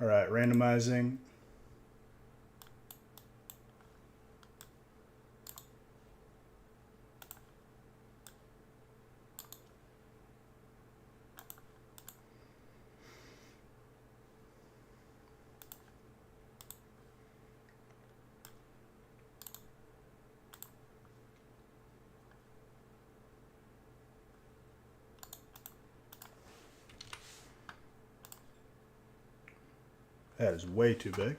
All right, randomizing. That is way too big.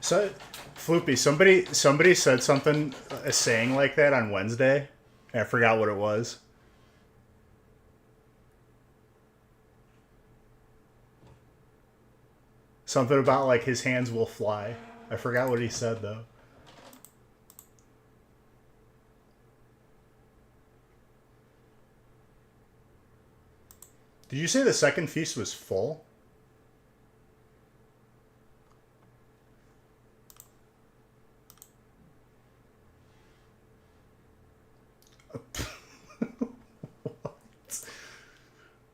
So, Floopy, somebody said something, a saying like that on Wednesday. And I forgot what it was. Something about like his hands will fly. I forgot what he said though. Did you say the second feast was full?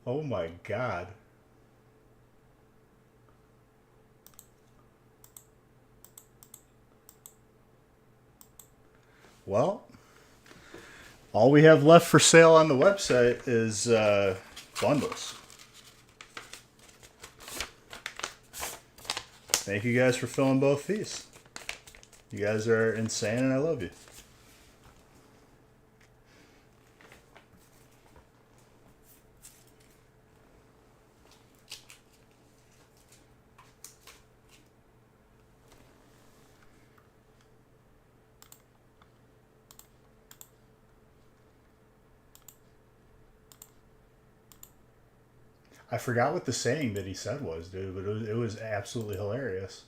Oh my god. Well, all we have left for sale on the website is bundles. Thank you guys for filling both feasts. You guys are insane and I love you. I forgot what the saying that he said was, dude, but it was absolutely hilarious.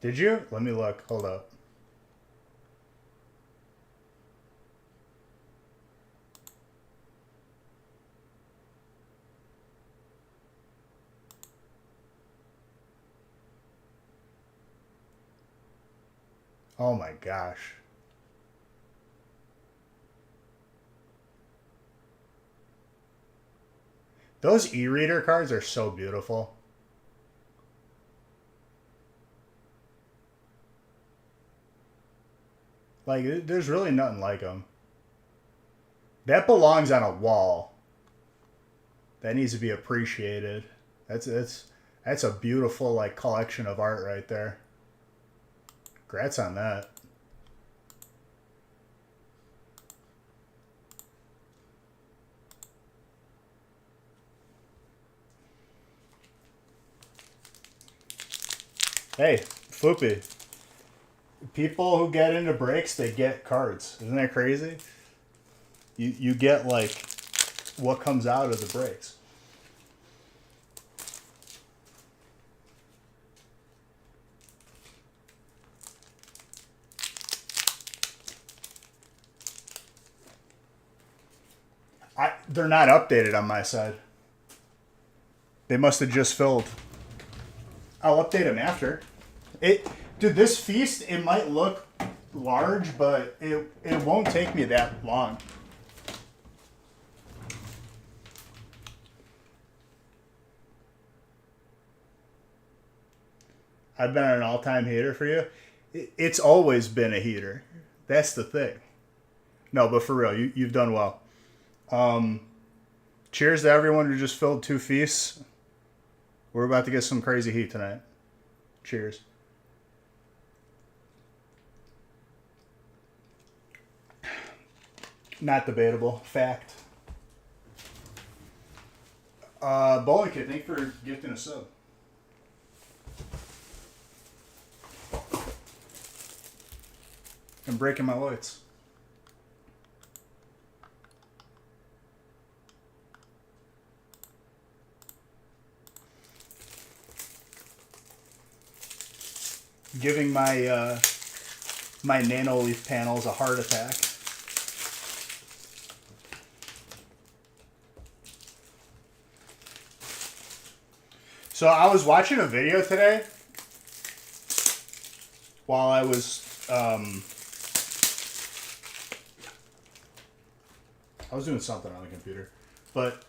Did you? Let me look. Hold up. Oh my gosh. Those e-reader cards are so beautiful. Like, there's really nothing like them. That belongs on a wall. That needs to be appreciated. That's a beautiful like collection of art right there. Congrats on that. Hey, Floopy. People who get into breaks, they get cards. Isn't that crazy? You get like what comes out of the breaks. They're not updated on my side. They must have just filled. I'll update them after. Dude, this feast, it might look large, but it won't take me that long. I've been an all-time hater for you. It's always been a heater. That's the thing. No, but for real, you've done well. Cheers to everyone who just filled two feasts. We're about to get some crazy heat tonight. Cheers. Not debatable. Fact. Bowling Kid, thank you for gifting a sub. I'm breaking my lights. Giving my my Nanoleaf panels a heart attack. So I was watching a video today while I was doing something on the computer, but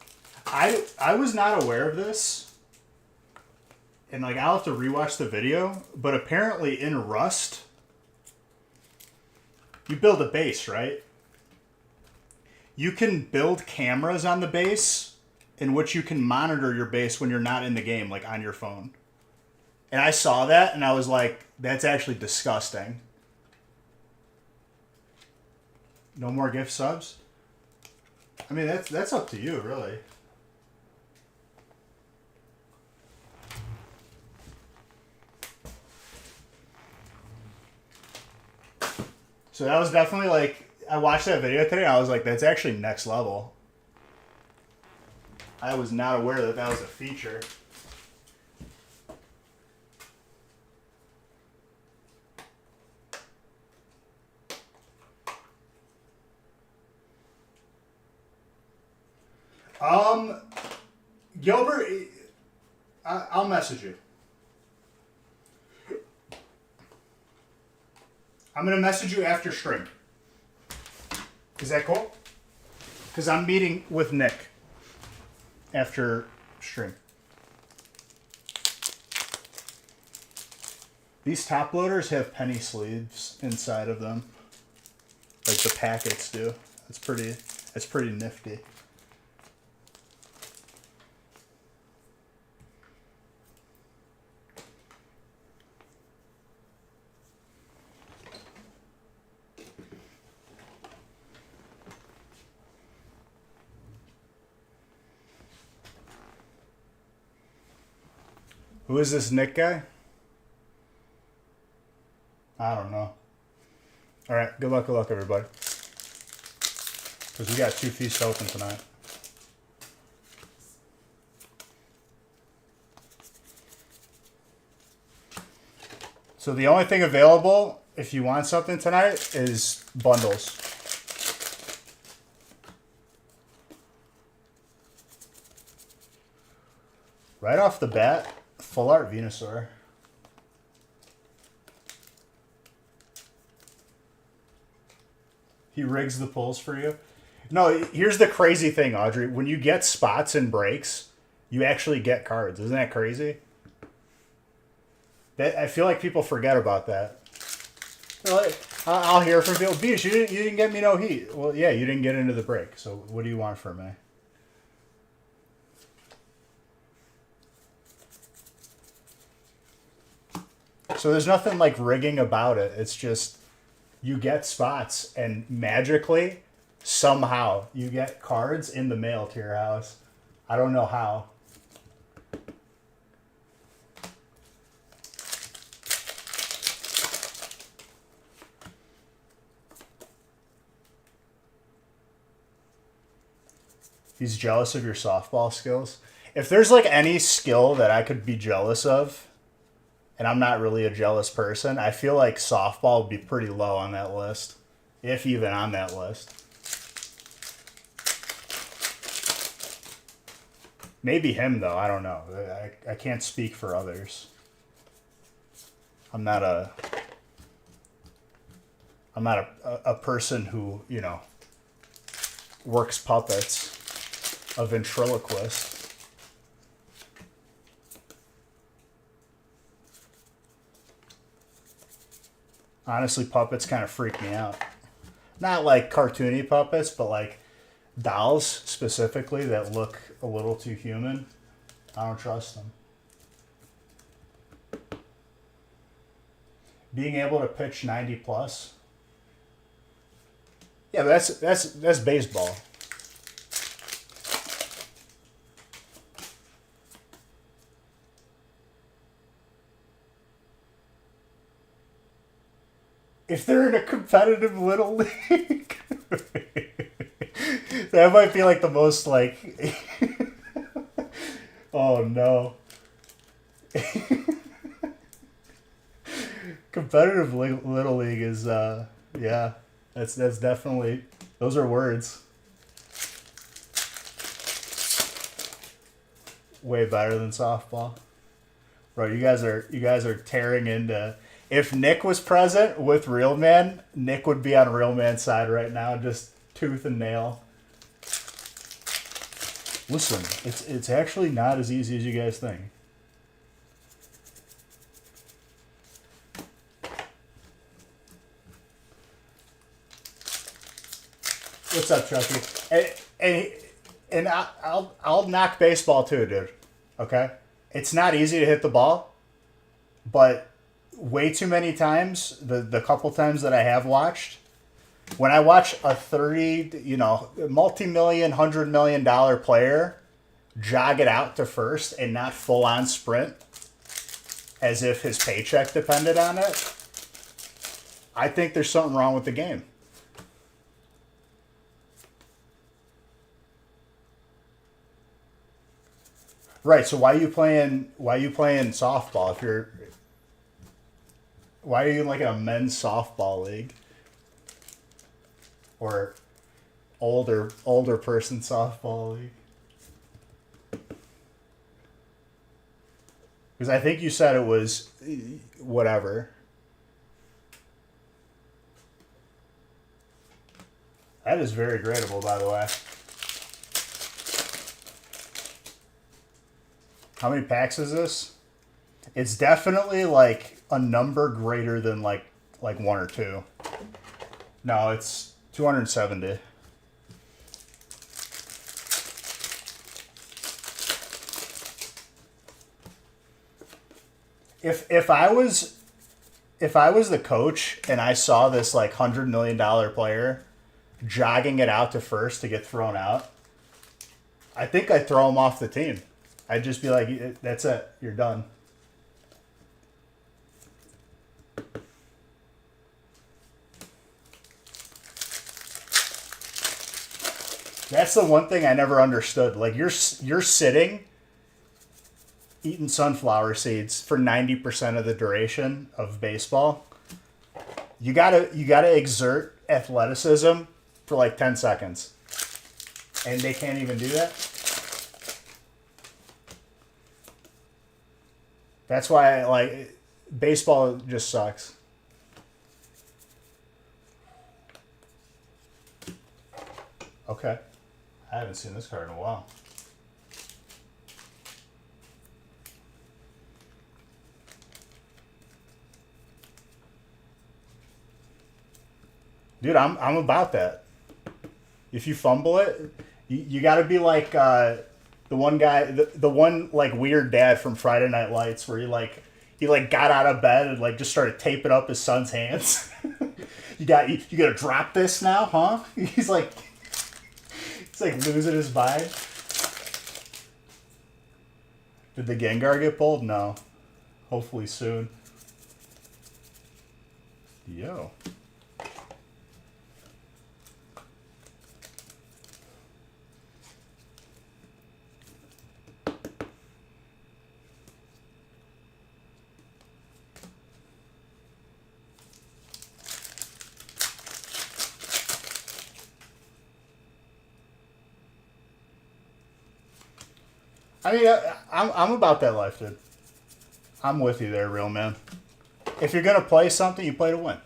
I was not aware of this, and like I'll have to rewatch the video. But apparently in Rust, you build a base, right? You can build cameras on the base in which you can monitor your base when you're not in the game, like on your phone. And I saw that and I was like, that's actually disgusting. No more gift subs? I mean, that's up to you, really. So that was definitely like, I watched that video today and I was like, that's actually next level. I was not aware that that was a feature. Gilbert, I'll message you. I'm going to message you after stream. Is that cool? Because I'm meeting with Nick after stream. These top loaders have penny sleeves inside of them, like the packets do. It's pretty nifty. Who is this Nick guy? I don't know. All right, good luck, everybody. Because we got 2 feasts open tonight. So the only thing available, if you want something tonight, is bundles. Right off the bat, full art Venusaur. He rigs the pulls for you. No, here's the crazy thing, Audrey. When you get spots and breaks, you actually get cards. Isn't that crazy? I feel like people forget about that. I'll hear from people. Beach, you didn't get me no heat. Well, yeah, you didn't get into the break. So what do you want from me? So there's nothing like rigging about it. It's just you get spots and magically, somehow, you get cards in the mail to your house. I don't know how. He's jealous of your softball skills. If there's like any skill that I could be jealous of, and I'm not really a jealous person, I feel like softball would be pretty low on that list, if even on that list. Maybe him, though. I don't know. I can't speak for others. I'm not a person who, you know, works puppets, a ventriloquist. Honestly, puppets kind of freak me out. Not like cartoony puppets, but like dolls specifically that look a little too human. I don't trust them. Being able to pitch 90 plus. Yeah, but that's baseball. If they're in a competitive little league, that might be like the most like. Oh no. Competitive little league is yeah. That's definitely those are words. Way better than softball. Bro, you guys are tearing into. If Nick was present with Real Man, Nick would be on Real Man's side right now, just tooth and nail. Listen, it's actually not as easy as you guys think. What's up, Chucky? And I'll knock baseball too, dude. Okay, it's not easy to hit the ball, but way too many times the couple times that I have watched, when I watch a 30, multi-million, $100 million player jog it out to first and not full on sprint as if his paycheck depended on it, I think there's something wrong with the game. Right. So why are you playing? Why are you playing softball if you're? Why are you in like a men's softball league or older person softball league? Because I think you said it was whatever. That is very gradable, by the way. How many packs is this? It's definitely like a number greater than like one or two. No, it's 270. If I was the coach and I saw this like $100 million player jogging it out to first to get thrown out, I think I'd throw him off the team. I'd just be like, that's it, you're done. That's the one thing I never understood. Like you're sitting eating sunflower seeds for 90% of the duration of baseball. You gotta exert athleticism for like 10 seconds. And they can't even do that. That's why baseball just sucks. Okay. I haven't seen this card in a while. Dude, I'm about that. If you fumble it, you got to be like the one guy, the one like weird dad from Friday Night Lights, where he got out of bed and like just started taping up his son's hands. you gotta drop this now, huh? He's like losing his mind. Did the Gengar get pulled? No. Hopefully soon. Yo. I mean, I'm about that life, dude. I'm with you there, real man. If you're gonna play something, you play to win.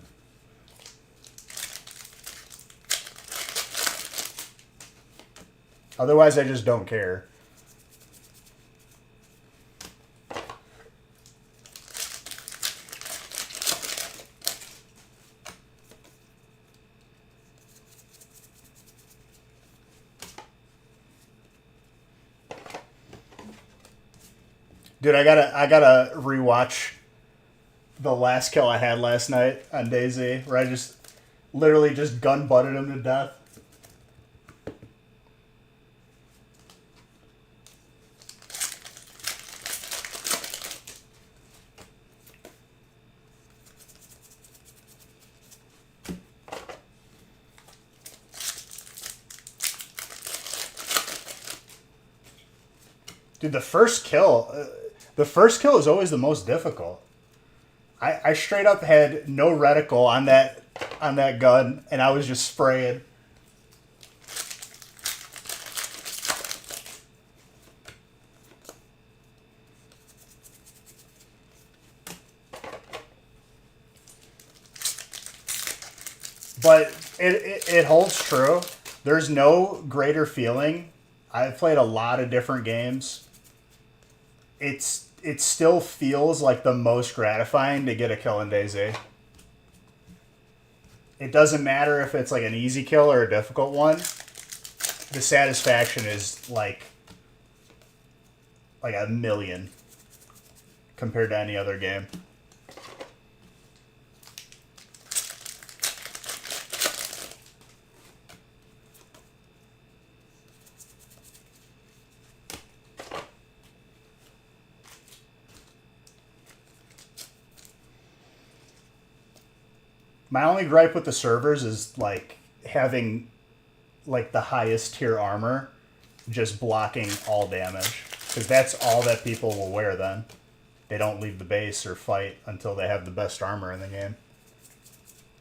Otherwise, I just don't care. Dude, I gotta rewatch the last kill I had last night on DayZ, where I just Literally just gun butted him to death. Dude, the first kill is always the most difficult. I straight up had no reticle on that gun, and I was just spraying. But it holds true. There's no greater feeling. I've played a lot of different games. It still feels like the most gratifying to get a kill in DayZ. It doesn't matter if it's like an easy kill or a difficult one. The satisfaction is like a million compared to any other game. My only gripe with the servers is like having like the highest tier armor just blocking all damage, because that's all that people will wear then. They don't leave the base or fight until they have the best armor in the game.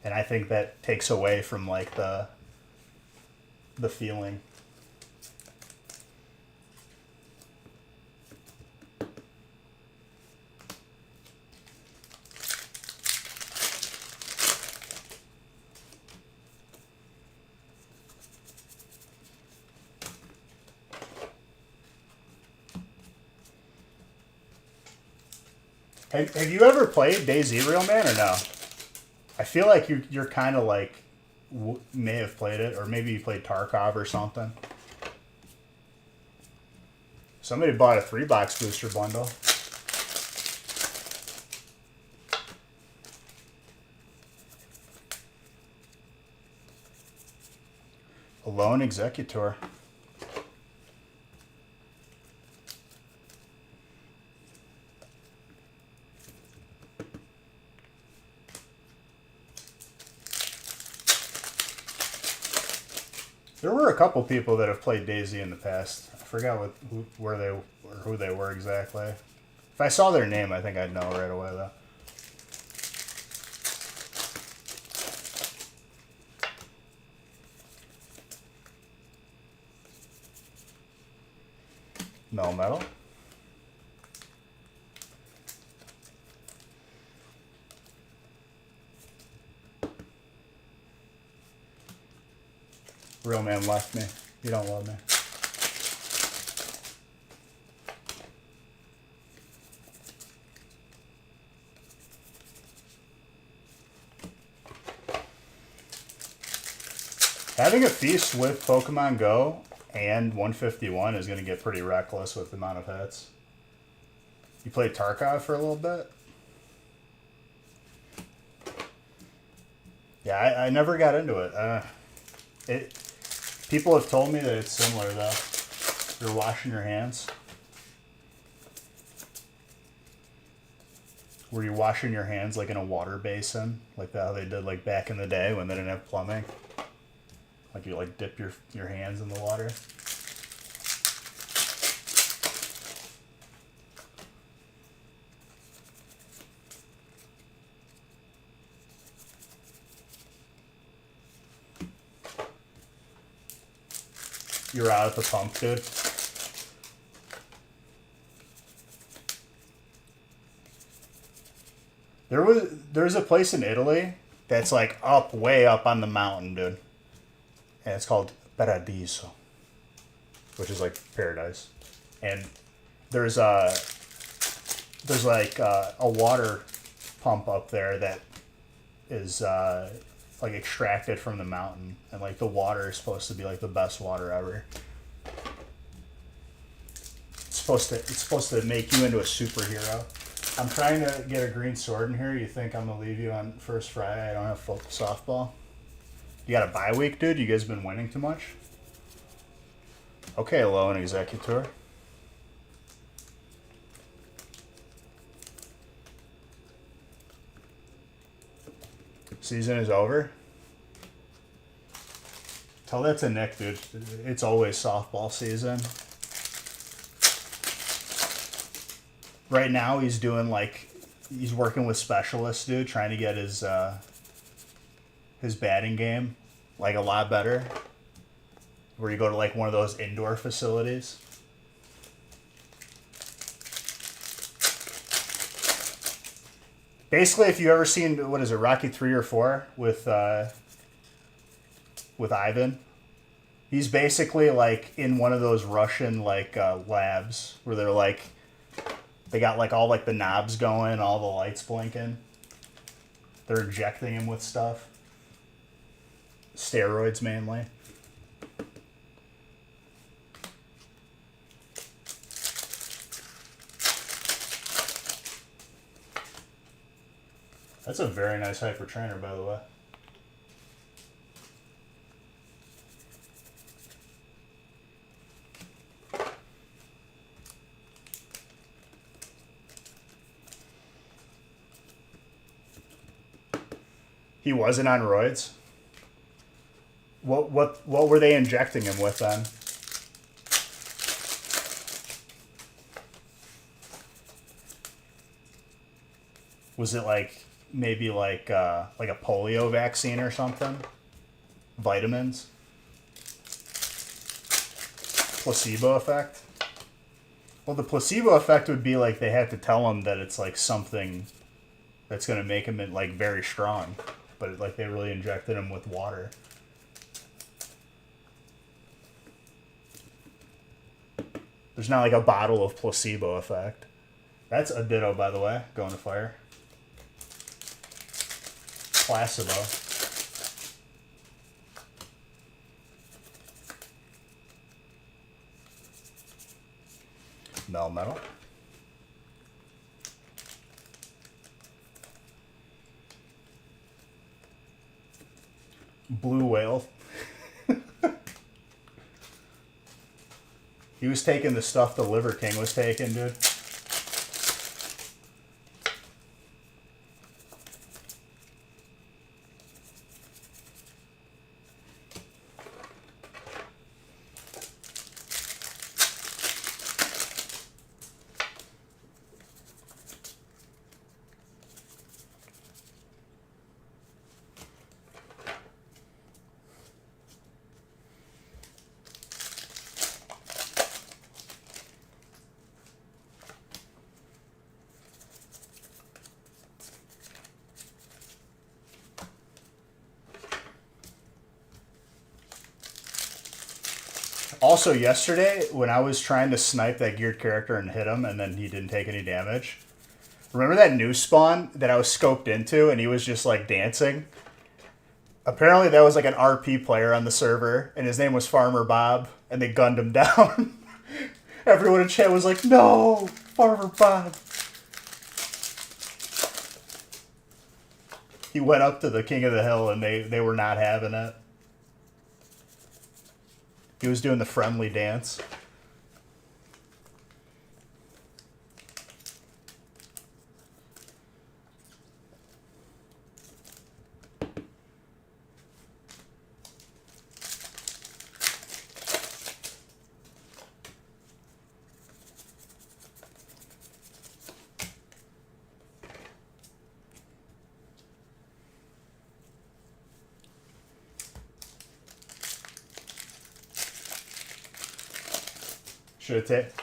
And I think that takes away from like the feeling. Have you ever played DayZ, Real Man, or no? I feel like you're kind of like may have played it, or maybe you played Tarkov or something. Somebody bought a 3-box booster bundle. A lone executor. There were a couple people that have played DayZ in the past. I forgot who they were exactly. If I saw their name, I think I'd know right away though. Melmetal. Real Man left me. You don't love me. Having a feast with Pokemon Go and 151 is going to get pretty reckless with the amount of hits. You played Tarkov for a little bit? Yeah, I never got into it. People have told me that it's similar, though. You're washing your hands. Were you washing your hands like in a water basin? Like how they did like back in the day when they didn't have plumbing? Like you like dip your hands in the water? You're out at the pump, dude. There's a place in Italy that's like way up on the mountain, dude. And it's called Paradiso, which is like paradise. And there's like a water pump up there that is like extracted from the mountain, and like the water is supposed to be like the best water ever. It's supposed to make you into a superhero. I'm trying to get a green sword in here. You think I'm gonna leave you on first Friday? I don't have softball. You got a bye week, dude? You guys been winning too much? Okay, Lone Executor. Season is over. Tell that to Nick, dude. It's always softball season. Right now, he's doing like, he's working with specialists, dude, trying to get his batting game like a lot better. Where you go to like one of those indoor facilities. Basically, if you ever seen, what is it, Rocky 3 or 4 with Ivan, he's basically like in one of those Russian like labs where they're like, they got like all like the knobs going, all the lights blinking. They're injecting him with stuff. Steroids mainly. That's a very nice hyper trainer, by the way. He wasn't on roids? What were they injecting him with then? Was it like maybe like a polio vaccine or something? Vitamins? Placebo effect? Well, the placebo effect would be like they had to tell him that it's like something that's going to make him like very strong. But like they really injected him with water. There's not like a bottle of placebo effect. That's a ditto, by the way, going to fire. Placebo. Melmetal. Blue whale. He was taking the stuff the Liver King was taking, dude. Also, yesterday, when I was trying to snipe that geared character and hit him, and then he didn't take any damage, remember that new spawn that I was scoped into, and he was just, like, dancing? Apparently, that was, like, an RP player on the server, and his name was Farmer Bob, and they gunned him down. Everyone in chat was like, no, Farmer Bob. He went up to the King of the Hill, and they were not having it. He was doing the friendly dance.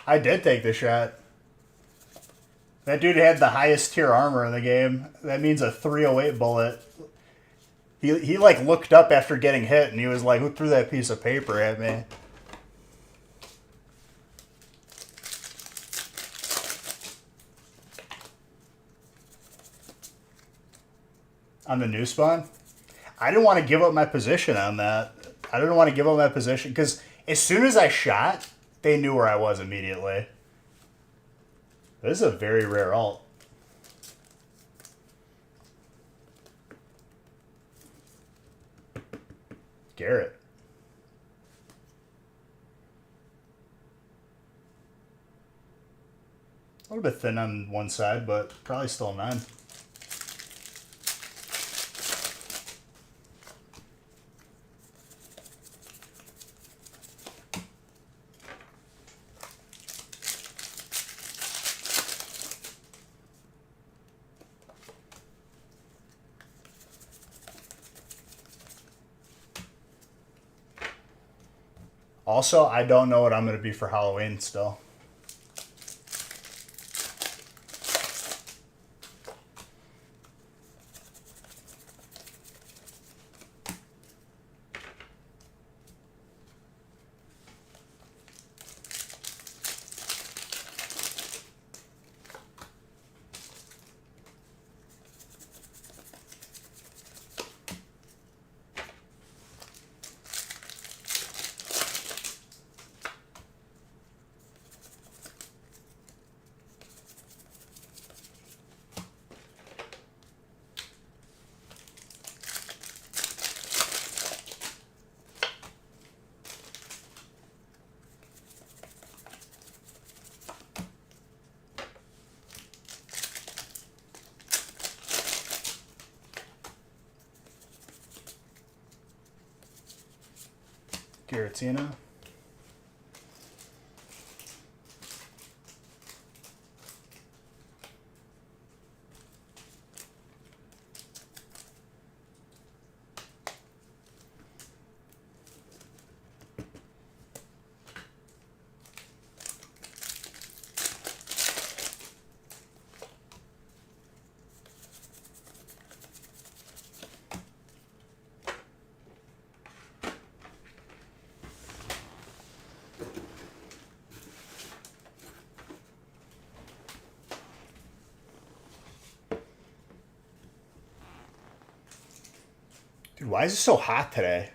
I did take the shot. That dude had the highest tier armor in the game. That means a 308 bullet. He like looked up after getting hit and he was like, who threw that piece of paper at me? On the new spawn? I didn't want to give up my position on that. I didn't want to give up my position because as soon as I shot, they knew where I was immediately. This is a very rare alt. Garrett. A little bit thin on one side, but probably still a 9. Also, I don't know what I'm going to be for Halloween still. Giratina. Dude, why is it so hot today?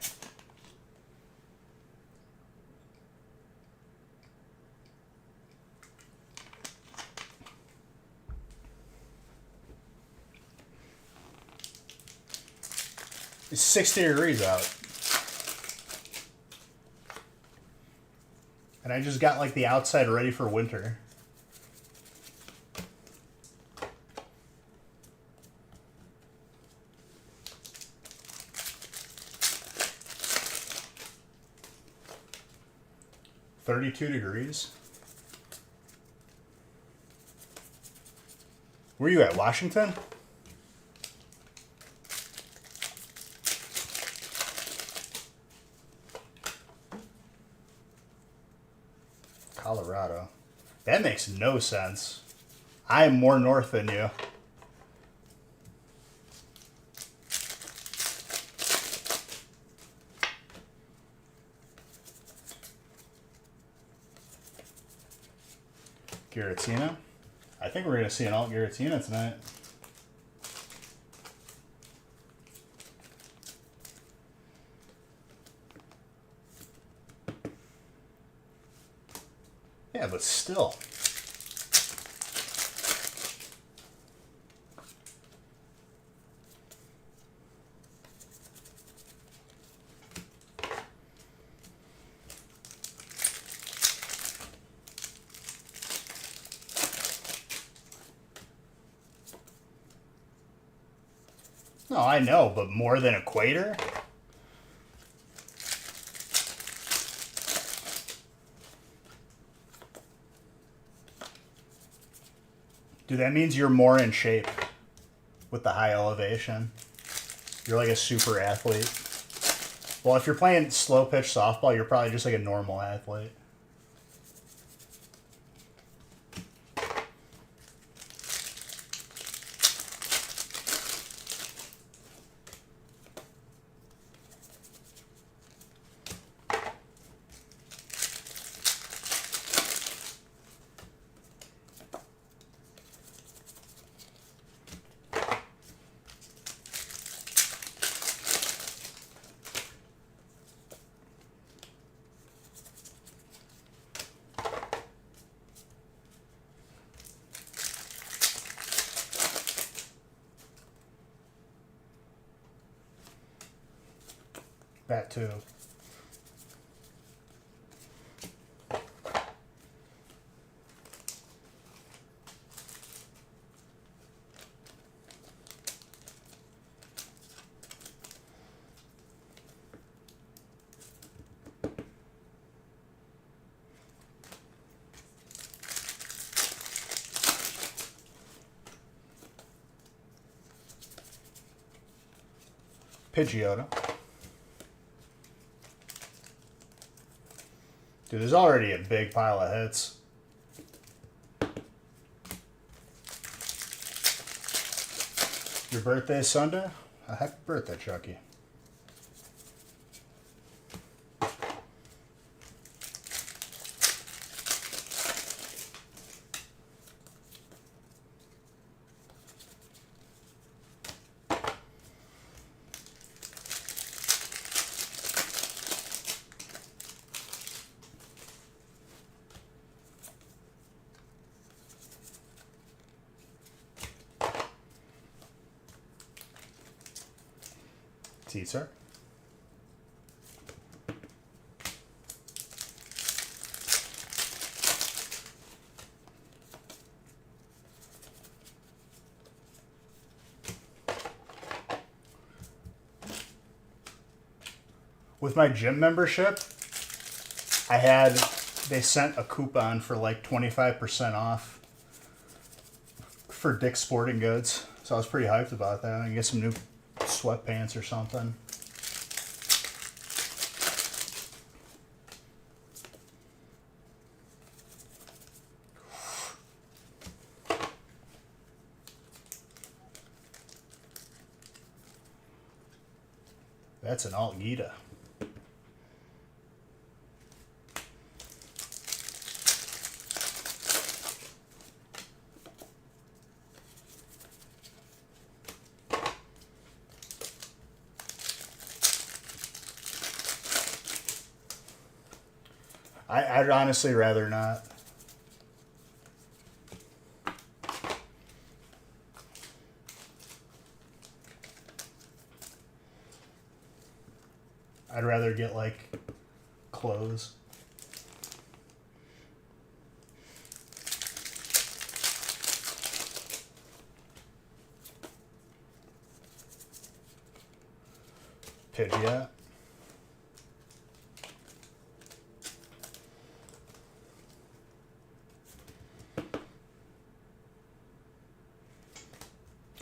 It's 60 degrees out. And I just got like the outside ready for winter. $32 degrees. Where are you at, Washington? Colorado. That makes no sense. I am more north than you. Giratina. I think we're going to see an alt Giratina tonight. Yeah, but still. No, I know, but more than Equator? Dude, that means you're more in shape with the high elevation. You're like a super athlete. Well, if you're playing slow pitch softball, you're probably just like a normal athlete. That too. Pidgeotto. Dude, there's already a big pile of hits. Your birthday is Sunday? A happy birthday, Chucky. Teaser. With my gym membership, they sent a coupon for like 25% off for Dick's Sporting Goods. So I was pretty hyped about that. I can get some new sweatpants or something. That's an alt Gita. I'd honestly rather not. I'd rather get like clothes. Pidgeot.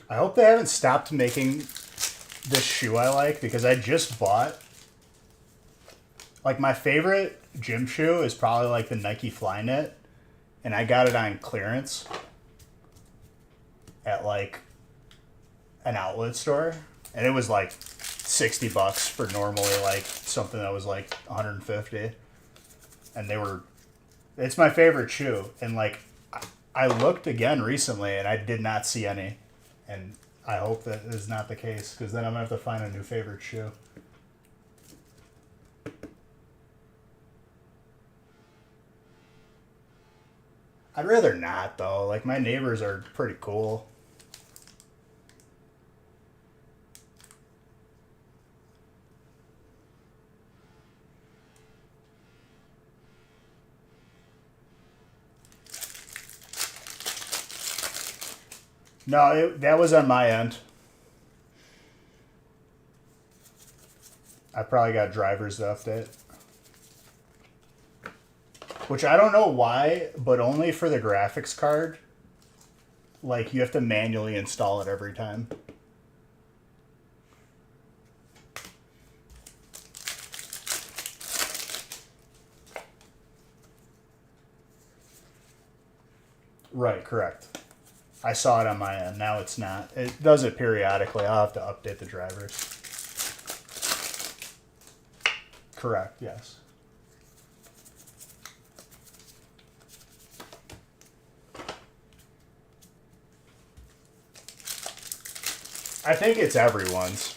I hope they haven't stopped making this shoe I like, because I just bought, like, my favorite gym shoe is probably like the Nike Flyknit, and I got it on clearance at like an outlet store, and it was like $60 for normally like something that was like 150, and it's my favorite shoe, and like I looked again recently and I did not see any. And I hope that is not the case, because then I'm going to have to find a new favorite shoe. I'd rather not, though. Like, my neighbors are pretty cool. No, that was on my end. I probably got drivers to update. Which I don't know why, but only for the graphics card. Like, you have to manually install it every time. Right, correct. I saw it on my end. Now it's not. It does it periodically. I'll have to update the drivers. Correct, yes. I think it's everyone's.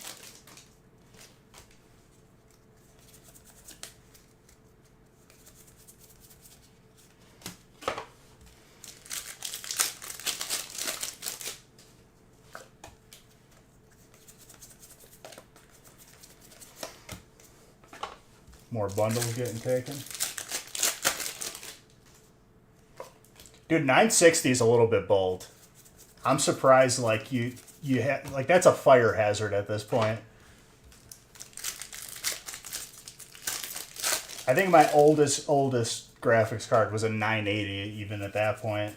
More bundles getting taken. Dude, 960 is a little bit bold. I'm surprised, like, you like, that's a fire hazard at this point. I think my oldest graphics card was a 980, even at that point.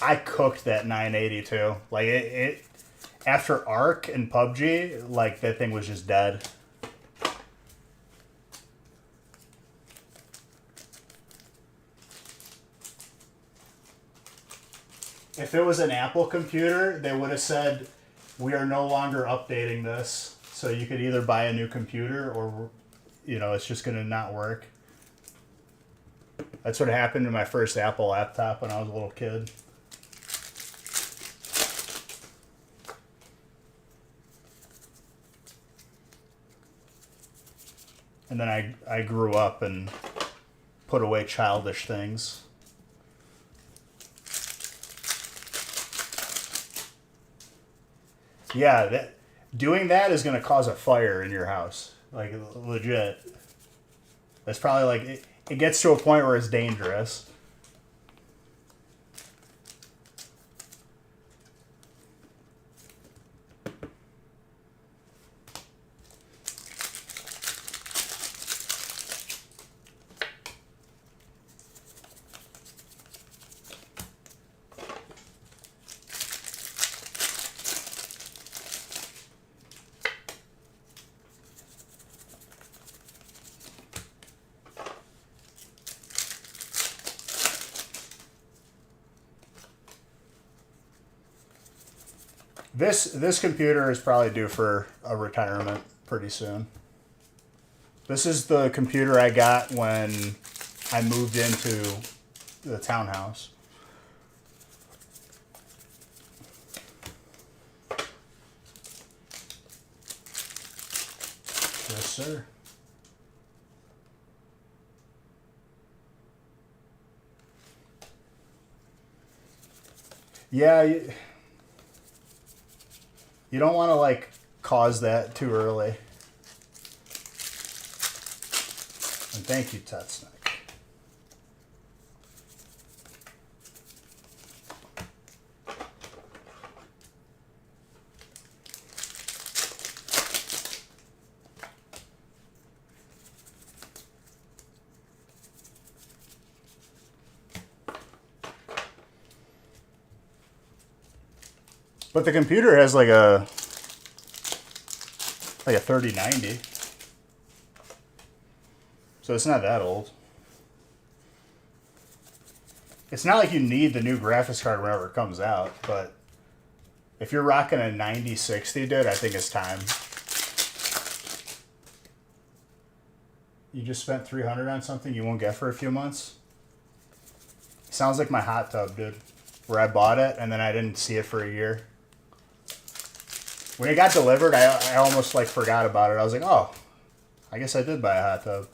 I cooked that 980 too. Like, it after Ark and PUBG, like, that thing was just dead. If it was an Apple computer, they would have said, we are no longer updating this. So you could either buy a new computer or, you know, it's just going to not work. That's what happened to my first Apple laptop when I was a little kid. And then I grew up and put away childish things. Yeah, doing that is going to cause a fire in your house. Like, legit. It's probably like, it gets to a point where it's dangerous. This computer is probably due for a retirement pretty soon. This is the computer I got when I moved into the townhouse. Yes, sir. Yeah, you don't want to, like, cause that too early. And thank you, Tutsnick. But the computer has like a 3090. So it's not that old. It's not like you need the new graphics card whenever it comes out, but if you're rocking a 9060, dude, I think it's time. You just spent $300 on something you won't get for a few months? Sounds like my hot tub, dude. Where I bought it and then I didn't see it for a year. When it got delivered, I almost, like, forgot about it. I was like, oh, I guess I did buy a hot tub.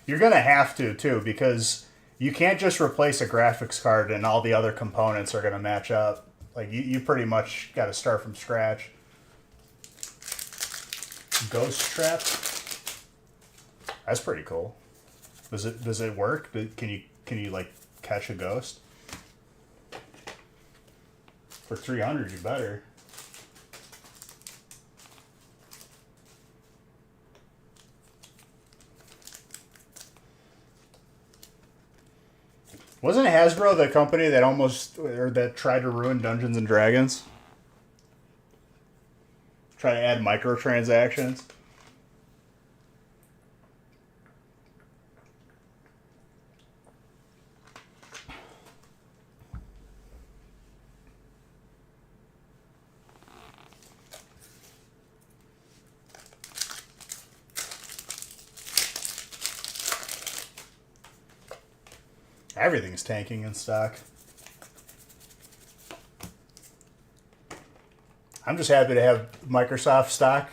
You're going to have to, too, because you can't just replace a graphics card and all the other components are going to match up. Like, you pretty much got to start from scratch. Ghost trap? That's pretty cool. Does it work? Can you like catch a ghost? For 300, you better. Wasn't Hasbro the company that tried to ruin Dungeons and Dragons? Try to add microtransactions? Everything's tanking in stock. I'm just happy to have Microsoft stock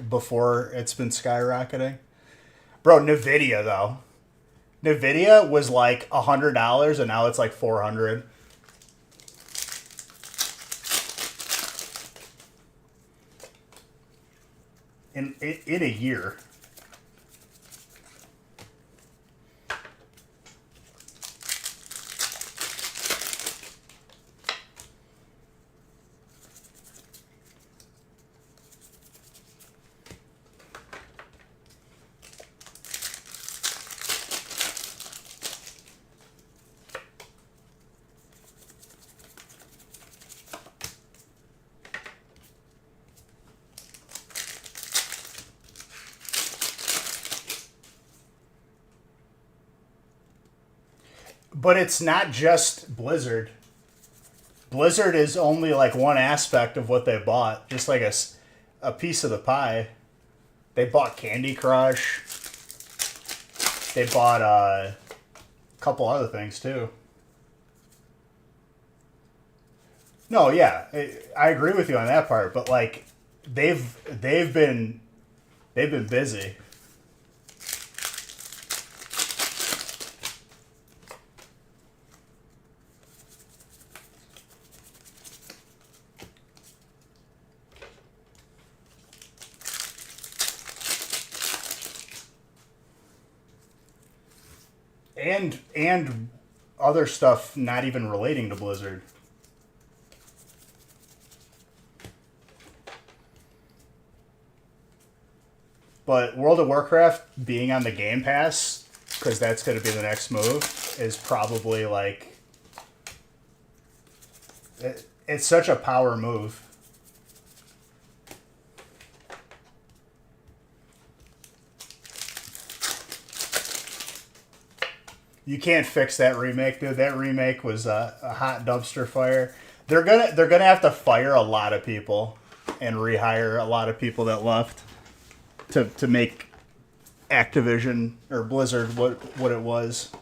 before it's been skyrocketing. Bro, NVIDIA, though. NVIDIA was like $100, and now it's like $400. In a year. But it's not just Blizzard. Blizzard is only like one aspect of what they bought, just like a piece of the pie. They bought Candy Crush. They bought a couple other things too. No, yeah, I agree with you on that part, but like they've been busy. And other stuff not even relating to Blizzard. But World of Warcraft being on the Game Pass, because that's going to be the next move, is probably like... It's such a power move. You can't fix that remake, dude. That remake was a hot dumpster fire. They're gonna have to fire a lot of people and rehire a lot of people that left to make Activision or Blizzard what it was.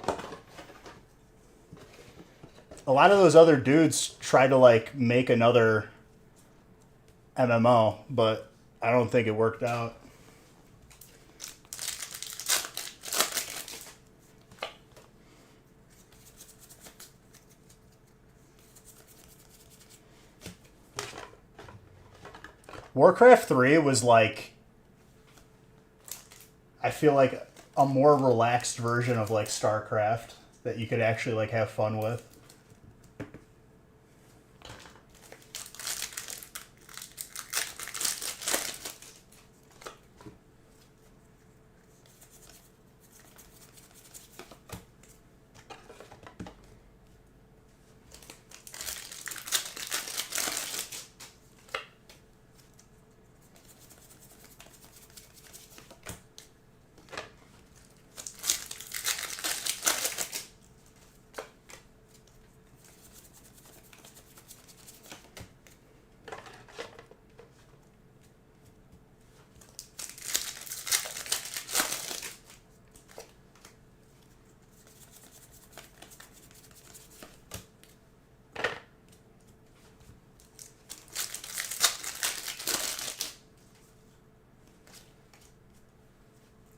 A lot of those other dudes tried to like make another MMO, but I don't think it worked out. Warcraft 3 was like, I feel like a more relaxed version of like StarCraft that you could actually like have fun with.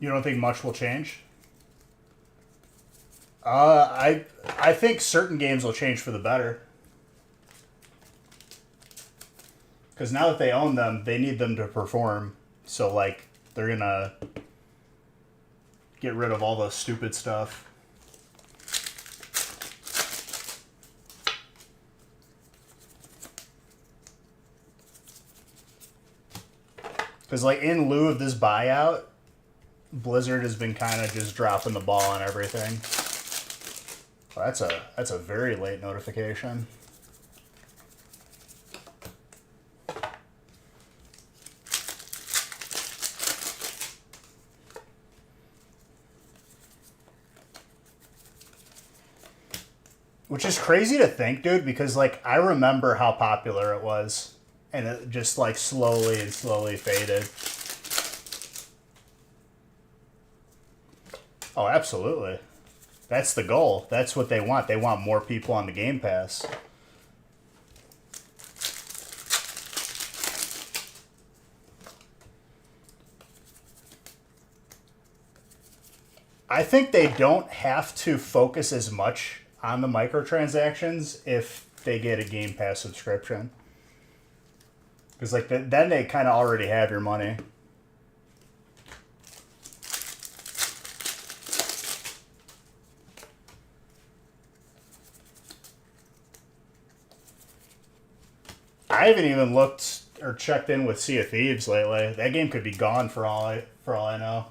You don't think much will change? I think certain games will change for the better. Because now that they own them, they need them to perform. So, like, they're gonna get rid of all the stupid stuff. Because, like, in lieu of this buyout, Blizzard has been kind of just dropping the ball on everything. Well, that's a very late notification. Which is crazy to think, dude, because, like, I remember how popular it was. And it just, like, slowly and slowly faded. Oh, absolutely. That's the goal. That's what they want. They want more people on the Game Pass. I think they don't have to focus as much on the microtransactions if they get a Game Pass subscription. Because like then they kind of already have your money. I haven't even looked or checked in with Sea of Thieves lately. That game could be gone for all I know.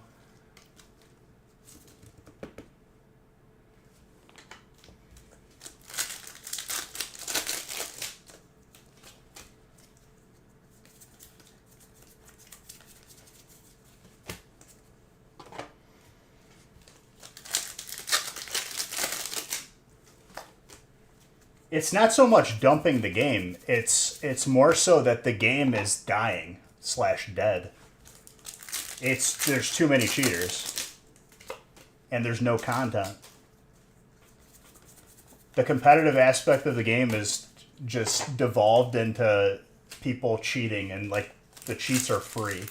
It's not so much dumping the game. It's more so that the game is dying / dead. There's too many cheaters, and there's no content. The competitive aspect of the game is just devolved into people cheating, and like the cheats are free.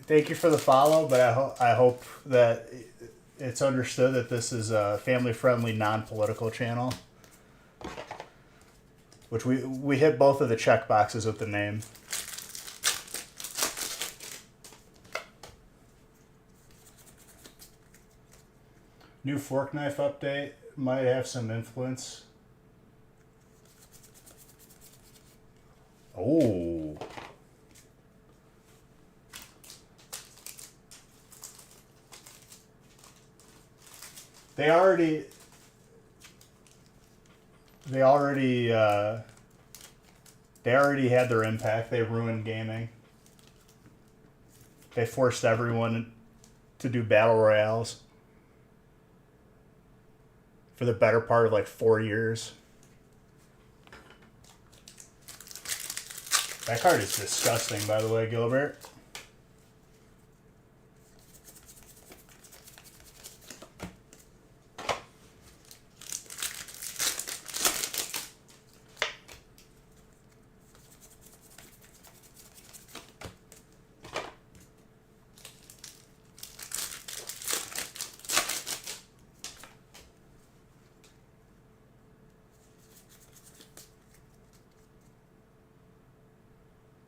Thank you for the follow, but I hope that it's understood that this is a family-friendly, non-political channel. Which we hit both of the check boxes with the name. New fork knife update might have some influence. Oh. They already had their impact. They ruined gaming. They forced everyone to do battle royales for the better part of like 4 years. That card is disgusting, by the way, Gilbert.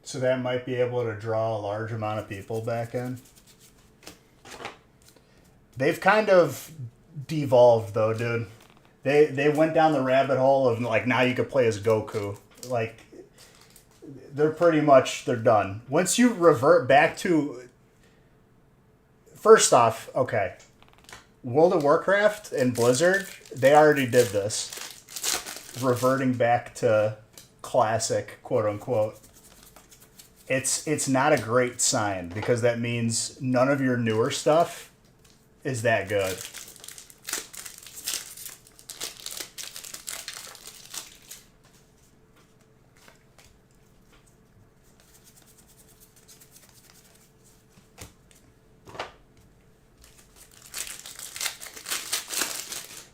So that might be able to draw a large amount of people back in. They've kind of devolved though, dude. They went down the rabbit hole of like now you could play as Goku. Like they're done. Once you revert back to first off, okay. World of Warcraft and Blizzard, they already did this. Reverting back to classic, quote unquote. It's not a great sign because that means none of your newer stuff is that good.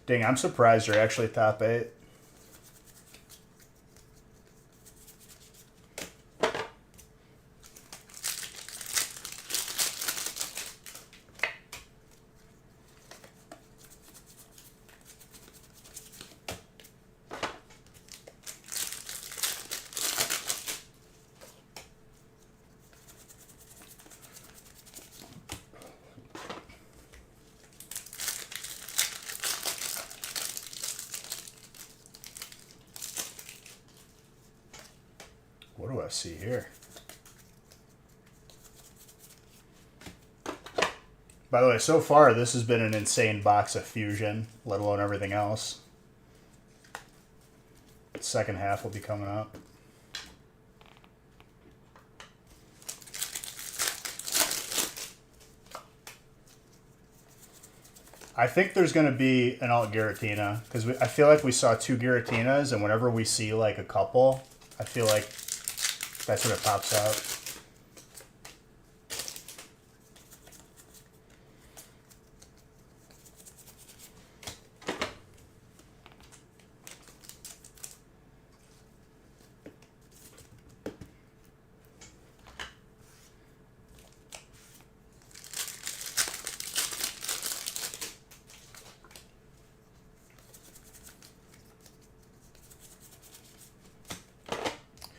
Dang, I'm surprised you're actually top 8. What do I see here? By the way, so far this has been an insane box of Fusion, let alone everything else. Second half will be coming up. I think there's going to be an alt Giratina because I feel like we saw 2 Giratinas, and whenever we see like a couple, I feel like That's when it pops out.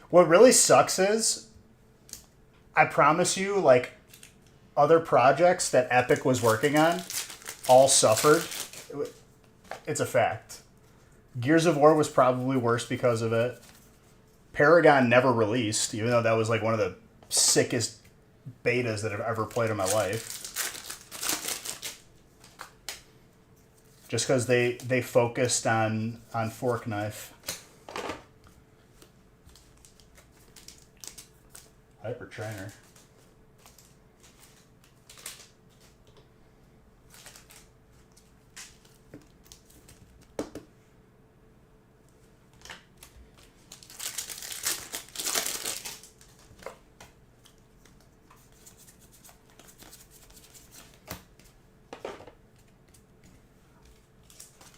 What really sucks is, I promise you, like, other projects that Epic was working on all suffered. It's a fact. Gears of War was probably worse because of it. Paragon never released, even though that was like one of the sickest betas that I've ever played in my life. Just because they focused on Fork Knife. Hyper Trainer.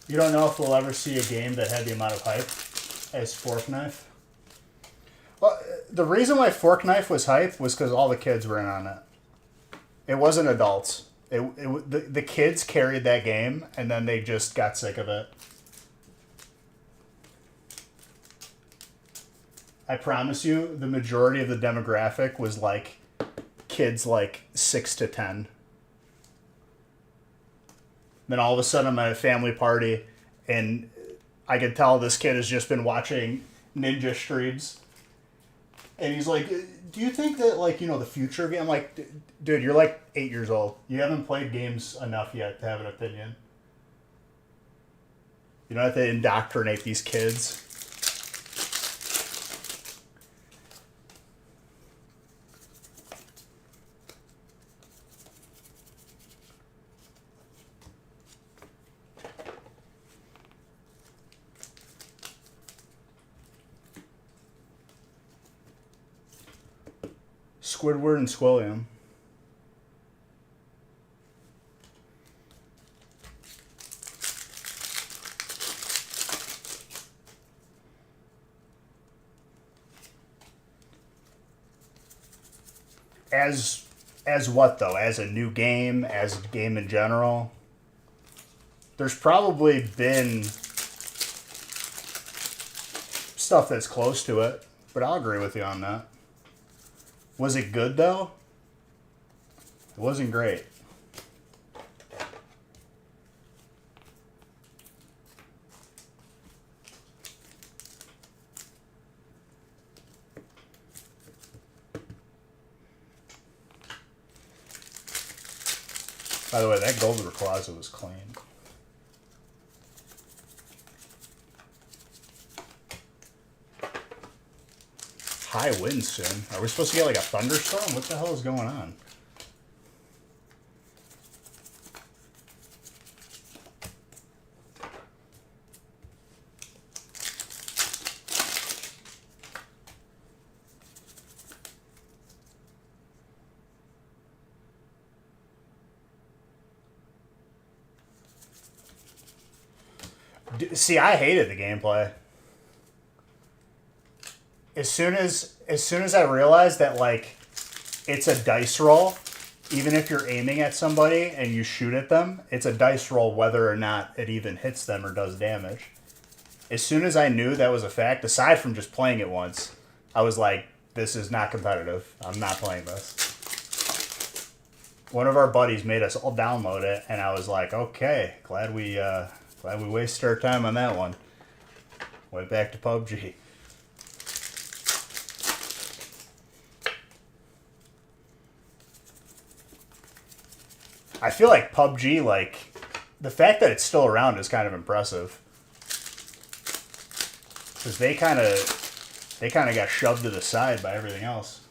You don't know if we'll ever see a game that had the amount of hype as Fork Knife? Well, the reason why Fork Knife was hype was because all the kids were in on it. It wasn't adults. The kids carried that game, and then they just got sick of it. I promise you, the majority of the demographic was like kids like 6 to 10. Then all of a sudden I'm at a family party, and I can tell this kid has just been watching ninja streams. And he's like, do you think that, like, you know, the future of game? I'm like, dude, you're like 8 years old. You haven't played games enough yet to have an opinion. You don't have to indoctrinate these kids. Squidward and Squilliam. As what though? As a new game? As a game in general? There's probably been stuff that's close to it, but I'll agree with you on that. Was it good, though? It wasn't great. By the way, that Golden Rayquaza was clean. High wind soon. Are we supposed to get like a thunderstorm? What the hell is going on? See, I hated the gameplay. As soon as I realized that, like, it's a dice roll, even if you're aiming at somebody and you shoot at them, it's a dice roll whether or not it even hits them or does damage. As soon as I knew that was a fact, aside from just playing it once, I was like, this is not competitive. I'm not playing this. One of our buddies made us all download it, and I was like, okay, glad we wasted our time on that one. Went back to PUBG. I feel like PUBG, like, the fact that it's still around is kind of impressive. Because they kind of got shoved to the side by everything else.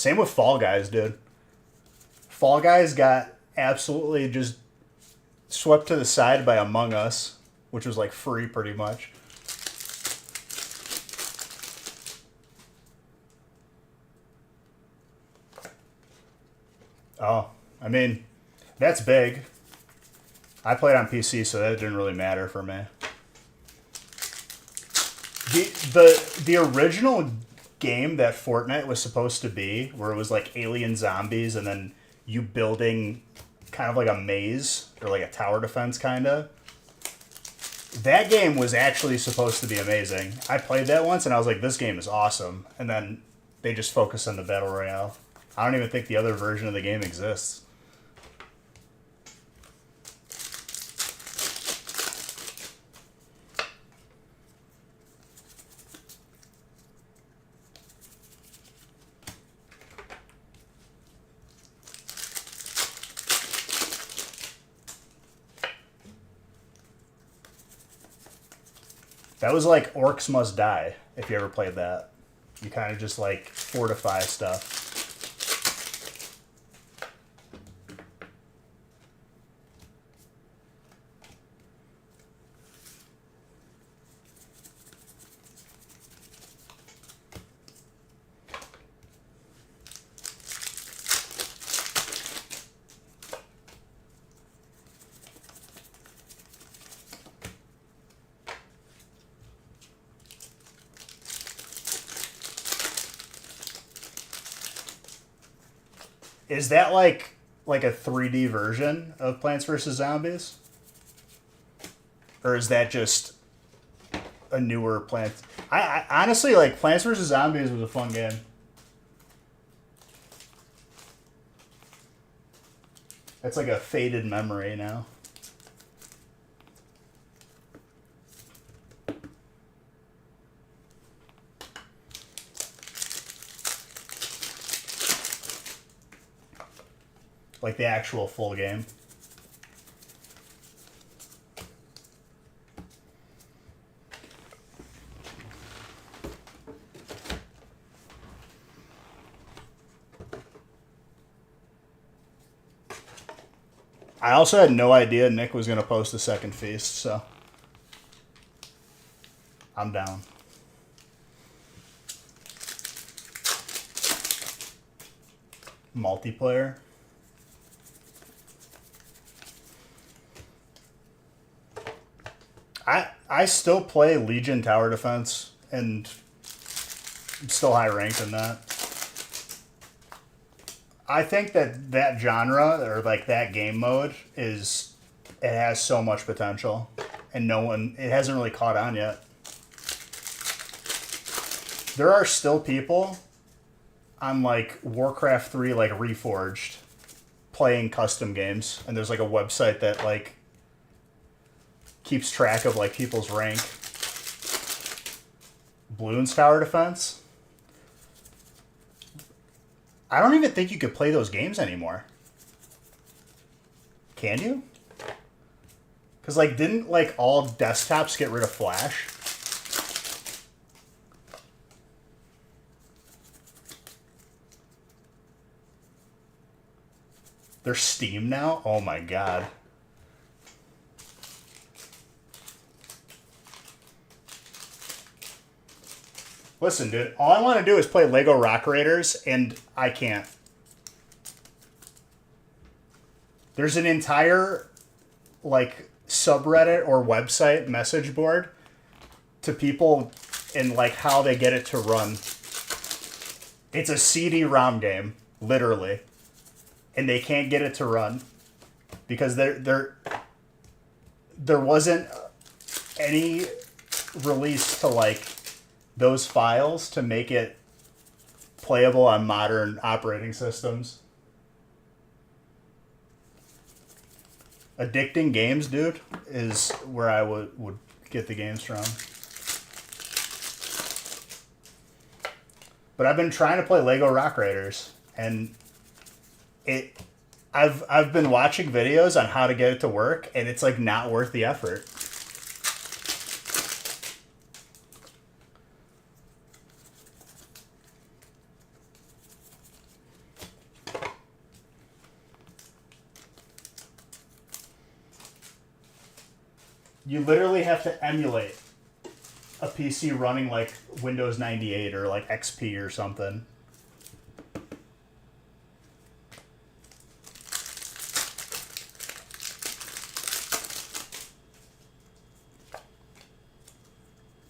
Same with Fall Guys, dude. Fall Guys got absolutely just swept to the side by Among Us, which was like free pretty much. Oh, I mean, that's big. I played on PC, so that didn't really matter for me. The original game that Fortnite was supposed to be, where it was like alien zombies and then you building kind of like a maze or like a tower defense kind of. That game was actually supposed to be amazing. I played that once and I was like, this game is awesome. And then they just focus on the Battle Royale. I don't even think the other version of the game exists. That was like Orcs Must Die, if you ever played that. You kind of just like fortify stuff. Is that like a 3D version of Plants vs. Zombies? Or is that just a newer Plant? I honestly, like, Plants vs. Zombies was a fun game. It's like a faded memory now. Like the actual full game. I also had no idea Nick was going to post a second feast, so I'm down. Multiplayer. I still play Legion Tower Defense, and I'm still high ranked in that. I think that genre, or like that game mode, it has so much potential, and it hasn't really caught on yet. There are still people on like Warcraft 3, like Reforged, playing custom games, and there's like a website that like keeps track of like people's rank. Bloons Tower Defense. I don't even think you could play those games anymore. Can you? Because like, didn't like all desktops get rid of Flash? They're Steam now? Oh my god. Listen, dude, all I want to do is play Lego Rock Raiders, and I can't. There's an entire, like, subreddit or website message board to people and, like, how they get it to run. It's a CD-ROM game, literally. And they can't get it to run because there wasn't any release to, like, those files to make it playable on modern operating systems. Addicting Games, dude, is where I would get the games from. But I've been trying to play Lego Rock Raiders, and I've been watching videos on how to get it to work, and it's like not worth the effort. You literally have to emulate a PC running like Windows 98 or like XP or something.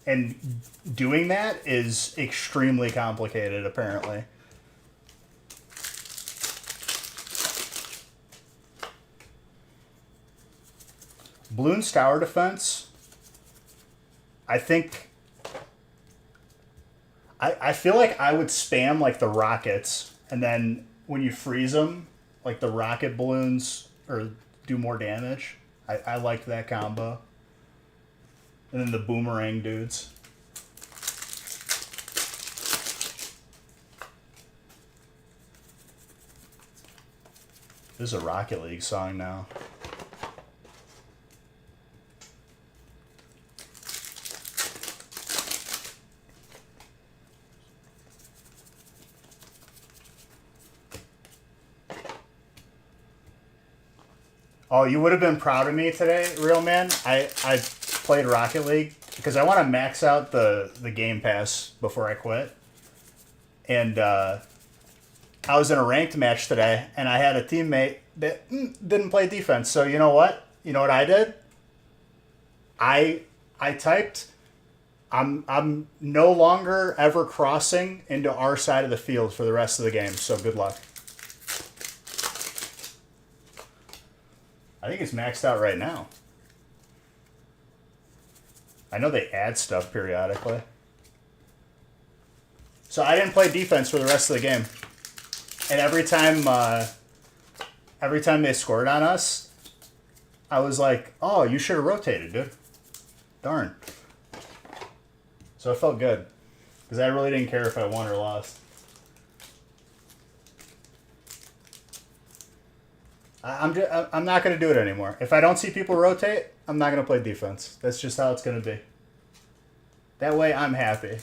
And doing that is extremely complicated, apparently. Bloons tower defense, I think... I feel like I would spam like the rockets, and then when you freeze them, like the rocket balloons or do more damage. I liked that combo. And then the boomerang dudes. This is a Rocket League song now. Oh, you would have been proud of me today, real man. I played Rocket League because I want to max out the Game Pass before I quit. And I was in a ranked match today, and I had a teammate that didn't play defense. So you know what? You know what I did? I typed, I'm no longer ever crossing into our side of the field for the rest of the game. So good luck. I think it's maxed out right now. I know they add stuff periodically. So I didn't play defense for the rest of the game. And every time they scored on us, I was like, oh, you should have rotated, dude. Darn. So it felt good. Because I really didn't care if I won or lost. I'm not going to do it anymore. If I don't see people rotate, I'm not going to play defense. That's just how it's going to be. That way, I'm happy.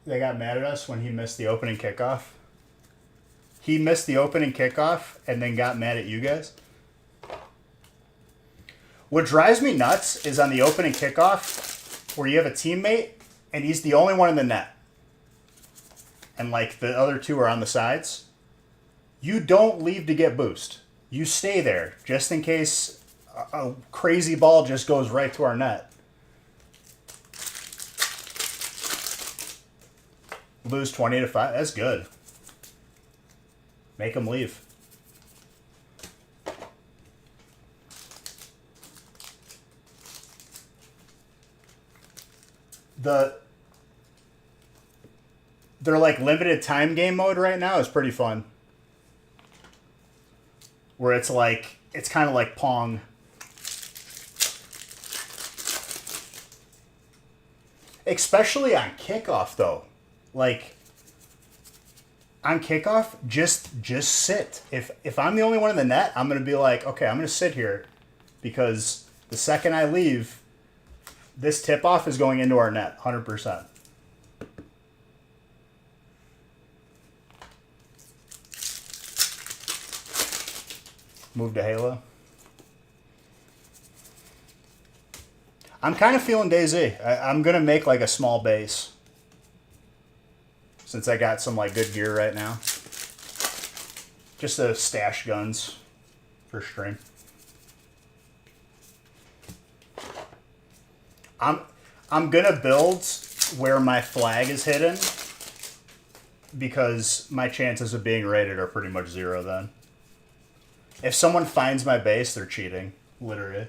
They got mad at us when he missed the opening kickoff. He missed the opening kickoff and then got mad at you guys. What drives me nuts is on the opening kickoff where you have a teammate and he's the only one in the net. And like the other two are on the sides. You don't leave to get boost. You stay there just in case a crazy ball just goes right to our net. Lose 20-5. That's good. Make them leave. They're like limited time game mode right now is pretty fun. Where it's like, it's kind of like Pong. Especially on kickoff though. Like on kickoff, just sit. If I'm the only one in the net, I'm gonna be like, okay, I'm gonna sit here because the second I leave, this tip off is going into our net, 100%. Move to Halo. I'm kind of feeling DayZ. I'm gonna make like a small base since I got some like good gear right now. Just to stash guns for stream. I'm gonna build where my flag is hidden because my chances of being raided are pretty much zero then. If someone finds my base, they're cheating, literally.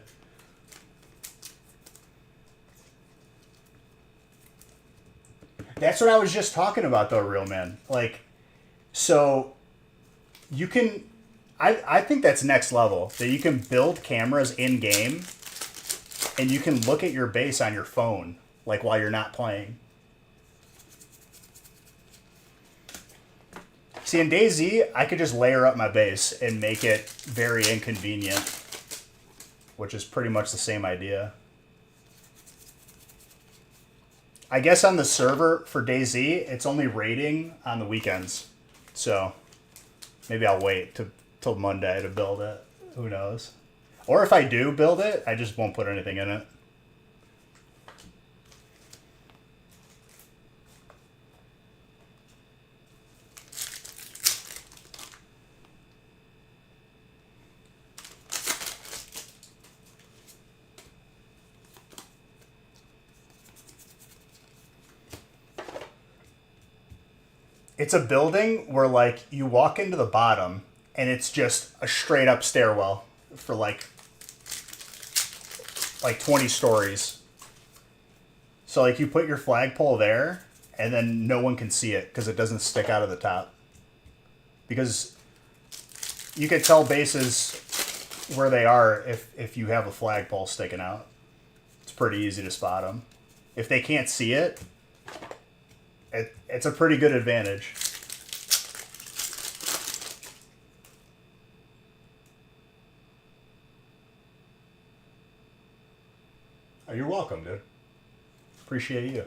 That's what I was just talking about though, real man. Like, so you can, I think that's next level, that you can build cameras in game and you can look at your base on your phone, like while you're not playing. See, in DayZ, I could just layer up my base and make it very inconvenient, which is pretty much the same idea. I guess on the server for DayZ, it's only raiding on the weekends. So maybe I'll wait till Monday to build it. Who knows? Or if I do build it, I just won't put anything in it. It's a building where, like, you walk into the bottom and it's just a straight up stairwell for like 20 stories. So, like, you put your flagpole there and then no one can see it because it doesn't stick out of the top. Because you can tell bases where they are if you have a flagpole sticking out. It's pretty easy to spot them. If they can't see it, it's a pretty good advantage. Oh, you're welcome, dude. Appreciate you.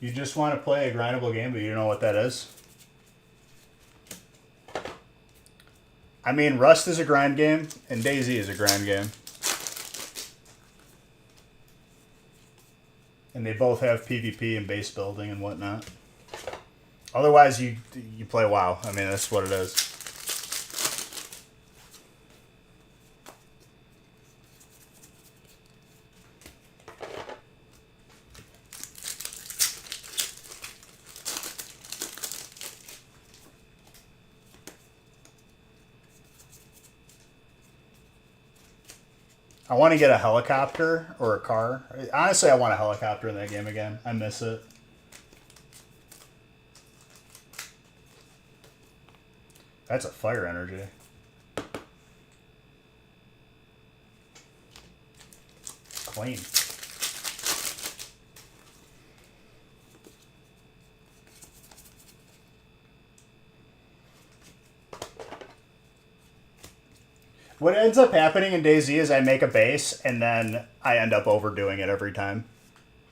You just want to play a grindable game, but you know what that is? I mean, Rust is a grind game, and DayZ is a grind game. And they both have PvP and base building and whatnot. Otherwise, you play WoW. I mean, that's what it is. I want to get a helicopter or a car. Honestly, I want a helicopter in that game again. I miss it. That's a fire energy. Clean. What ends up happening in DayZ is I make a base and then I end up overdoing it every time.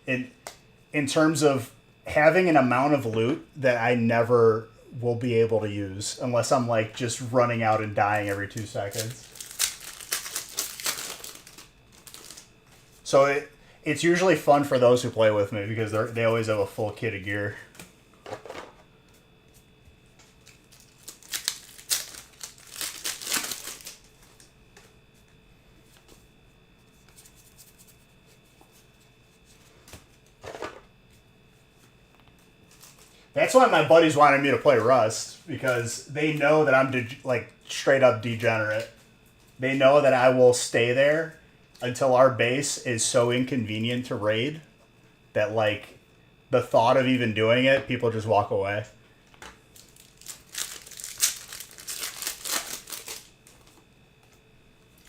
In terms of having an amount of loot that I never will be able to use unless I'm like just running out and dying every 2 seconds. So it's usually fun for those who play with me because they always have a full kit of gear. That's why my buddies wanted me to play Rust, because they know that I'm like straight up degenerate. They know that I will stay there until our base is so inconvenient to raid that, like, the thought of even doing it, people just walk away.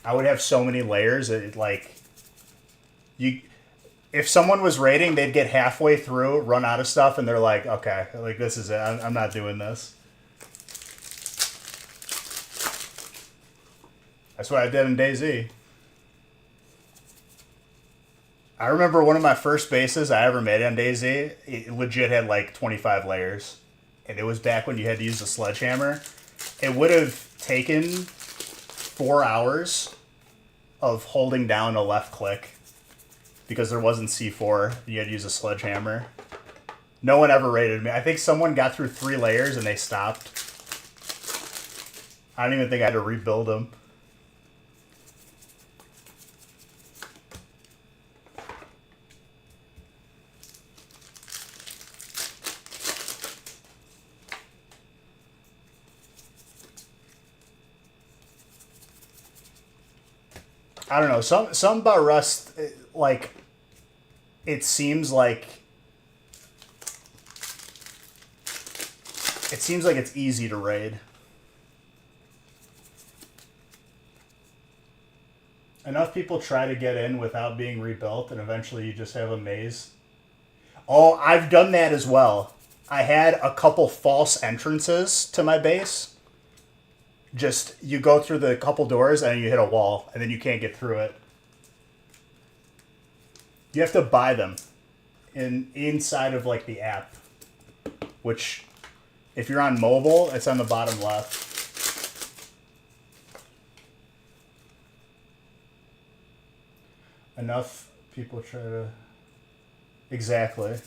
I would have so many layers that, like, if someone was raiding, they'd get halfway through, run out of stuff, and they're like, okay, like, this is it. I'm not doing this. That's what I did in DayZ. I remember one of my first bases I ever made on DayZ, it legit had like 25 layers. And it was back when you had to use a sledgehammer. It would have taken 4 hours of holding down a left click because there wasn't C4. You had to use a sledgehammer. No one ever raided me. I think someone got through 3 layers and they stopped. I don't even think I had to rebuild them. I don't know. Some about Rust, like, it seems like it's easy to raid. Enough people try to get in without being rebuilt, and eventually you just have a maze. Oh, I've done that as well. I had a couple false entrances to my base. Just, you go through the couple doors and you hit a wall, and then you can't get through it. You have to buy them inside of, like, the app, which If you're on mobile, it's on the bottom left. Enough people try to... Exactly.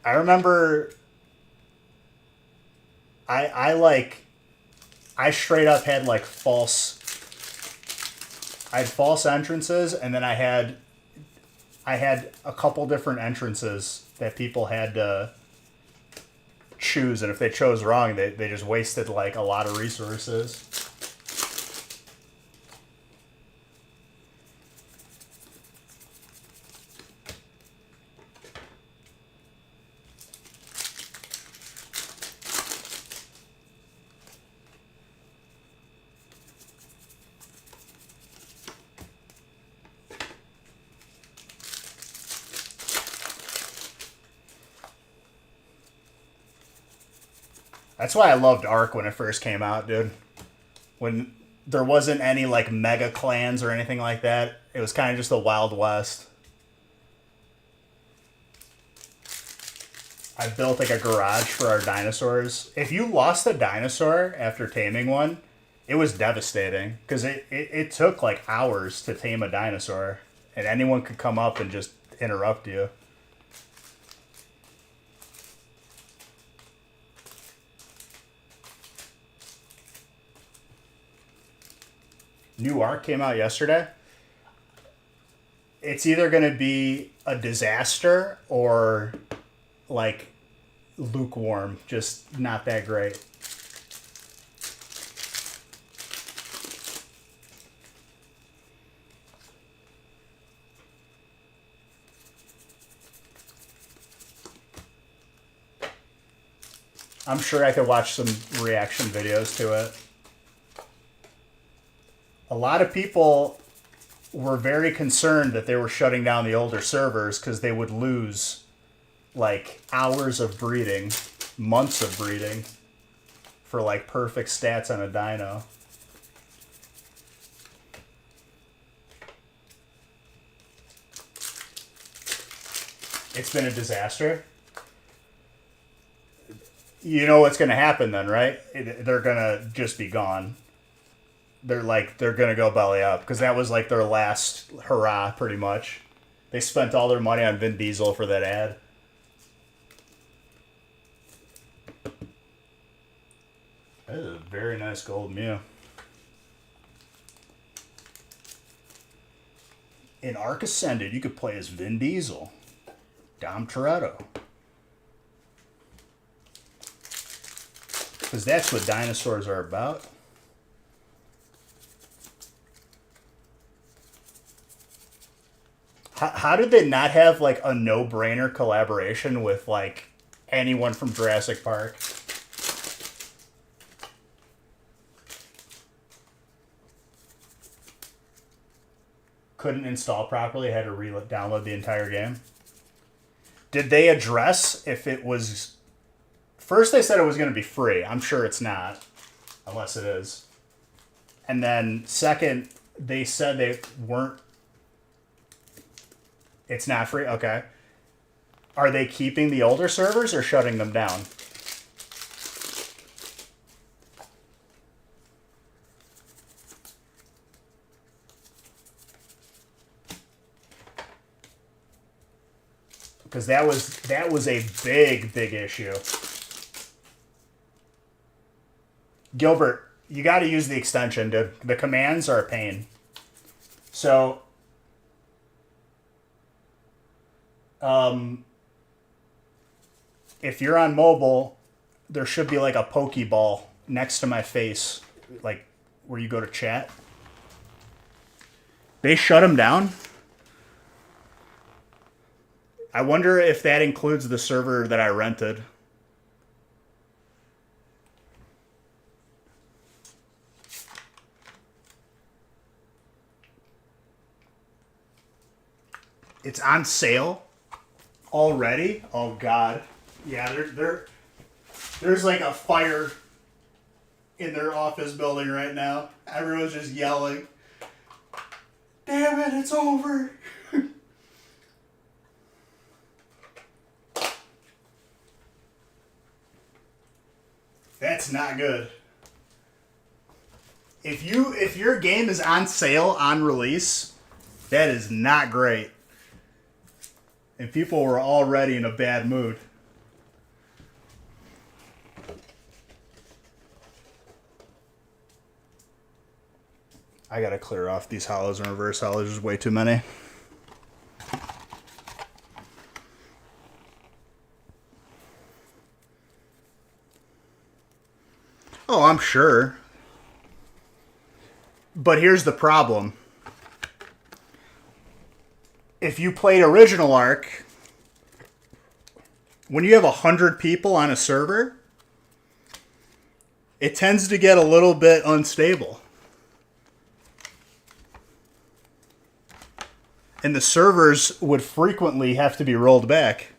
I remember... I straight up had like false... I had false entrances, and then I had a couple different entrances that people had to choose, and if they chose wrong, they just wasted like a lot of resources. That's why I loved Ark when it first came out, dude. When there wasn't any like mega clans or anything like that. It was kind of just the Wild West. I built like a garage for our dinosaurs. If you lost a dinosaur after taming one, it was devastating. Because it took like hours to tame a dinosaur. And anyone could come up and just interrupt you. New Ark came out yesterday. It's either going to be a disaster or like lukewarm, just not that great. I'm sure I could watch some reaction videos to it. A lot of people were very concerned that they were shutting down the older servers because they would lose like hours of breeding, months of breeding for like perfect stats on a dino. It's been a disaster. You know what's going to happen then, right? They're going to just be gone. They're gonna go belly up because that was like their last hurrah, pretty much. They spent all their money on Vin Diesel for that ad. That is a very nice gold Mew. In Ark Ascended, you could play as Vin Diesel, Dom Toretto, because that's what dinosaurs are about. How did they not have like a no-brainer collaboration with like anyone from Jurassic Park? Couldn't install properly, had to re-download the entire game. Did they address if it was... First they said it was going to be free. I'm sure it's not, unless it is. And then second, they said they weren't... It's not free? Okay. Are they keeping the older servers or shutting them down? Because that was a big issue. Gilbert, you got to use the extension, dude. The commands are a pain. So... if you're on mobile, there should be like a Pokeball next to my face, like where you go to chat. They shut them down. I wonder if that includes the server that I rented. It's on sale already? Oh God. Yeah, there's like a fire in their office building right now. Everyone's just yelling. Damn it, it's over. That's not good. If your game is on sale on release, that is not great. And people were already in a bad mood. I gotta clear off these hollows and reverse hollows. There's way too many. Oh, I'm sure. But here's the problem. If you played original Ark, when you have 100 people on a server, it tends to get a little bit unstable. And the servers would frequently have to be rolled back.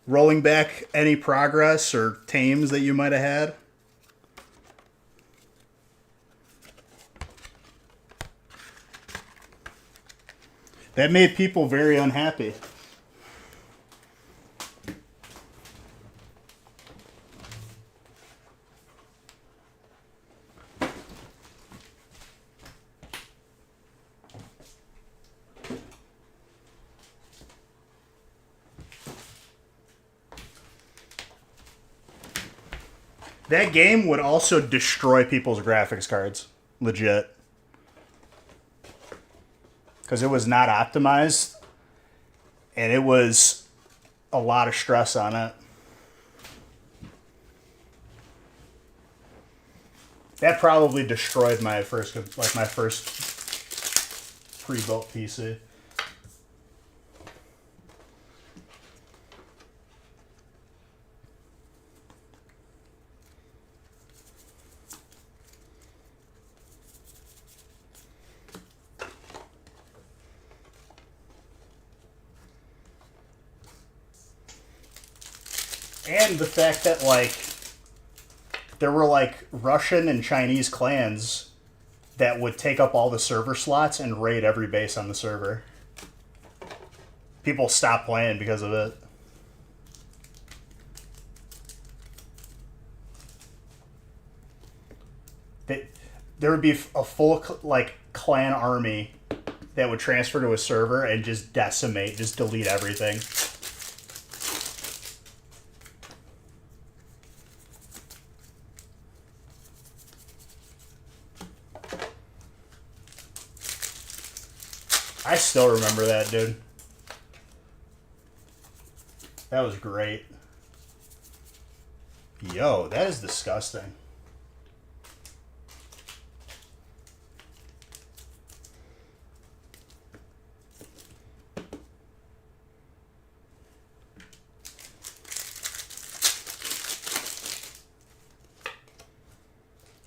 Rolling back any progress or tames that you might have had. That made people very unhappy. That game would also destroy people's graphics cards. Legit. Because it was not optimized. And it was a lot of stress on it. That probably destroyed my first pre-built PC. And the fact that, like, there were, like, Russian and Chinese clans that would take up all the server slots and raid every base on the server. People stopped playing because of it. There would be a full, like, clan army that would transfer to a server and just decimate, just delete everything. I still remember that, dude. That was great. Yo, that is disgusting.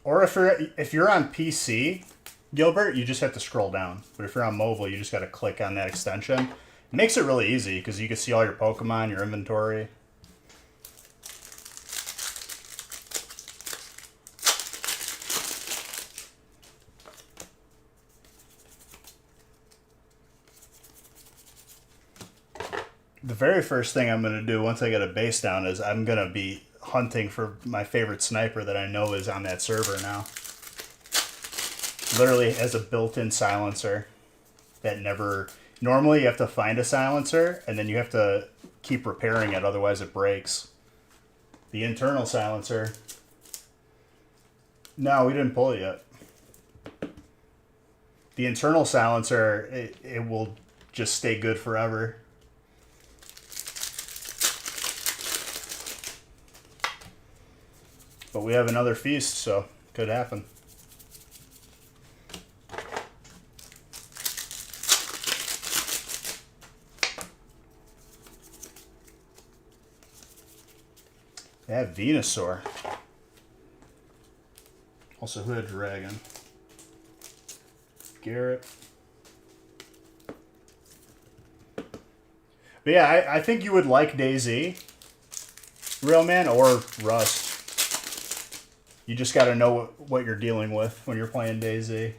Or if you're on PC, Gilbert, you just have to scroll down. But if you're on mobile, you just got to click on that extension. It makes it really easy because you can see all your Pokemon, your inventory. The very first thing I'm going to do once I get a base down is I'm going to be hunting for my favorite sniper that I know is on that server now. Literally has a built-in silencer that never... Normally you have to find a silencer and then you have to keep repairing it, otherwise it breaks. The internal silencer... No, we didn't pull it yet. The internal silencer, it will just stay good forever. But we have another feast, so could happen. They have Venusaur. Also, who had Dragon? Garrett. But yeah, I think you would like DayZ, Real Man, or Rust. You just got to know what you're dealing with when you're playing DayZ.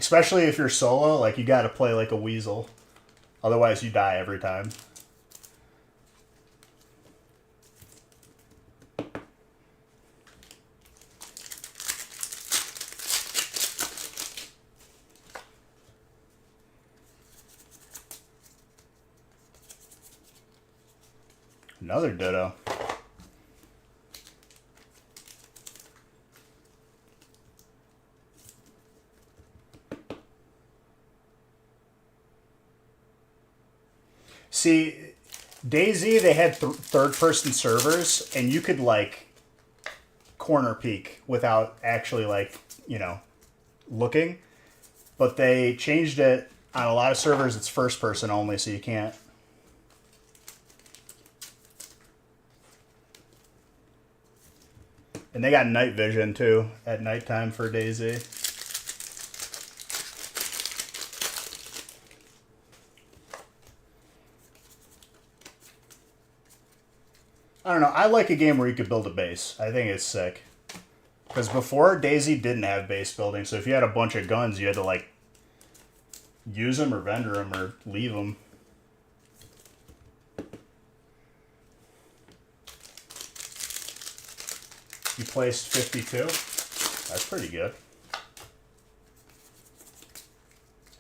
Especially if you're solo, like, you gotta play like a weasel. Otherwise, you die every time. Another Ditto. See, DayZ, they had third-person servers, and you could, like, corner peek without actually, like, you know, looking. But they changed it on a lot of servers. It's first-person only, so you can't. And they got night vision, too, at nighttime for DayZ. I don't know. I like a game where you could build a base. I think it's sick. Because before, DayZ didn't have base building, so if you had a bunch of guns, you had to, like, use them or vendor them or leave them. You placed 52? That's pretty good.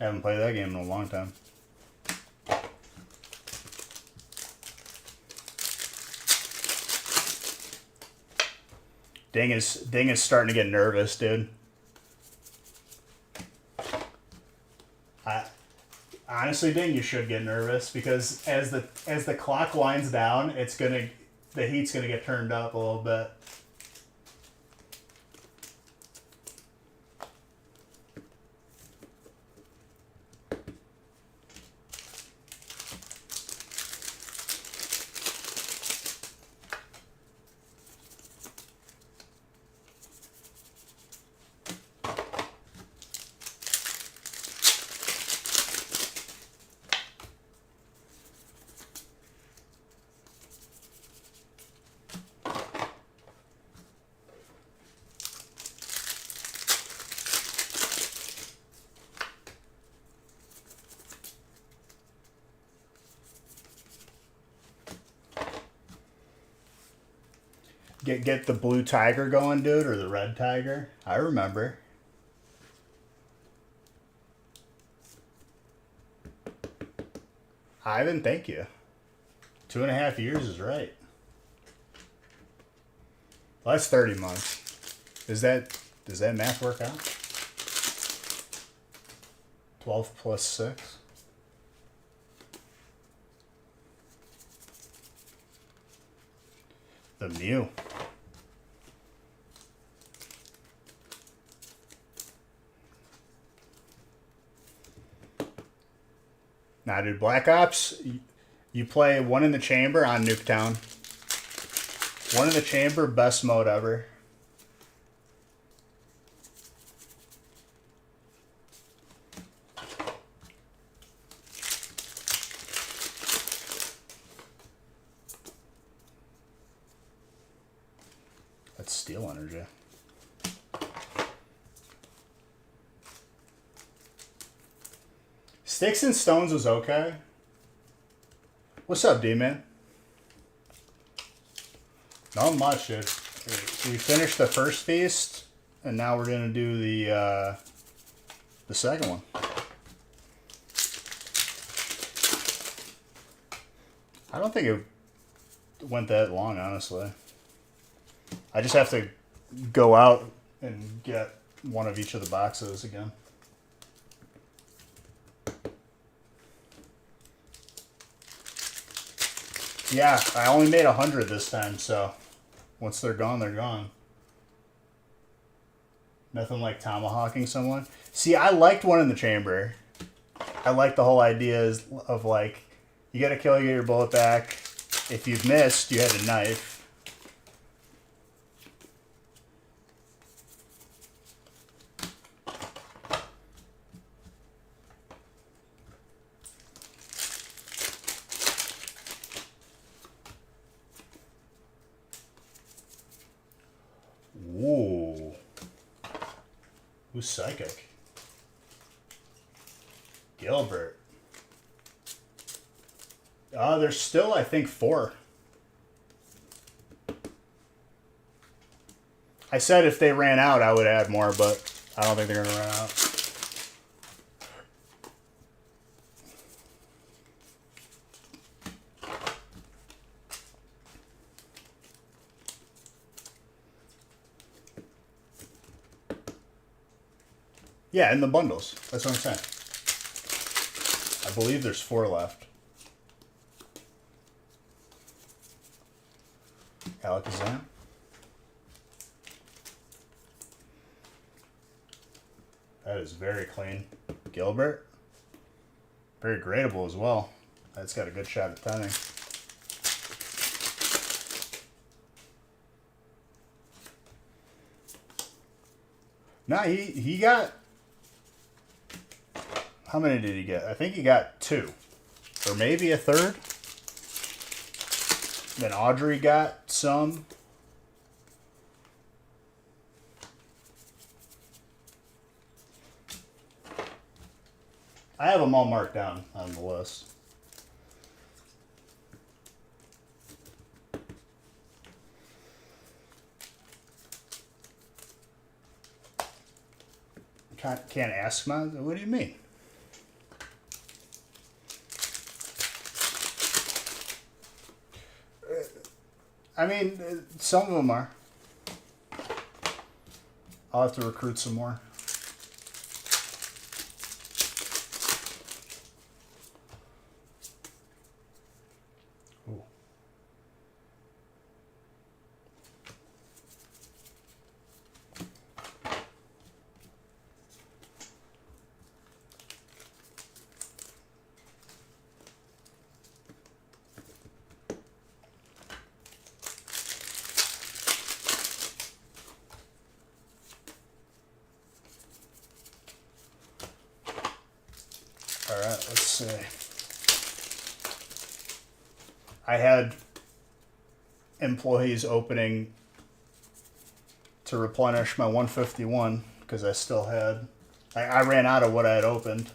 I haven't played that game in a long time. Ding is starting to get nervous, dude. Honestly, Ding, you should get nervous because as the clock winds down, the heat's gonna get turned up a little bit. Get the blue tiger going, dude, or the red tiger. I remember. Ivan, thank you. 2.5 years is right. Well, that's 30 months. Does that math work out? 12 plus 6. The Mew. Nah, dude, Black Ops, you play one in the chamber on Nuketown. One in the chamber, best mode ever. That's Steel Energy. Sticks and Stones was okay. What's up, D-Man? Not much, dude. So we finished the first feast, and now we're gonna do the second one. I don't think it went that long, honestly. I just have to go out and get one of each of the boxes again. Yeah, I only made 100 this time, so once they're gone, they're gone. Nothing like tomahawking someone. See, I liked one in the chamber. I like the whole idea of, like, you get a kill, you get your bullet back. If you've missed, you had a knife. Ooh. Who's psychic? Gilbert. There's still, I think, 4. I said if they ran out, I would add more, but I don't think they're going to run out. Yeah, in the bundles. That's what I'm saying. I believe there's 4 left. Alakazam. That is very clean. Gilbert. Very gradable as well. That's got a good shot at 10. Nah, he got... How many did he get? I think he got 2. Or maybe a third. Then Audrey got some. I have them all marked down on the list. Can't ask my... What do you mean? I mean, some of them are. I'll have to recruit some more. Ooh. All right, let's see. I had employees opening to replenish my 151 because I still had... I ran out of what I had opened.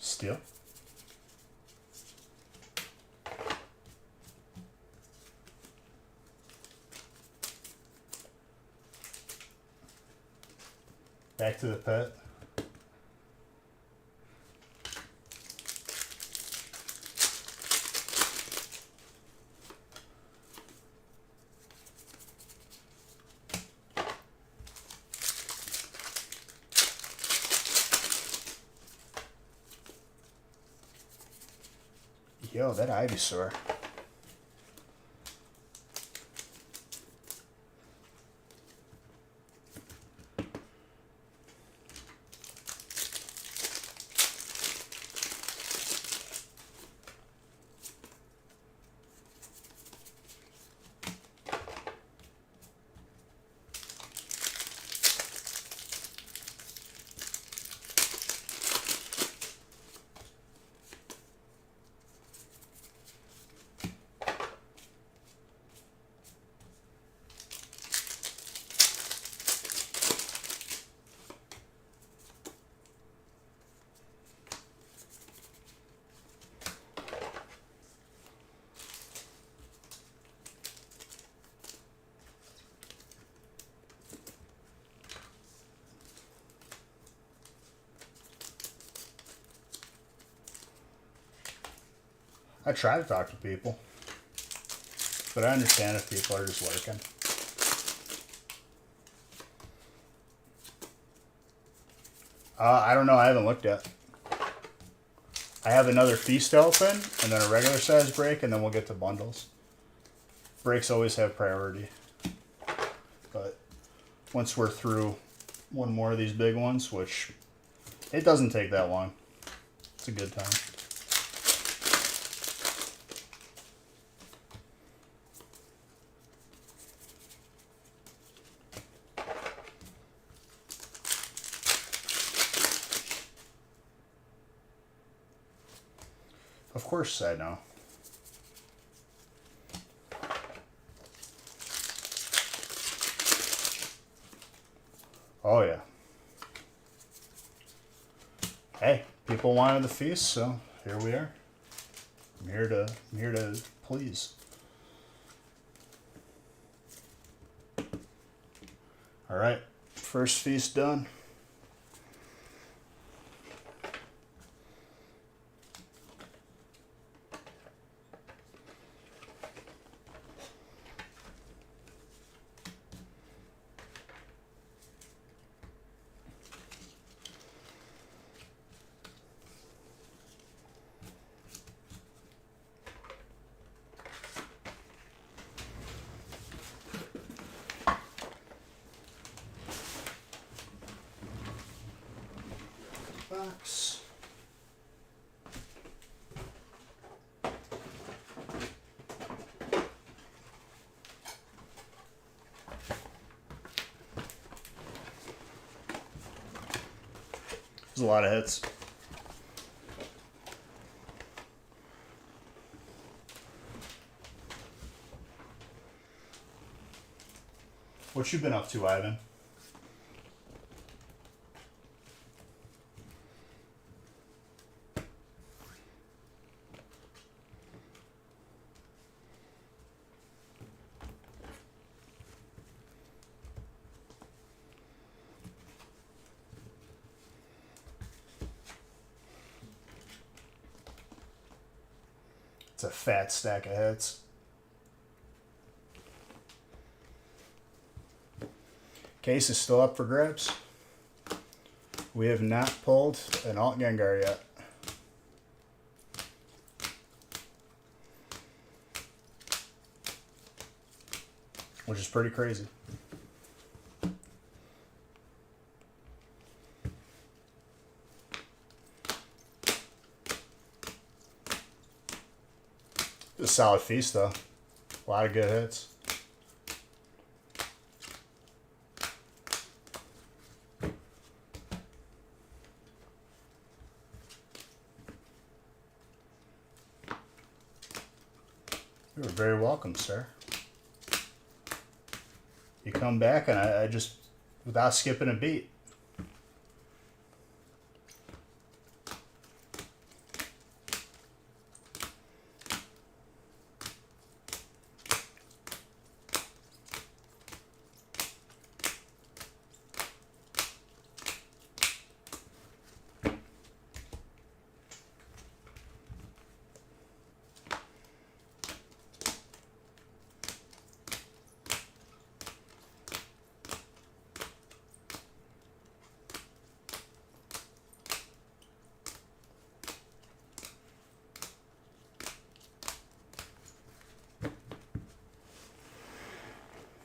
Steel. Back to the pet. Yo, that Ivysaur. I try to talk to people, but I understand if people are just lurking. I don't know. I haven't looked yet. I have another feast open, and then a regular size break, and then we'll get to bundles. Breaks always have priority. But once we're through one more of these big ones, which it doesn't take that long, it's a good time. course I know. Oh yeah. Hey, people wanted the feast, so here we are. I'm here to please. All right, first feast done. Box. There's a lot of hits. What you been up to, Ivan? It's a fat stack of hits. Case is still up for grabs. We have not pulled an Alt Gengar yet. Which is pretty crazy. It's a solid feast though. A lot of good hits. You're very welcome, sir. You come back and I just, without skipping a beat.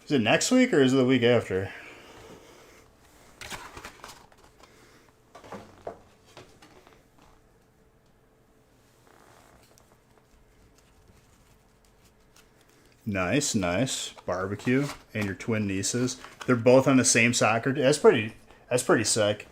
Is it next week or is it the week after? Nice, nice. Barbecue and your twin nieces. They're both on the same soccer team. That's pretty sick.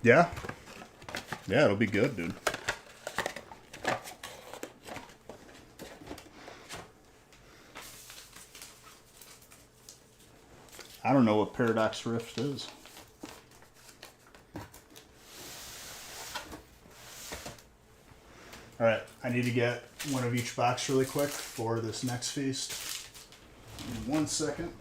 Yeah. Yeah, it'll be good, dude. I don't know what Paradox Rift is. Alright, I need to get one of each box really quick for this next feast. Give me 1 second.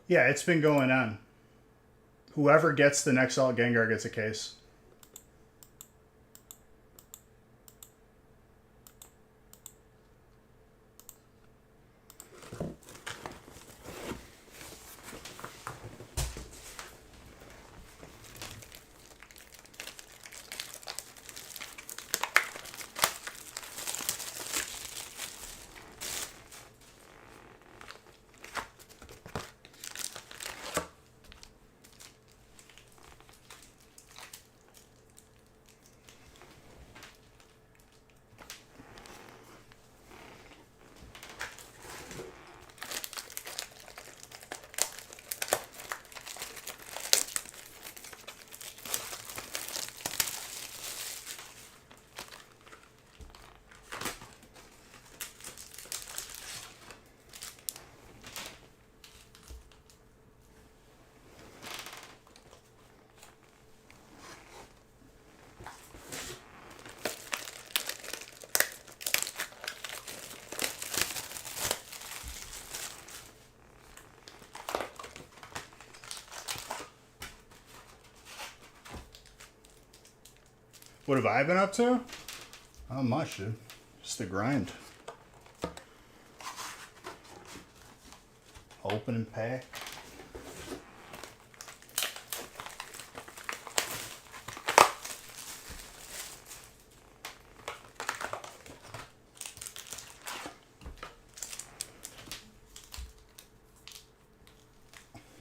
Yeah, it's been going on. Whoever gets the next Alt Gengar gets a case. What have I been up to? Not much, dude. Just the grind. Open and pack.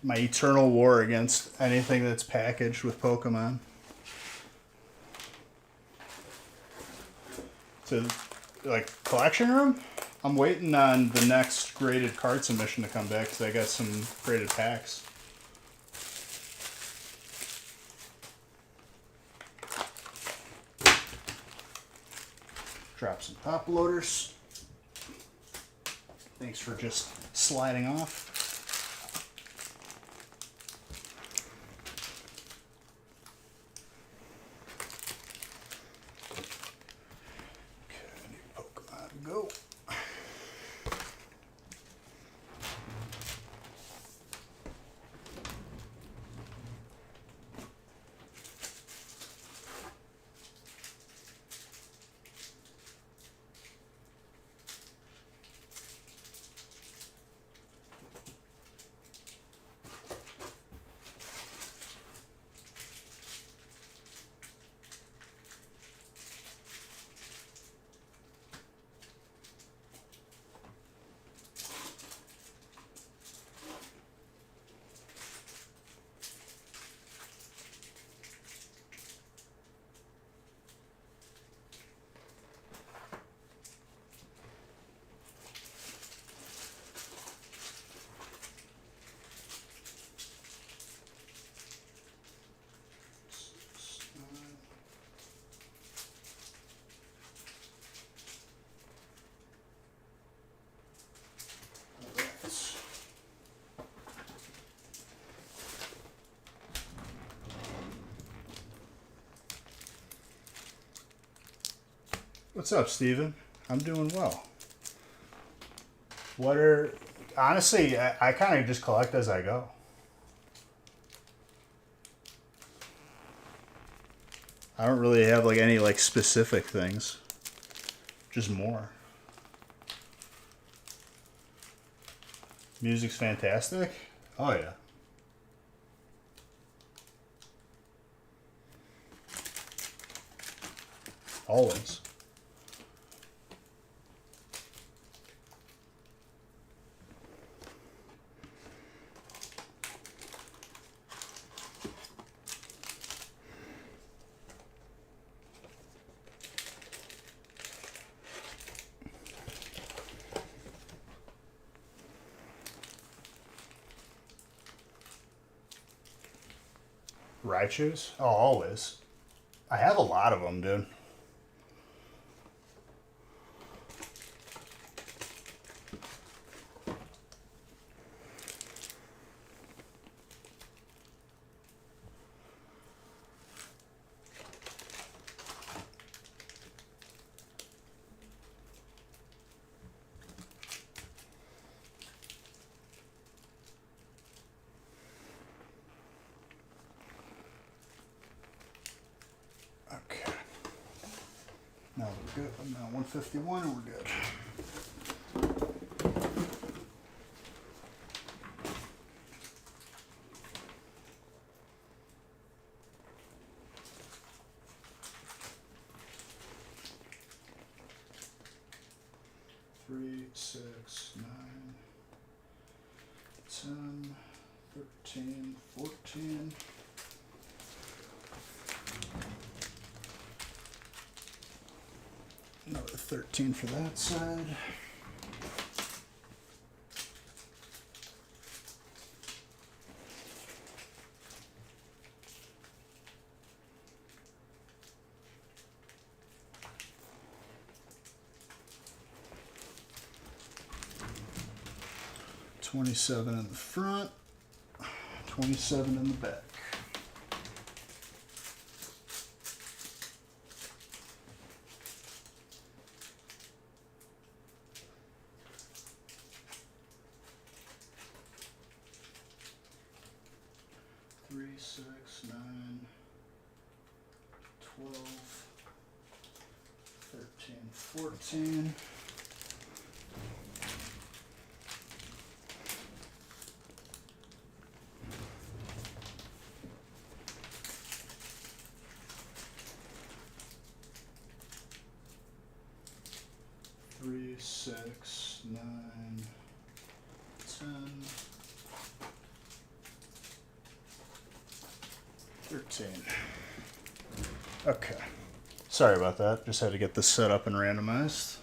My eternal war against anything that's packaged with Pokemon. So, like, collection room? I'm waiting on the next graded card submission to come back because I got some graded packs. Drop some top loaders. Thanks for just sliding off. Go. What's up, Steven? I'm doing well. What are... Honestly, I kind of just collect as I go. I don't really have like any like specific things. Just more. Music's fantastic. Oh yeah. Always. Raichus? Oh, always. I have a lot of them, dude. good. I'm now 151 and we're good. Three, 6, 9, 10, 13, 14. Another 13 for that side. $27 in the front, 27 in the back. Three, 6, 9, 12, 13, 14. Three, 6, 9, 10, 13. Okay. Sorry about that. Just had to get this set up and randomized.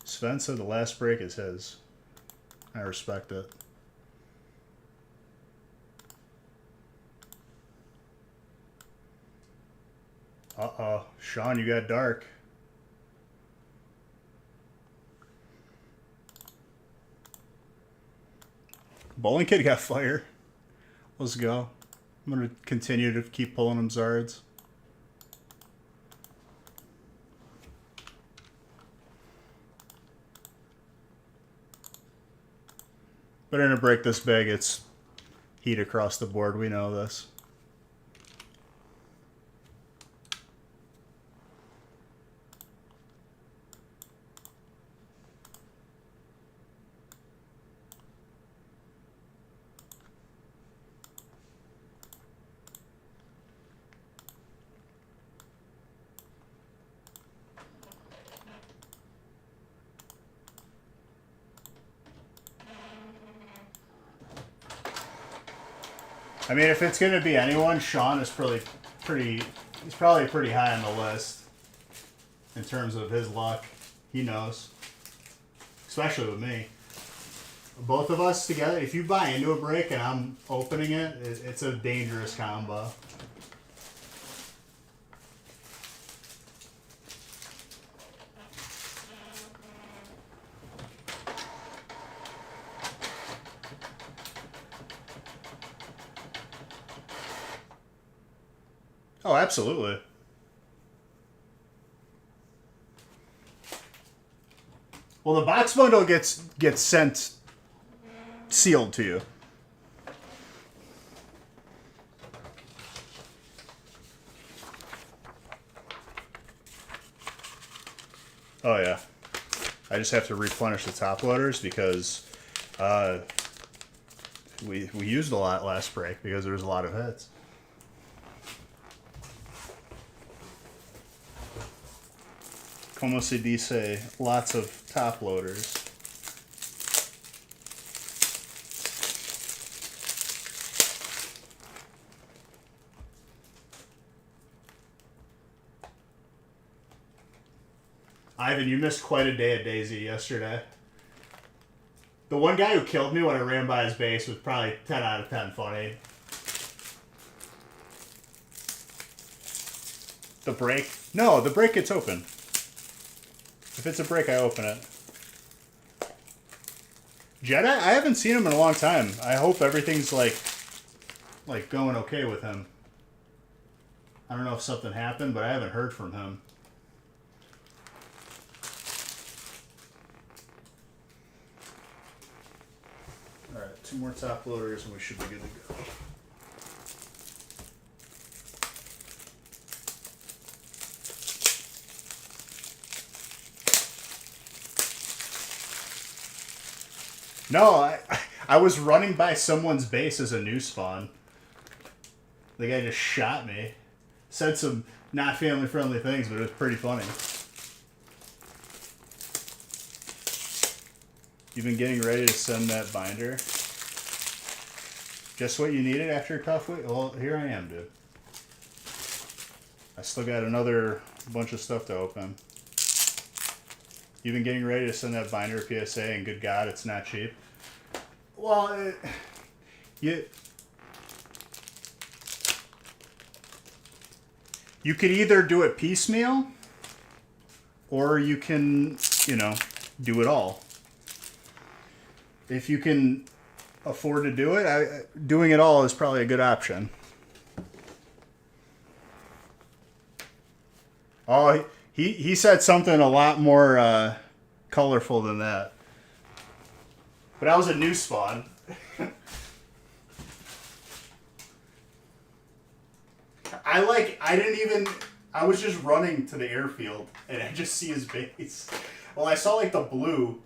Sven said the last break is his. I respect it. Uh-oh. Sean, you got dark. Bowling Kid got fire. Let's go. I'm going to continue to keep pulling them Zards. But in a break this big, it's heat across the board. We know this. I mean, if it's going to be anyone, Sean is he's probably pretty high on the list in terms of his luck. He knows. Especially with me. Both of us together, if you buy into a break and I'm opening it, it's a dangerous combo. Oh, absolutely. Well, the box bundle gets sent sealed to you. Oh yeah. I just have to replenish the top loaders because we used a lot last break because there was a lot of hits. Como se dice, lots of top loaders. Ivan, you missed quite a day at Daisy yesterday. The one guy who killed me when I ran by his base was probably 10 out of 10 funny. The brake? No, the brake gets open. If it's a brake, I open it. Jedi? I haven't seen him in a long time. I hope everything's like going okay with him. I don't know if something happened, but I haven't heard from him. Alright, 2 more top loaders and we should be good to go. No, I was running by someone's base as a new spawn. The guy just shot me. Said some not family-friendly things, but it was pretty funny. You've been getting ready to send that binder. Just what you needed after a tough week? Well, here I am, dude. I still got another bunch of stuff to open. You've been getting ready to send that binder PSA, and good God, it's not cheap. Well, you could either do it piecemeal, or you can, do it all. If you can afford to do it, doing it all is probably a good option. Oh, he said something a lot more colorful than that. But I was a new spawn. I was just running to the airfield and I just see his base. Well, I saw the blue.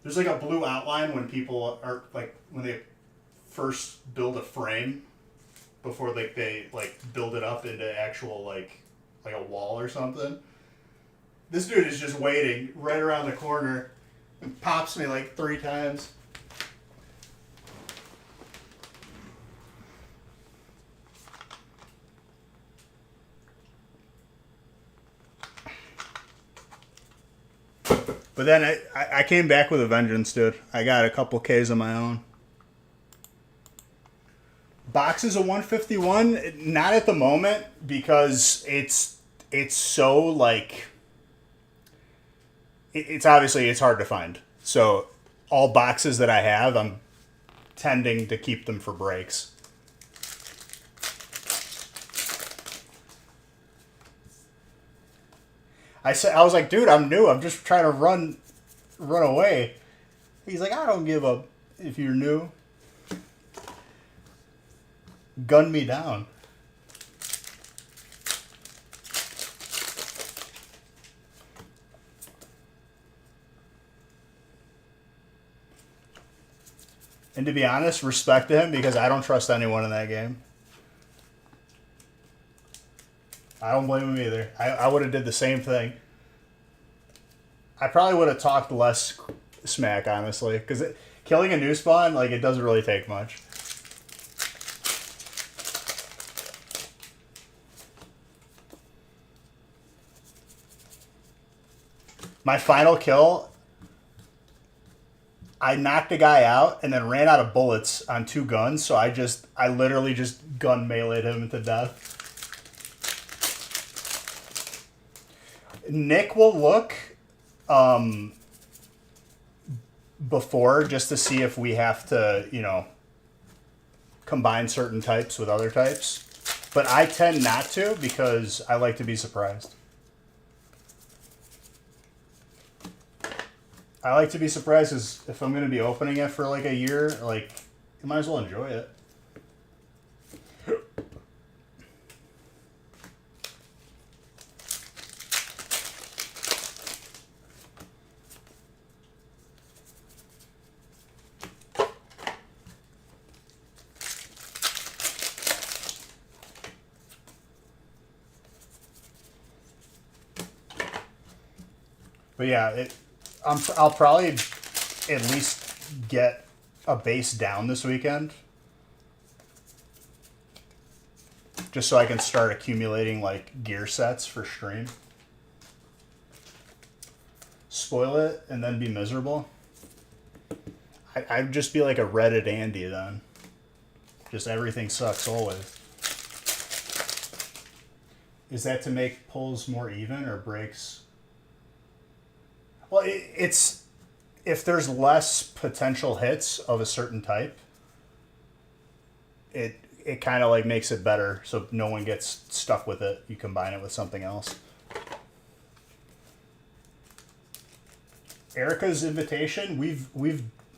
There's a blue outline when people are when they first build a frame before they build it up into actual like a wall or something. This dude is just waiting right around the corner and pops me 3 times. But then I came back with a vengeance, dude. I got a couple Ks of my own. Boxes of 151, not at the moment because it's so it's obviously it's hard to find. So all boxes that I have, I'm tending to keep them for breaks. I was like, dude, I'm new. I'm just trying to run away. He's like, I don't give a if you're new. Gun me down. And to be honest, respect to him because I don't trust anyone in that game. I don't blame him either. I would have did the same thing. I probably would have talked less smack, honestly, because killing a new spawn, it doesn't really take much. My final kill, I knocked a guy out and then ran out of bullets on 2 guns, so I literally just gun meleeed him to death. Nick will look before just to see if we have to, combine certain types with other types. But I tend not to because I like to be surprised. I like to be surprised because if I'm going to be opening it for a year, you might as well enjoy it. But yeah, I'll probably at least get a base down this weekend. Just so I can start accumulating gear sets for stream. Spoil it and then be miserable. I'd just be like a Reddit Andy then. Just everything sucks always. Is that to make pulls more even or breaks? Well, it's if there's less potential hits of a certain type, it kind of like makes it better, so no one gets stuck with it. You combine it with something else. Erica's invitation,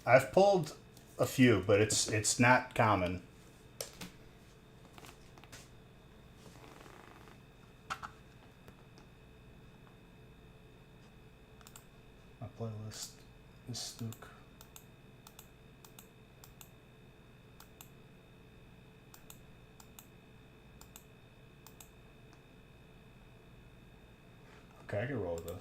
I've pulled a few, but it's not common. My playlist is stuck. Okay, I can roll with this.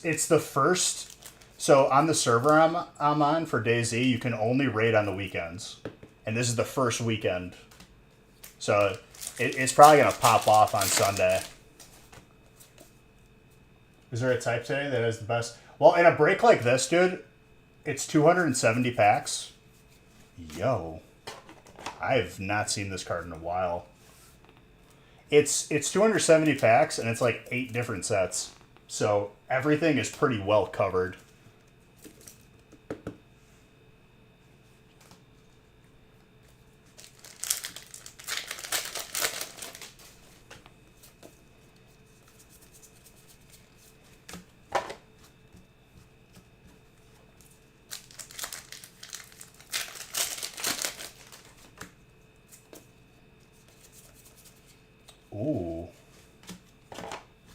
It's the first. So on the server I'm on for DayZ, you can only raid on the weekends, and this is the first weekend. So it's probably gonna pop off on Sunday. Is there a type today that has the best? Well, in a break like this, dude, it's 270 packs. Yo, I have not seen this card in a while. It's 270 packs, and it's like 8 different sets. So everything is pretty well covered. Ooh.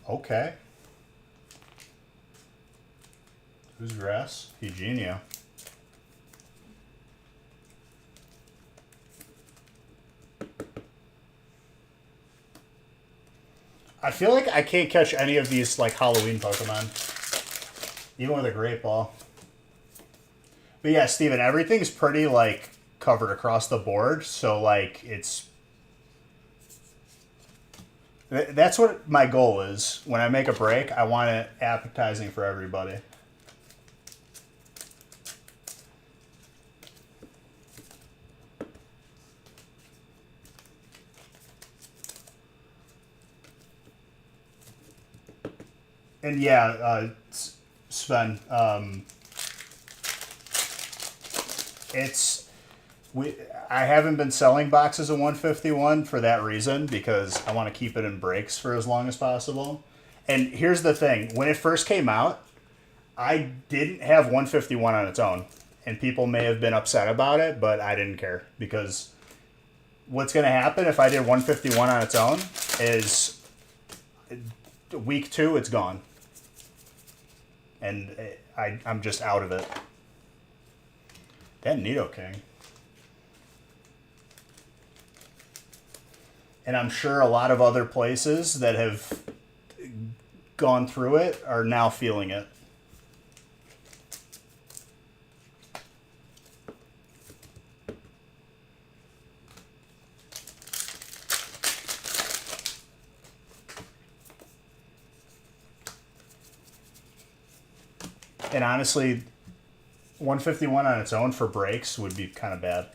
Okay. Who's grass? Eugenia. I feel like I can't catch any of these like Halloween Pokemon. Even with a Great Ball. But yeah, Steven, everything's pretty like covered across the board, so like it's that's what my goal is. When I make a break, I want it appetizing for everybody. And yeah, Sven, it's I haven't been selling boxes of 151 for that reason, because I want to keep it in breaks for as long as possible. And here's the thing, when it first came out, I didn't have 151 on its own, and people may have been upset about it, but I didn't care, because what's going to happen if I did 151 on its own is week 2 it's gone, and I'm just out of it. That Nidoking. And I'm sure a lot of other places that have gone through it are now feeling it. And honestly, 151 on its own for breaks would be kind of bad.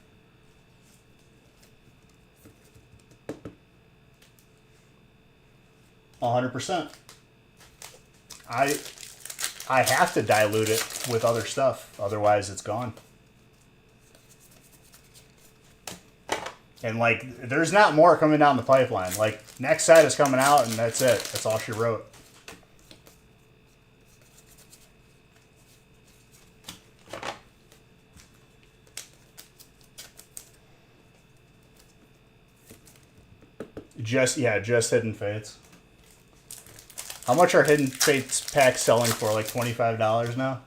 $100%. I have to dilute it with other stuff, otherwise it's gone. And like, there's not more coming down the pipeline. Like, next set is coming out, and that's it. That's all she wrote. Just Hidden Fates. How much are Hidden Fates packs selling for? Like $25 now?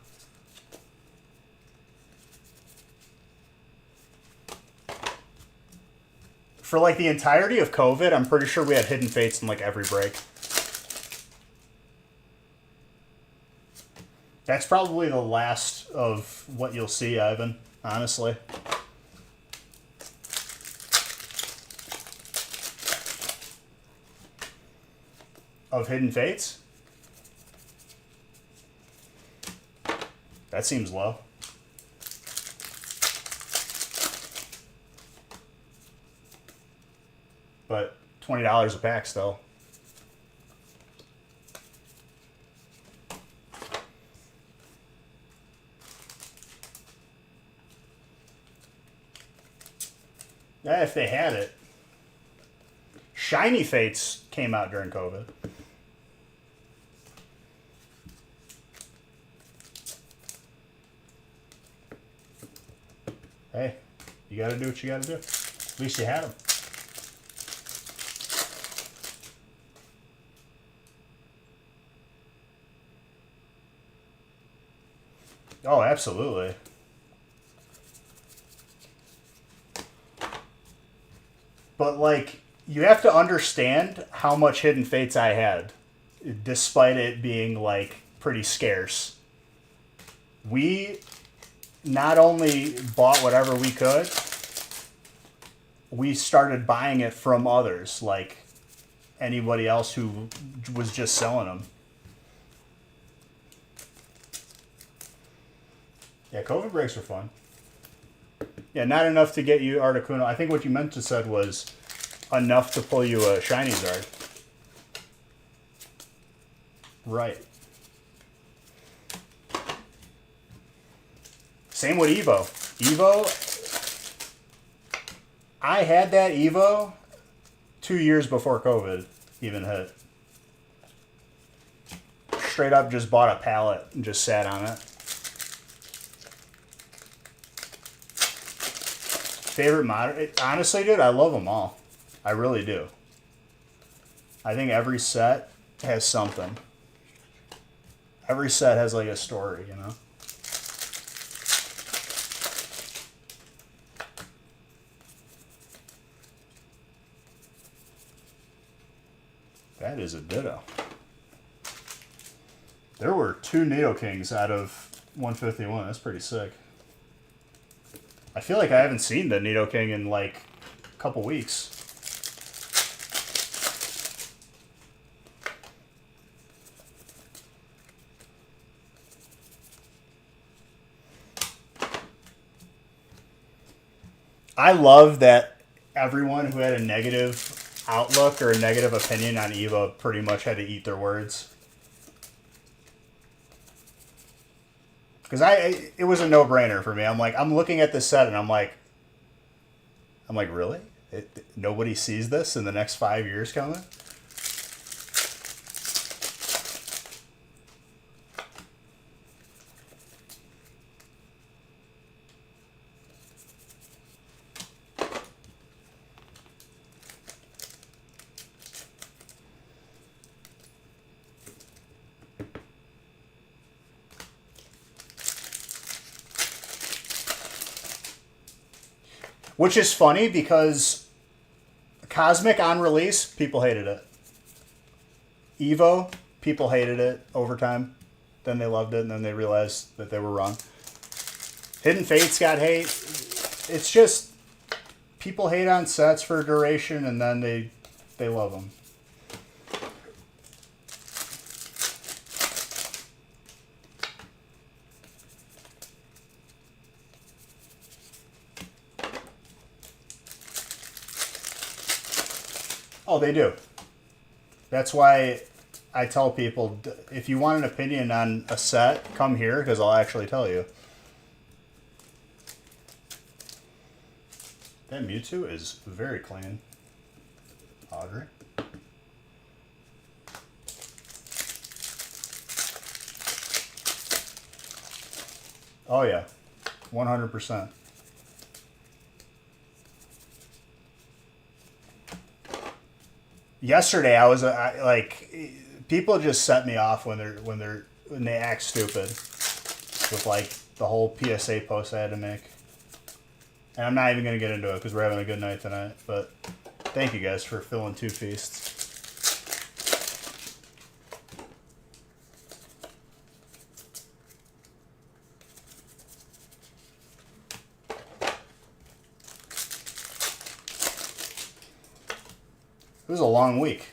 For like the entirety of COVID, I'm pretty sure we had Hidden Fates in like every break. That's probably the last of what you'll see, Ivan, honestly. Of Hidden Fates? That seems low. But $20 a pack still. Yeah, if they had it. Shiny Fates came out during COVID. Hey, you gotta do what you gotta do. At least you had them. Oh, absolutely. But, like, you have to understand how much Hidden Fates I had, despite it being, like, pretty scarce. We not only bought whatever we could, we started buying it from others, like anybody else who was just selling them. Yeah, COVID breaks are fun. Yeah, not enough to get you Articuno. I think what you meant to said was enough to pull you a shiny Zard. Right. Same with Evo. Evo, I had that Evo 2 years before COVID even hit. Straight up just bought a pallet and just sat on it. Favorite modern? Honestly, dude, I love them all. I really do. I think every set has something. Every set has like a story, you know? That is a ditto. There were 2 Nidokings out of 151. That's pretty sick. I feel like I haven't seen the Nidoking in like a couple weeks. I love that everyone who had a negative outlook or a negative opinion on Evo pretty much had to eat their words. Because it was a no-brainer for me. I'm like, I'm looking at this set and I'm like, really? Nobody sees this in the next 5 years coming? Which is funny because Cosmic on release, people hated it. Evo, people hated it over time. Then they loved it, and then they realized that they were wrong. Hidden Fates got hate. It's just people hate on sets for a duration, and then they love them. Oh, they do. That's why I tell people, if you want an opinion on a set, come here, because I'll actually tell you. That Mewtwo is very clean. Audrey. Oh, yeah. 100%. Yesterday, I was like, people just set me off when they act stupid with like the whole PSA post I had to make. And I'm not even gonna get into it because we're having a good night tonight. But thank you guys for filling 2 feasts. was a long week.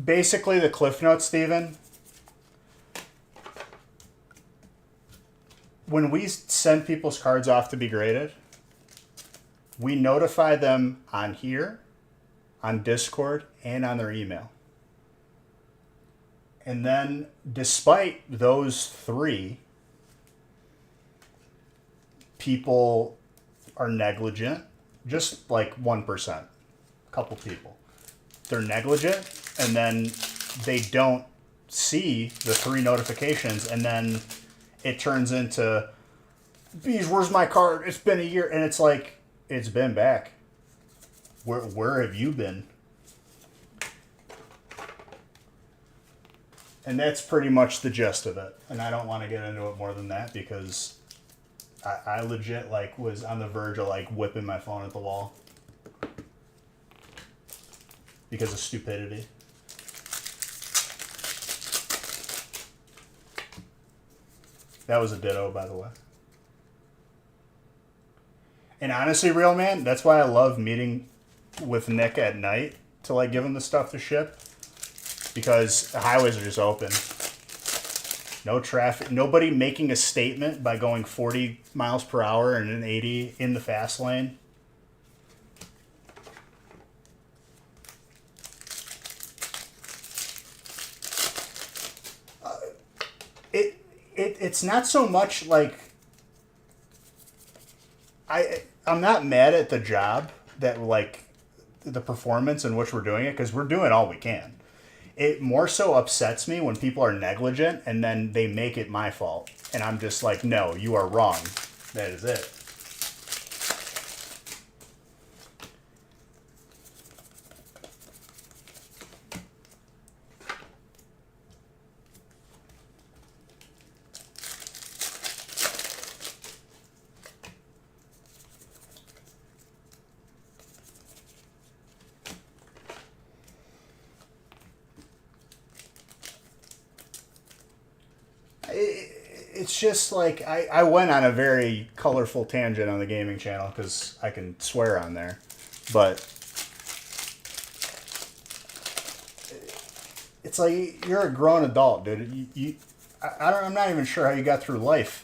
Basically, the Cliff Notes, Steven. When we send people's cards off to be graded, we notify them on here, on Discord, and on their email. And then, despite those three, people are negligent. Just like 1%. A couple people. They're negligent, and then they don't see the 3 notifications, and then it turns into, Bees, where's my card? It's been a year. And it's like, it's been back. Where have you been? And that's pretty much the gist of it. And I don't want to get into it more than that because I legit like was on the verge of like whipping my phone at the wall because of stupidity. That was a ditto, by the way. And honestly, real man, that's why I love meeting with Nick at night to like give him the stuff to ship, because the highways are just open. No traffic. Nobody making a statement by going 40 miles per hour and an 80 in the fast lane. It's not so much like I'm not mad at the job that like the performance in which we're doing it, because we're doing all we can. It more so upsets me when people are negligent and then they make it my fault. And I'm just like, no, you are wrong. That is it. It's just like I went on a very colorful tangent on the gaming channel because I can swear on there, but it's like you're a grown adult, dude. I'm not even sure how you got through life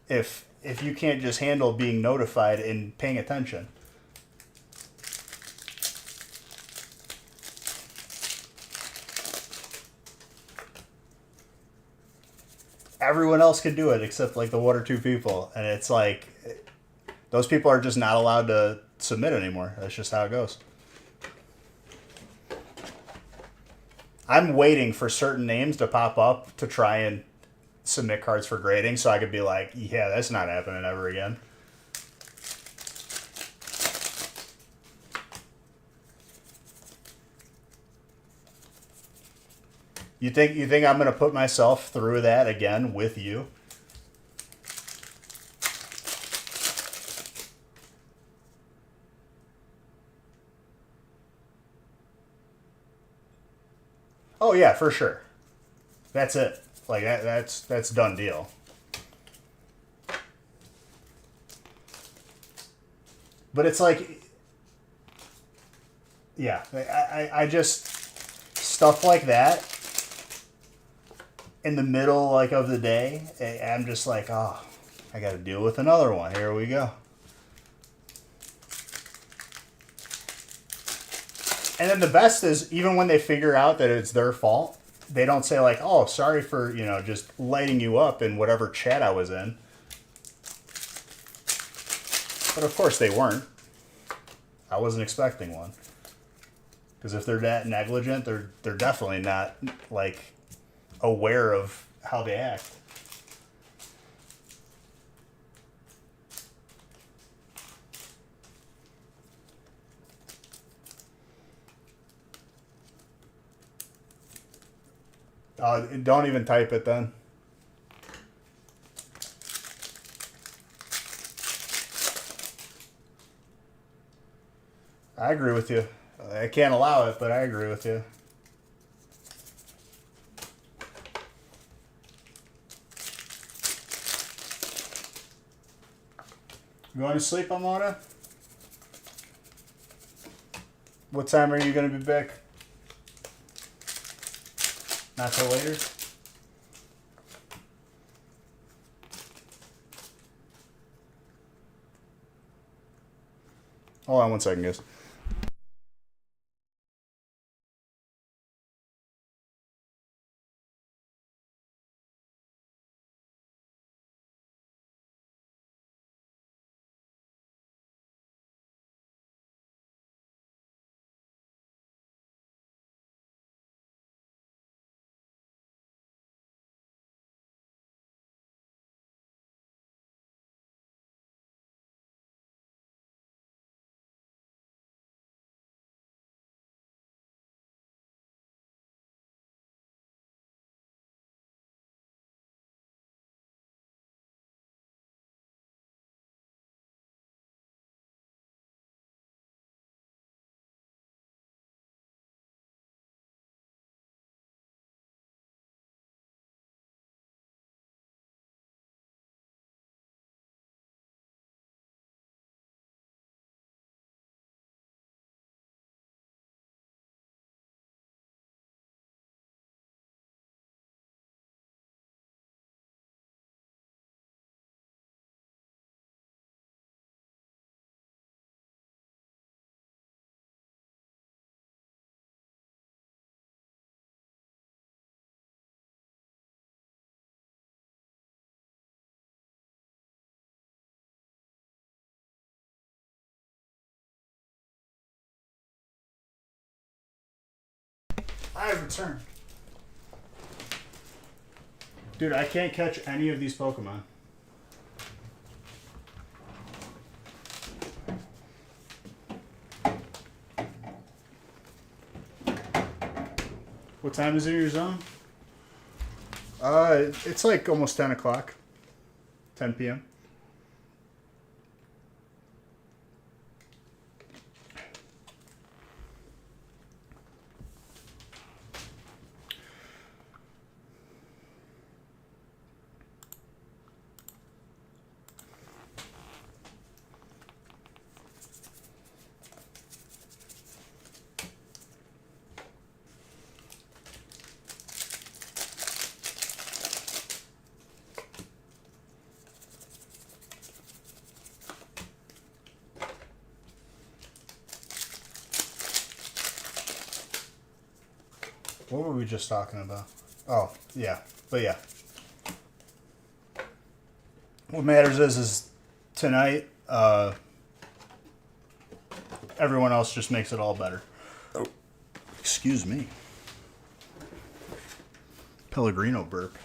if you can't just handle being notified and paying attention. Everyone else can do it except like the 1 or 2 people, and it's like those people are just not allowed to submit anymore. That's just how it goes. I'm waiting for certain names to pop up to try and submit cards for grading so I could be like, yeah, that's not happening ever again. You think I'm gonna put myself through that again with you? Oh yeah, for sure. That's it. Like that's done deal. But it's like, yeah, I just stuff like that in the middle like of the day, I'm just like, oh, I got to deal with another one. Here we go. And then the best is even when they figure out that it's their fault, they don't say like, oh, sorry for, just lighting you up in whatever chat I was in. But of course they weren't. I wasn't expecting one. Because if they're that negligent, they're definitely not like aware of how they act. Don't even type it then. I agree with you. I can't allow it, but I agree with you. You going to sleep, Amora? What time are you going to be back? Not till later? Hold on one second, guys. I have returned. Dude, I can't catch any of these Pokemon. What time is it in your zone? It's like almost 10 o'clock. 10 p.m. What were we just talking about? Oh, yeah. But yeah. What matters is tonight, everyone else just makes it all better. Oh, excuse me. Pellegrino burp.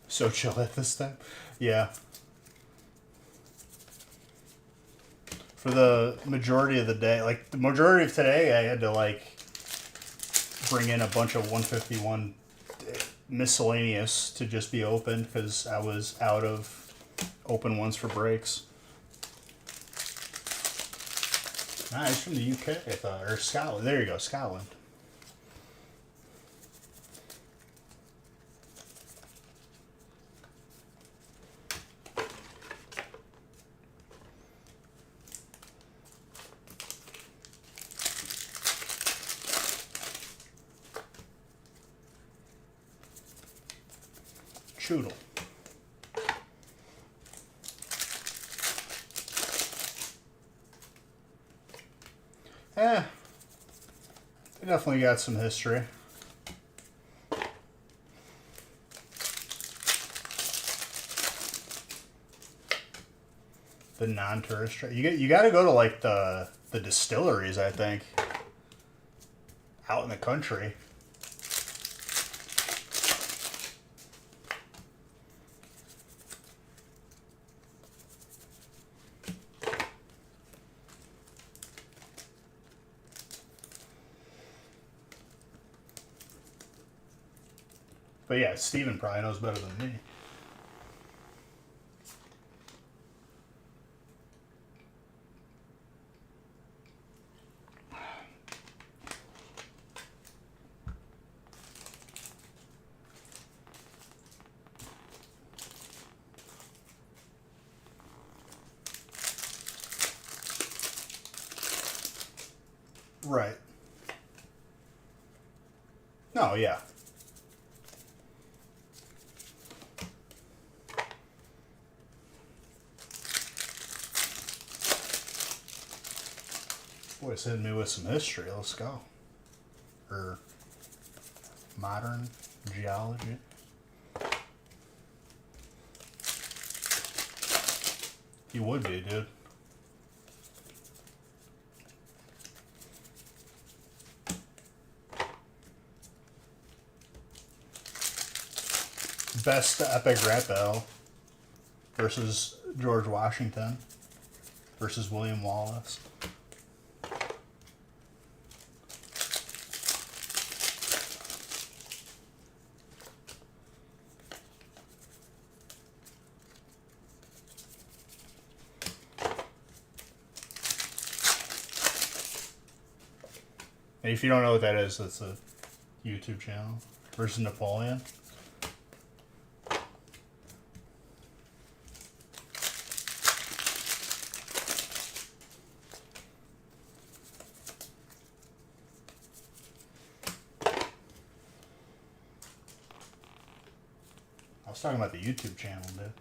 So chill at this time. Yeah. For the majority of the day, like the majority of today, I had to like bring in a bunch of 151 miscellaneous to just be opened because I was out of open ones for breaks. Nah, he's from the UK, I thought, or Scotland. There you go, Scotland. Choodle. They definitely got some history. The non-tourist. You got to go to like the distilleries, I think, out in the country. But yeah, Steven probably knows better than me. Right. No, yeah. Boy's hitting me with some history. Let's go. Or modern geology. He would be, dude. Best epic rap battle versus George Washington versus William Wallace. And if you don't know what that is, that's a YouTube channel. Versus Napoleon. I was talking about the YouTube channel, dude.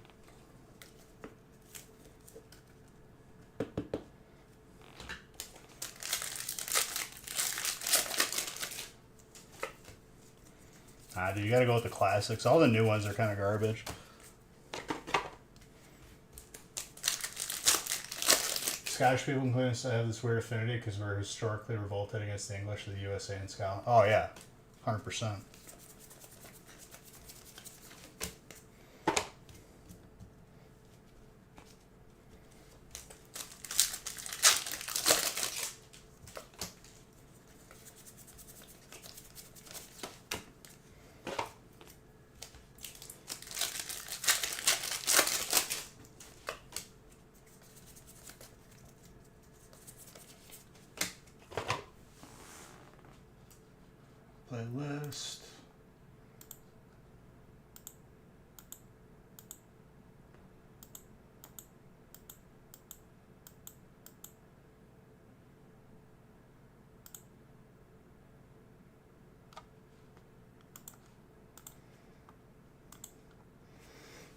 Dude, you gotta go with the classics. All the new ones are kind of garbage. Scottish people include us have this weird affinity because we're historically revolted against the English of the USA and Scotland. Oh, yeah. 100%. Playlist.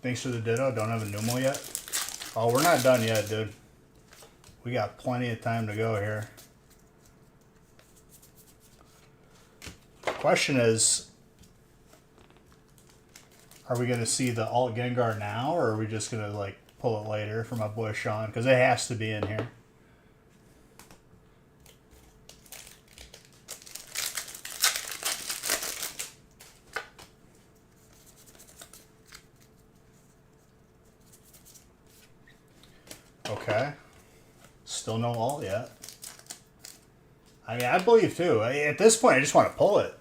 Thanks for the ditto. Don't have a pneumo yet. Oh, we're not done yet, dude. We got plenty of time to go here. Question is, are we going to see the Alt Gengar now, or are we just going to like pull it later for my boy Sean? Because it has to be in here. Okay. Still no Alt yet. I mean, I believe too. At this point, I just want to pull it.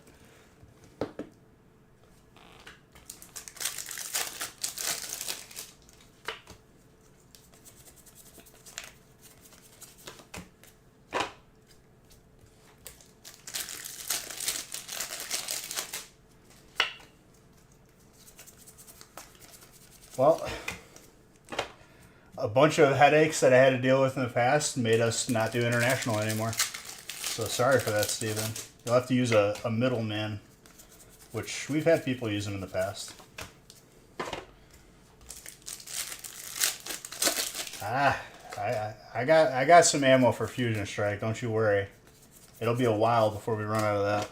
Well, a bunch of headaches that I had to deal with in the past made us not do international anymore. So sorry for that, Steven. You'll have to use a middleman, which we've had people use them in the past. I got some ammo for Fusion Strike, don't you worry. It'll be a while before we run out of that.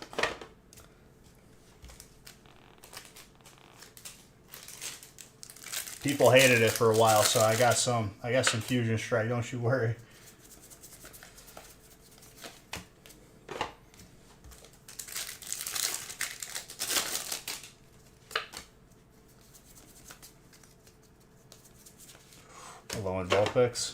People hated it for a while, so I got some Fusion Strike, don't you worry. Low in Vulpix.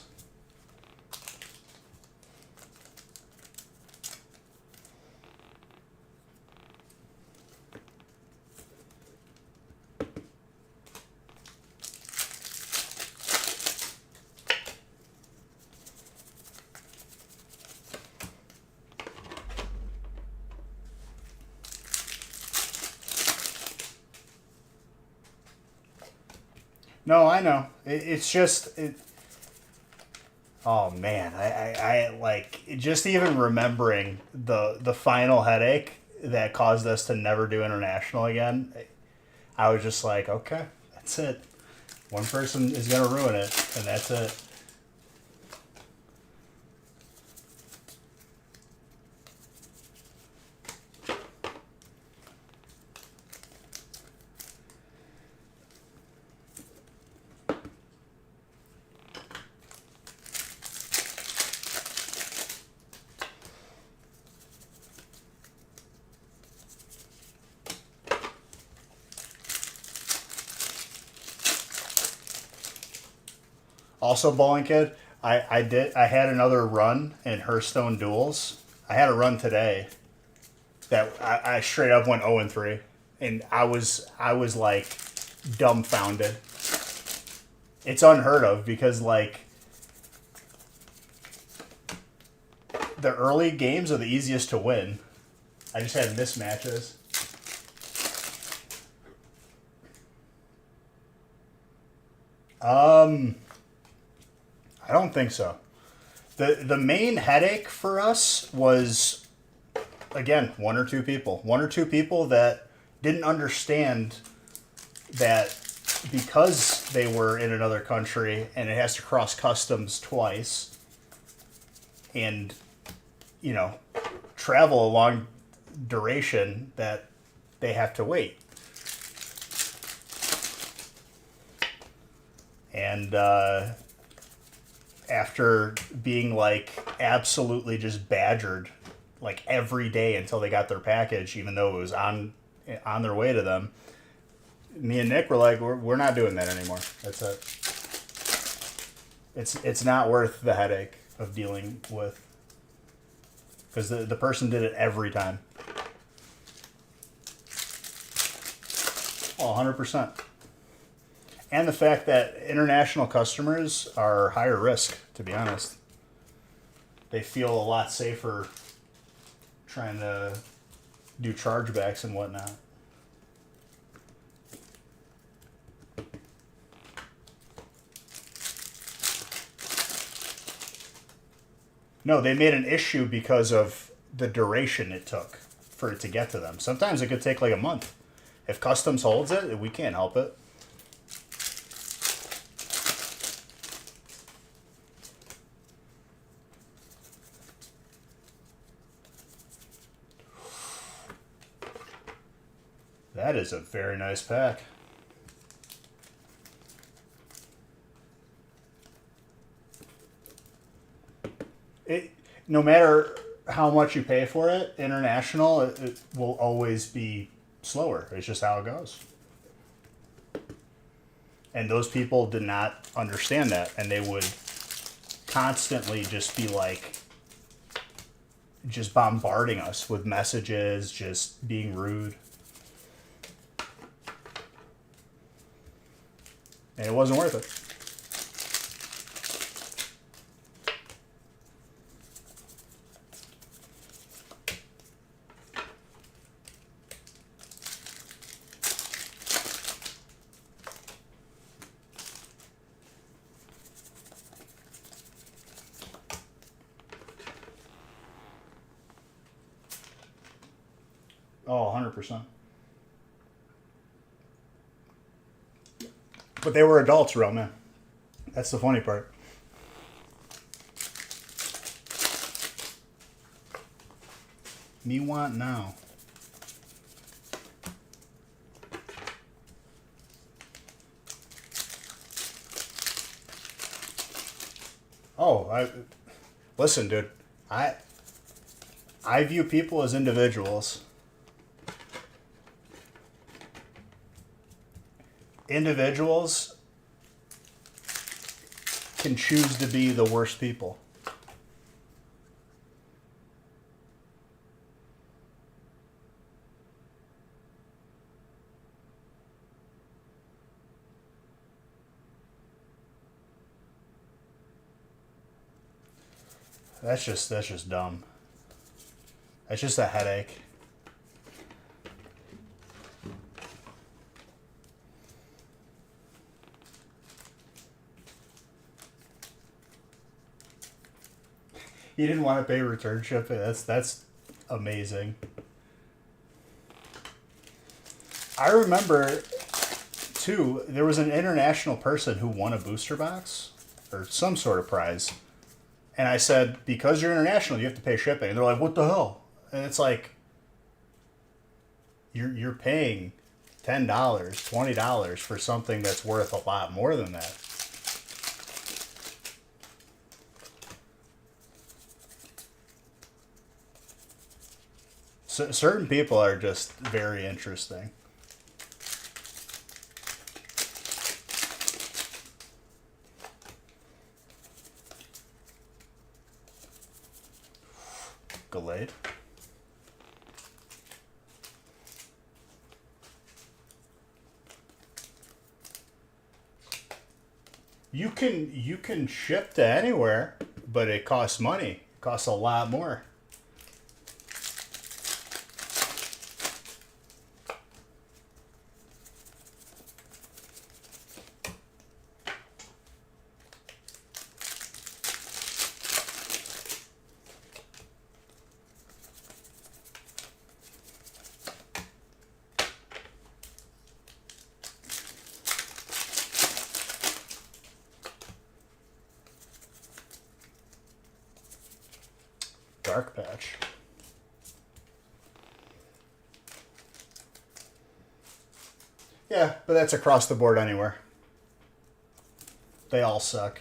No, I know. It's just... Oh man, I like just even remembering the final headache that caused us to never do international again. I was just like, okay, that's it. One person is gonna ruin it, and that's it. Also, Bowling Kid, I had another run in Hearthstone duels. I had a run today that I straight up went 0-3, and I was like dumbfounded. It's unheard of because like the early games are the easiest to win. I just had mismatches. Um, I don't think so. The main headache for us was again one or two people that didn't understand that because they were in another country and it has to cross customs twice and you know travel a long duration that they have to wait. And after being like absolutely just badgered like every day until they got their package, even though it was on their way to them, me and Nick were like, we're not doing that anymore. That's it. It's not worth the headache of dealing with because the person did it every time. Oh, 100%. And the fact that international customers are higher risk, to be honest. They feel a lot safer trying to do chargebacks and whatnot. No, they made an issue because of the duration it took for it to get to them. Sometimes it could take like a month. If customs holds it, we can't help it. That is a very nice pack. It, no matter how much you pay for it, international, it will always be slower. It's just how it goes. And those people did not understand that, and they would constantly just be like, just bombarding us with messages, just being rude. And it wasn't worth it. Oh, 100%. But they were adults, real man. That's the funny part. Me want now. Oh, listen, dude. I I view people as individuals. Individuals can choose to be the worst people. That's just dumb. That's just a headache. You didn't want to pay return shipping. That's amazing. I remember too, there was an international person who won a booster box or some sort of prize. And I said, because you're international, you have to pay shipping. And they're like, what the hell? And it's like, you're paying $10, $20 for something that's worth a lot more than that. So, certain people are just very interesting. Gallade. You can ship to anywhere, but it costs money. It costs a lot more. Dark patch. Yeah, but that's across the board anywhere. They all suck.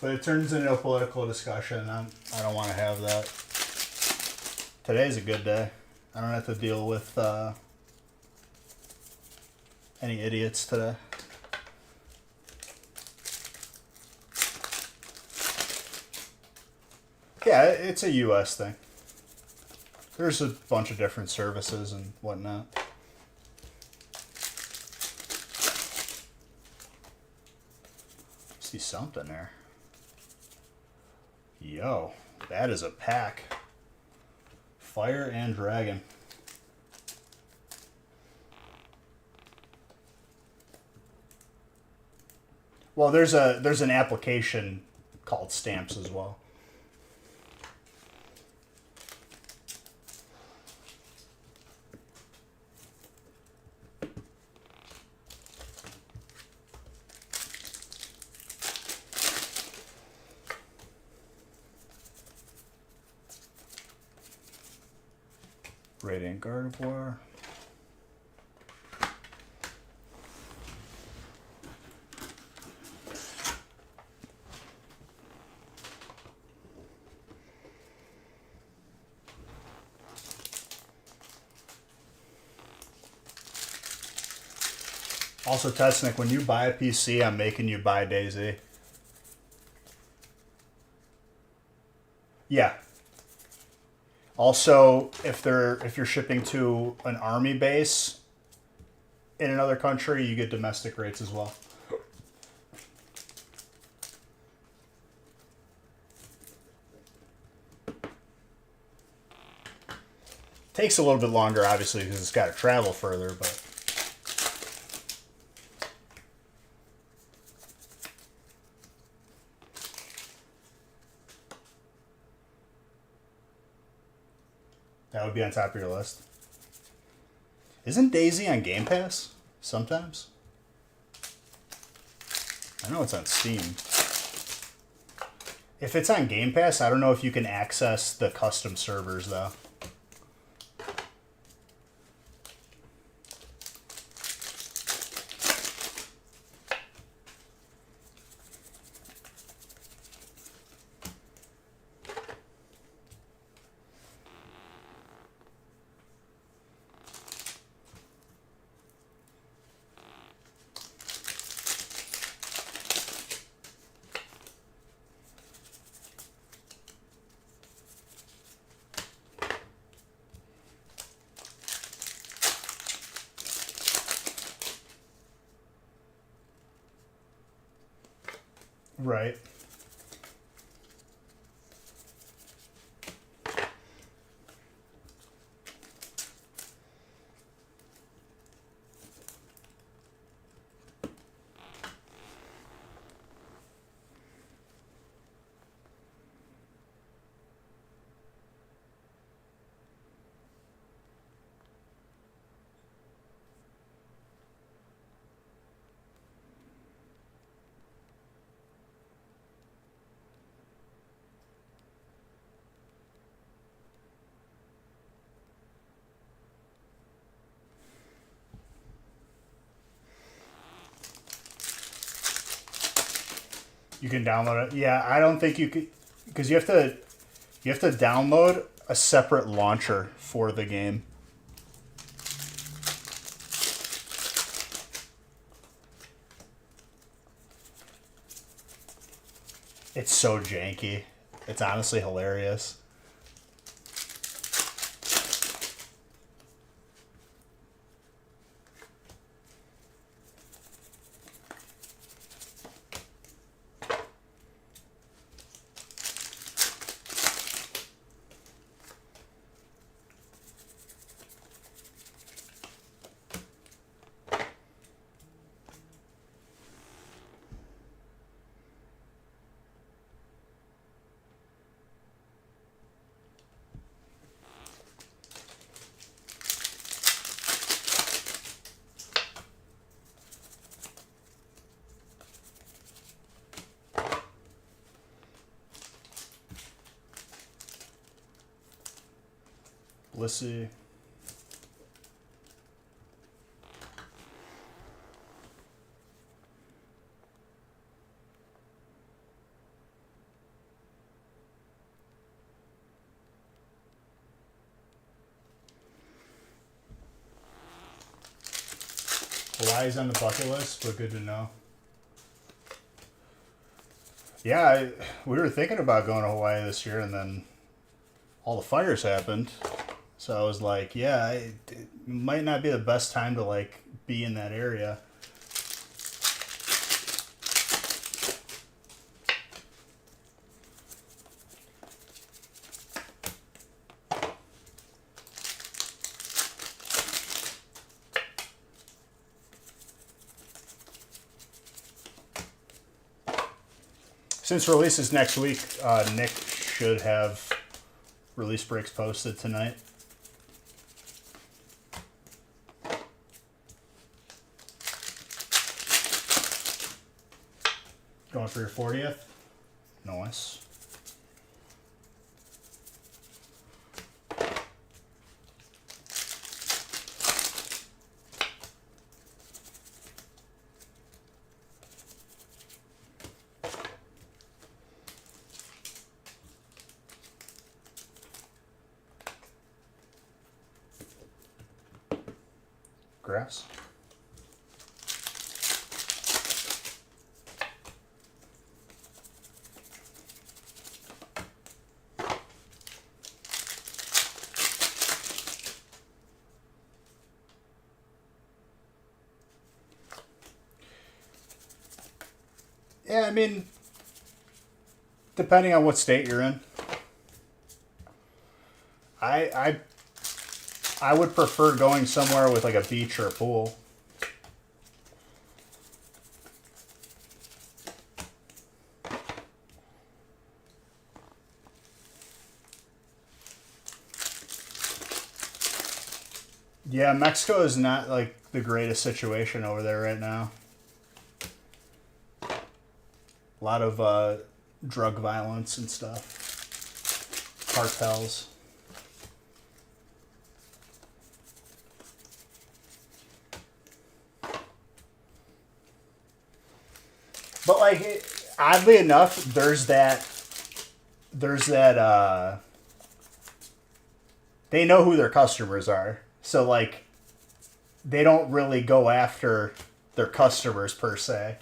But it turns into a political discussion. I don't want to have that. Today's a good day. I don't have to deal with any idiots today. Yeah, it's a US thing. There's a bunch of different services and whatnot. See something there. Yo, that is a pack. Fire and Dragon. Well, there's an application called Stamps as well. Radiant Gardevoir. Also, Tetsnick, when you buy a PC, I'm making you buy DayZ. Yeah. Also, if you're shipping to an army base in another country, you get domestic rates as well. Takes a little bit longer, obviously, because it's got to travel further, but that would be on top of your list. Isn't DayZ on Game Pass sometimes? I know it's on Steam. If it's on Game Pass, I don't know if you can access the custom servers, though. Right. You can download it. Yeah, I don't think you could, because you have to download a separate launcher for the game. It's so janky. It's honestly hilarious. Let's see. Hawaii's on the bucket list, but good to know. Yeah, we were thinking about going to Hawaii this year, and then all the fires happened. So I was like, yeah, it might not be the best time to like be in that area. Since release is next week, Nick should have release breaks posted tonight. Going for your 40th? Nice. Grass. Yeah, I mean, depending on what state you're in, I would prefer going somewhere with like a beach or a pool. Yeah, Mexico is not like the greatest situation over there right now. A lot of drug violence and stuff. Cartels. But like, oddly enough, there's that they know who their customers are. So like, they don't really go after their customers per se.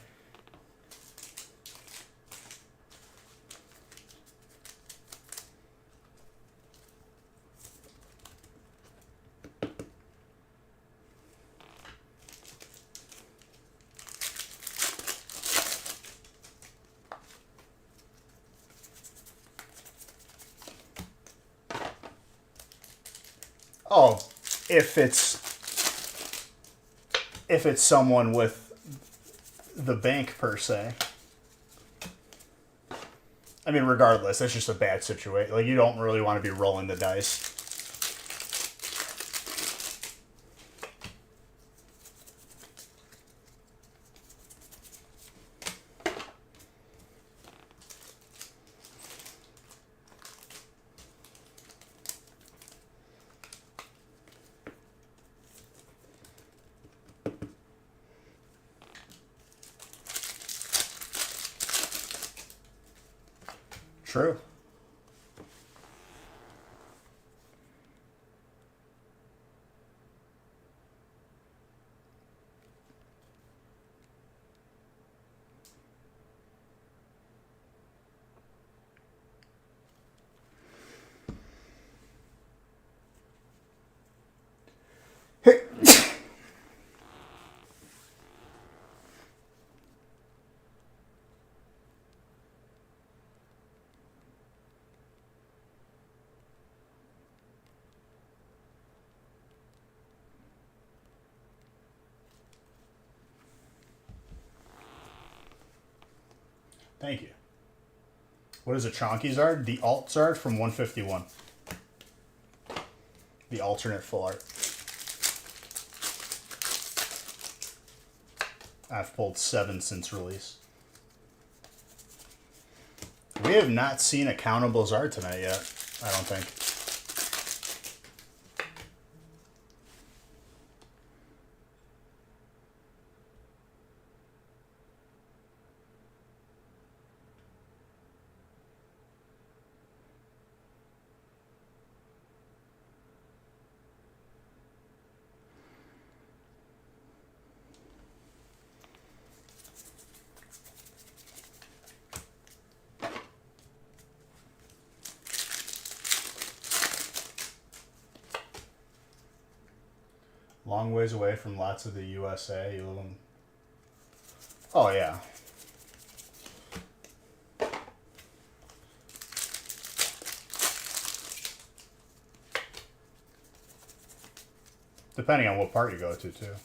Oh, if it's someone with the bank per se. I mean, regardless, that's just a bad situation. Like, you don't really want to be rolling the dice. True. Thank you. What is a Chonky Zard? The Alt Zard from 151. The alternate full art. I've pulled 7 since release. We have not seen a countable Zard tonight yet, I don't think. Long ways away from lots of the USA. You live in... Oh, yeah. Depending on what part you go to, too.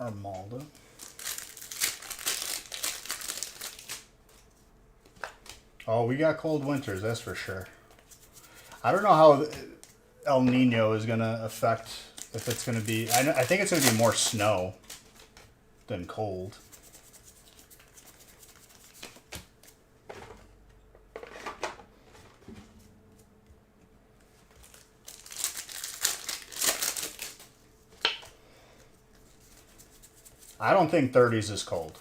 Armaldo. Oh, we got cold winters, that's for sure. I don't know how El Nino is going to affect, if it's going to be... I think it's going to be more snow than cold. I don't think 30s is cold.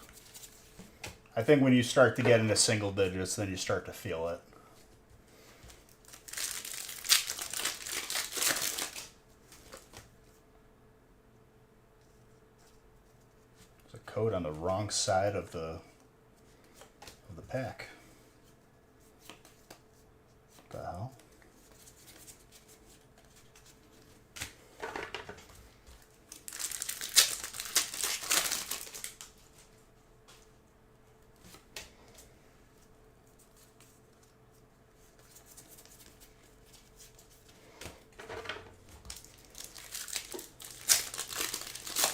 I think when you start to get into single digits, then you start to feel it. There's a code on the wrong side of the pack. What the hell?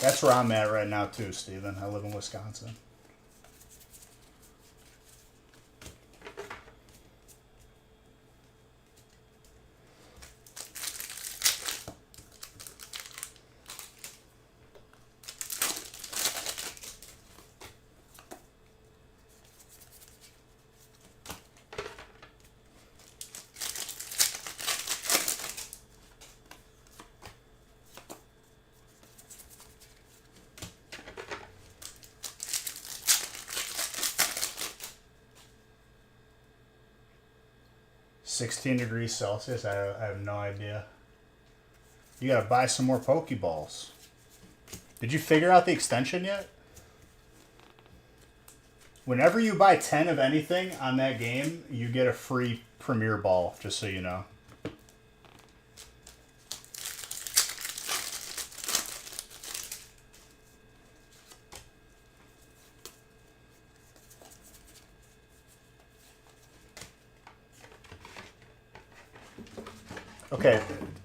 That's where I'm at right now too, Steven. I live in Wisconsin. $16 degrees Celsius? I have no idea. You gotta buy some more Pokeballs. Did you figure out the extension yet? Whenever you buy 10 of anything on that game, you get a free Premier Ball, just so you know. Okay,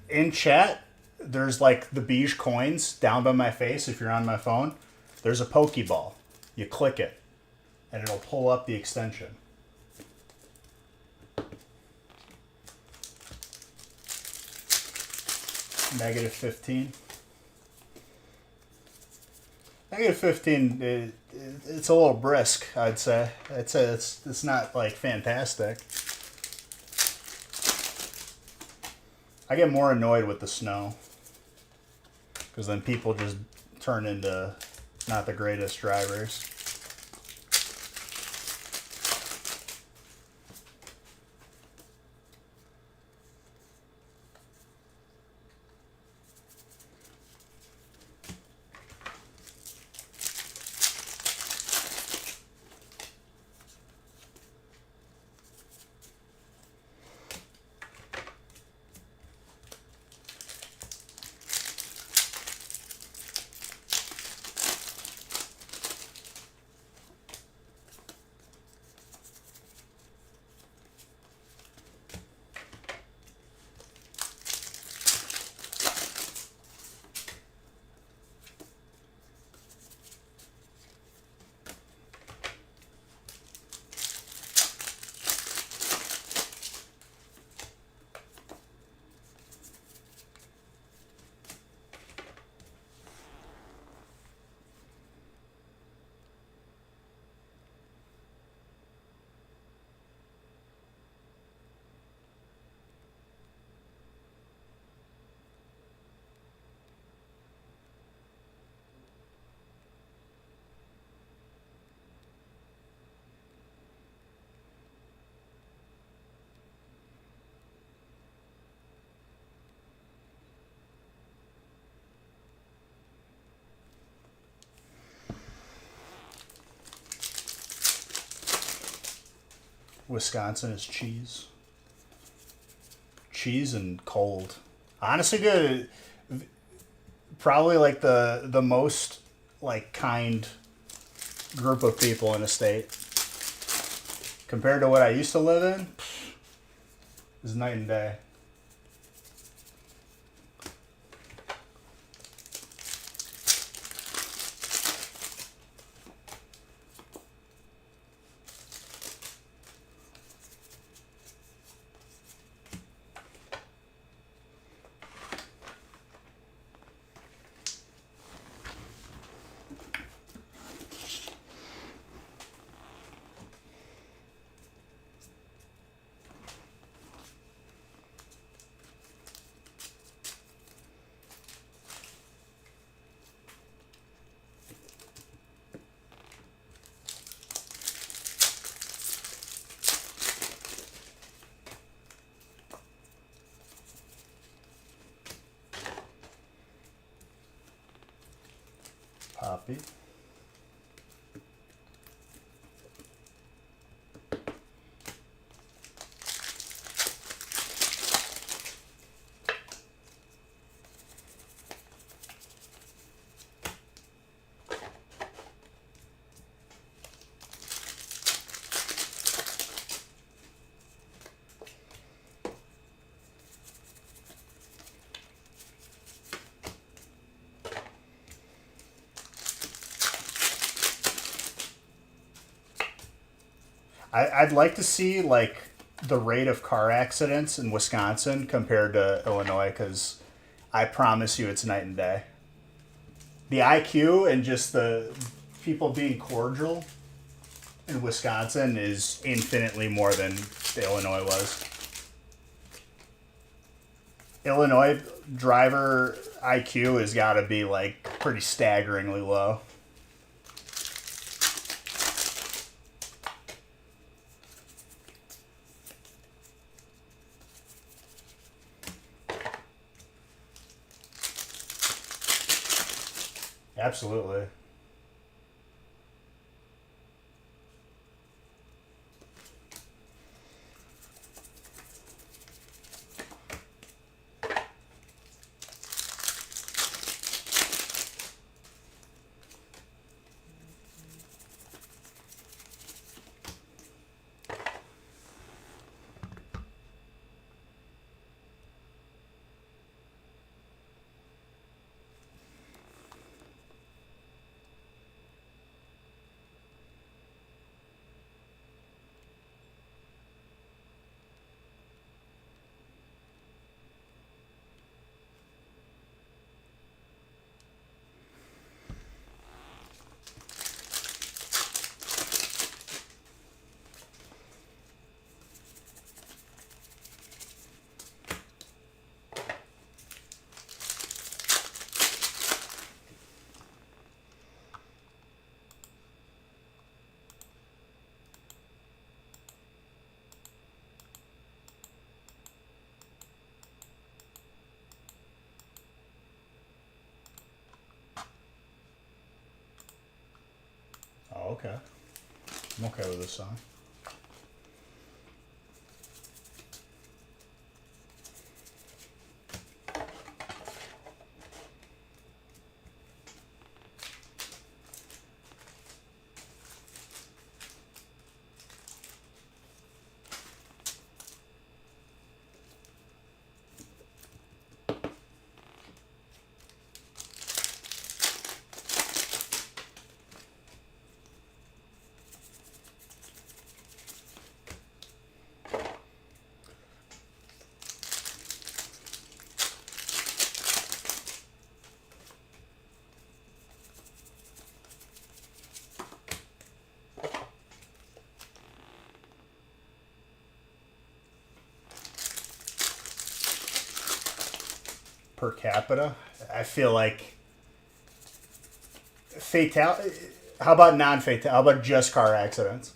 in chat, there's like the beige coins down by my face if you're on my phone. There's a Pokeball. You click it, and it'll pull up the extension. Negative 15. Negative 15, it's a little brisk, I'd say. I'd say it's not like fantastic. I get more annoyed with the snow because then people just turn into not the greatest drivers. Wisconsin is cheese. Cheese and cold. Honestly, good. Probably like the most like kind group of people in a state compared to what I used to live in. Is night and day. Poppy. I'd like to see like the rate of car accidents in Wisconsin compared to Illinois, because I promise you it's night and day. The IQ and just the people being cordial in Wisconsin is infinitely more than the Illinois was. Illinois driver IQ has got to be like pretty staggeringly low. Absolutely. okay. I'm okay with this song. Per capita, I feel like fatal. How about non-fatal? How about just car accidents?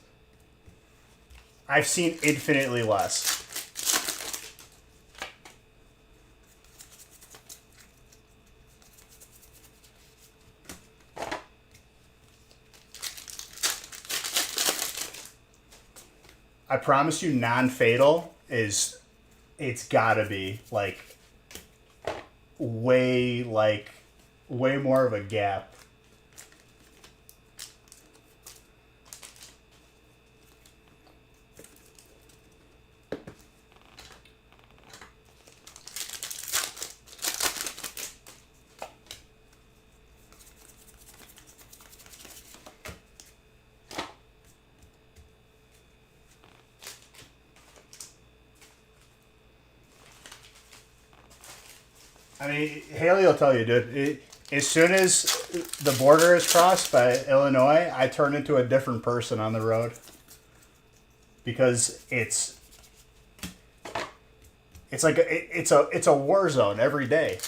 I've seen infinitely less. I promise you, non-fatal is. It's gotta be way like way more of a gap. I mean, Haley will tell you, dude. As soon as the border is crossed by Illinois, I turn into a different person on the road because it's like it's a war zone every day.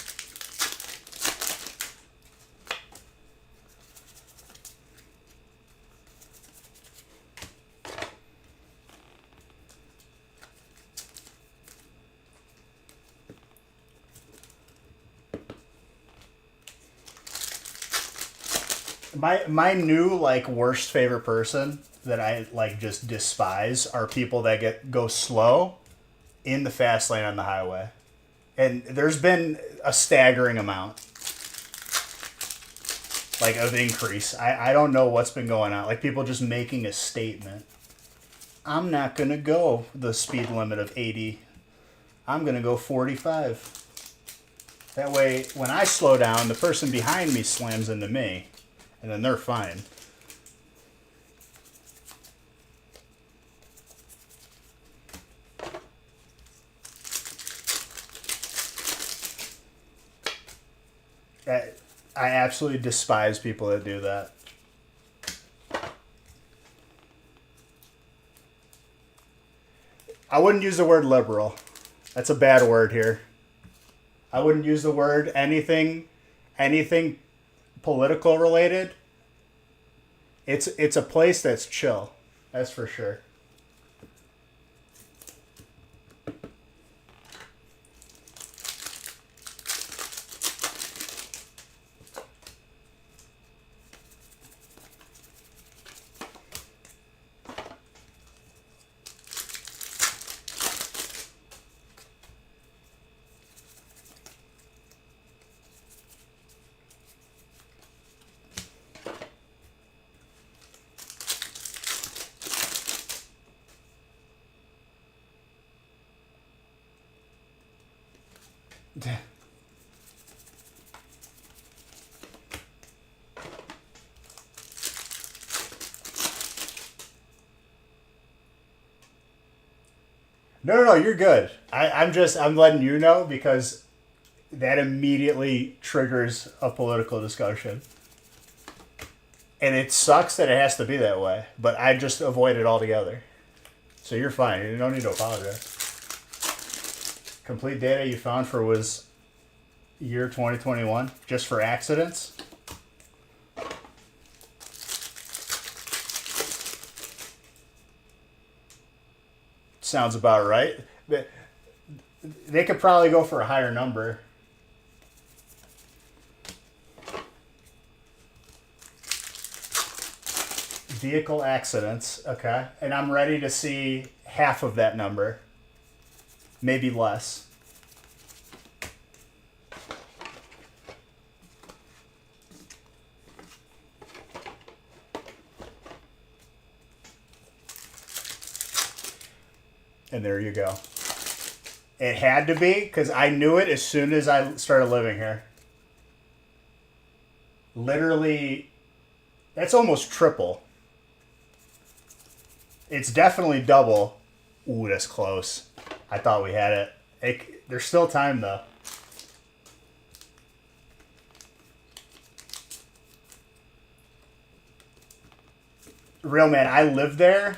My new worst favorite person that I just despise are people that go slow in the fast lane on the highway. And there's been a staggering amount of increase. I don't know what's been going on. Like people just making a statement. I'm not going to go the speed limit of 80. I'm going to go 45. That way, when I slow down, the person behind me slams into me. And then they're fine. I absolutely despise people that do that. I wouldn't use the word liberal. That's a bad word here. I wouldn't use the word anything political related. It's a place that's chill. That's for sure. No, you're good. I'm letting you know because that immediately triggers a political discussion. And it sucks that it has to be that way, but I just avoid it altogether. So you're fine. You don't need to apologize. Complete data you found for was year 2021, just for accidents. Sounds about right. They could probably go for a higher number. Vehicle accidents. Okay. And I'm ready to see half of that number. Maybe less. And there you go. It had to be, because I knew it as soon as I started living here. Literally, that's almost triple. It's definitely double. Ooh, that's close. I thought we had it. There's still time, though. Real man, I lived there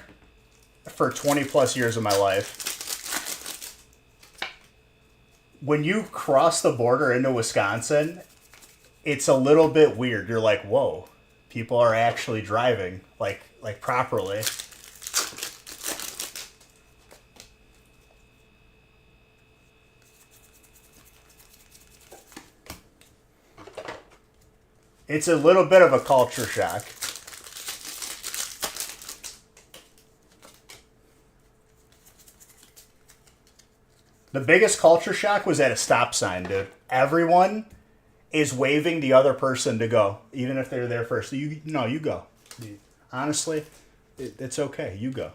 for 20 plus years of my life. When you cross the border into Wisconsin, it's a little bit weird. You're like, whoa, people are actually driving like properly. It's a little bit of a culture shock. The biggest culture shock was at a stop sign, dude. Everyone is waving the other person to go, even if they're there first. You go. Honestly, it's okay. You go.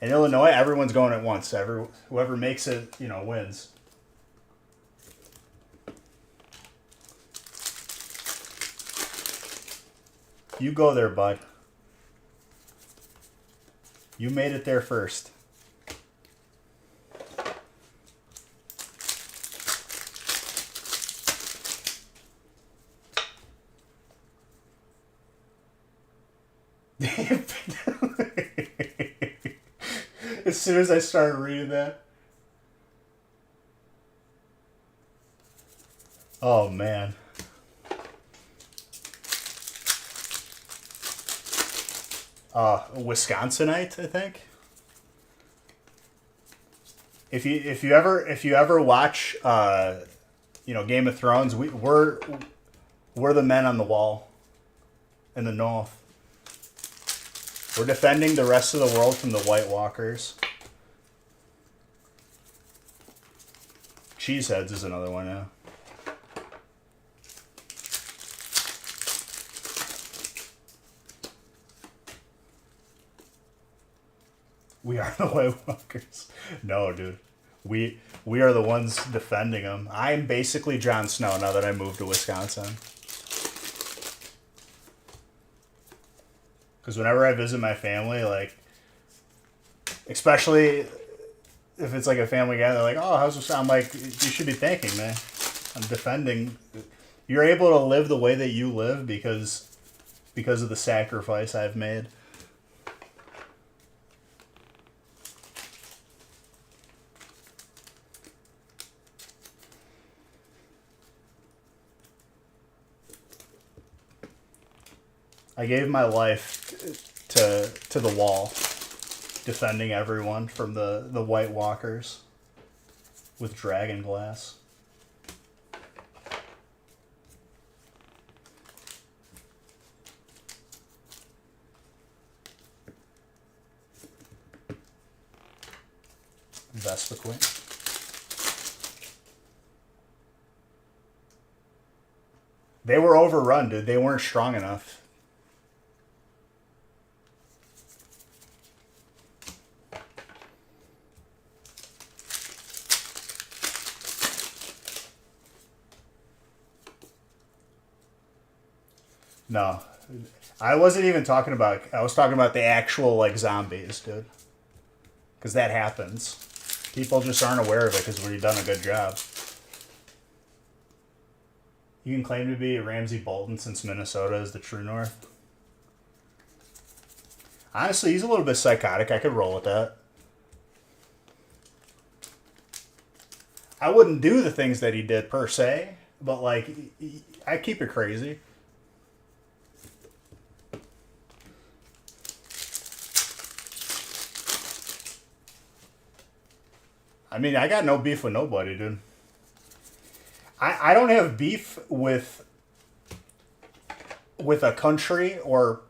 In Illinois, everyone's going at once. Whoever makes it, wins. You go there, bud. You made it there first. As soon as I started reading that. Oh, man. Wisconsinite, I think. If you ever watch Game of Thrones, we're the men on the wall in the north. We're defending the rest of the world from the White Walkers. Cheeseheads is another one now. We are the White Walkers. No, dude. We are the ones defending them. I'm basically Jon Snow now that I moved to Wisconsin. Because whenever I visit my family, especially if it's like a family guy, they're like, "Oh, how's this?" I'm like, "You should be thanking me. I'm defending. You're able to live the way that you live because of the sacrifice I've made." I gave my life to the wall, defending everyone from the White Walkers with dragon glass. Vespa Queen. They were overrun, dude. They weren't strong enough. No. I wasn't even talking about... I was talking about the actual, zombies, dude. Because that happens. People just aren't aware of it because we've done a good job. You can claim to be Ramsey Bolton since Minnesota is the true north. Honestly, he's a little bit psychotic. I could roll with that. I wouldn't do the things that he did per se, but I keep it crazy. I mean, I got no beef with nobody, dude. I don't have beef with a country or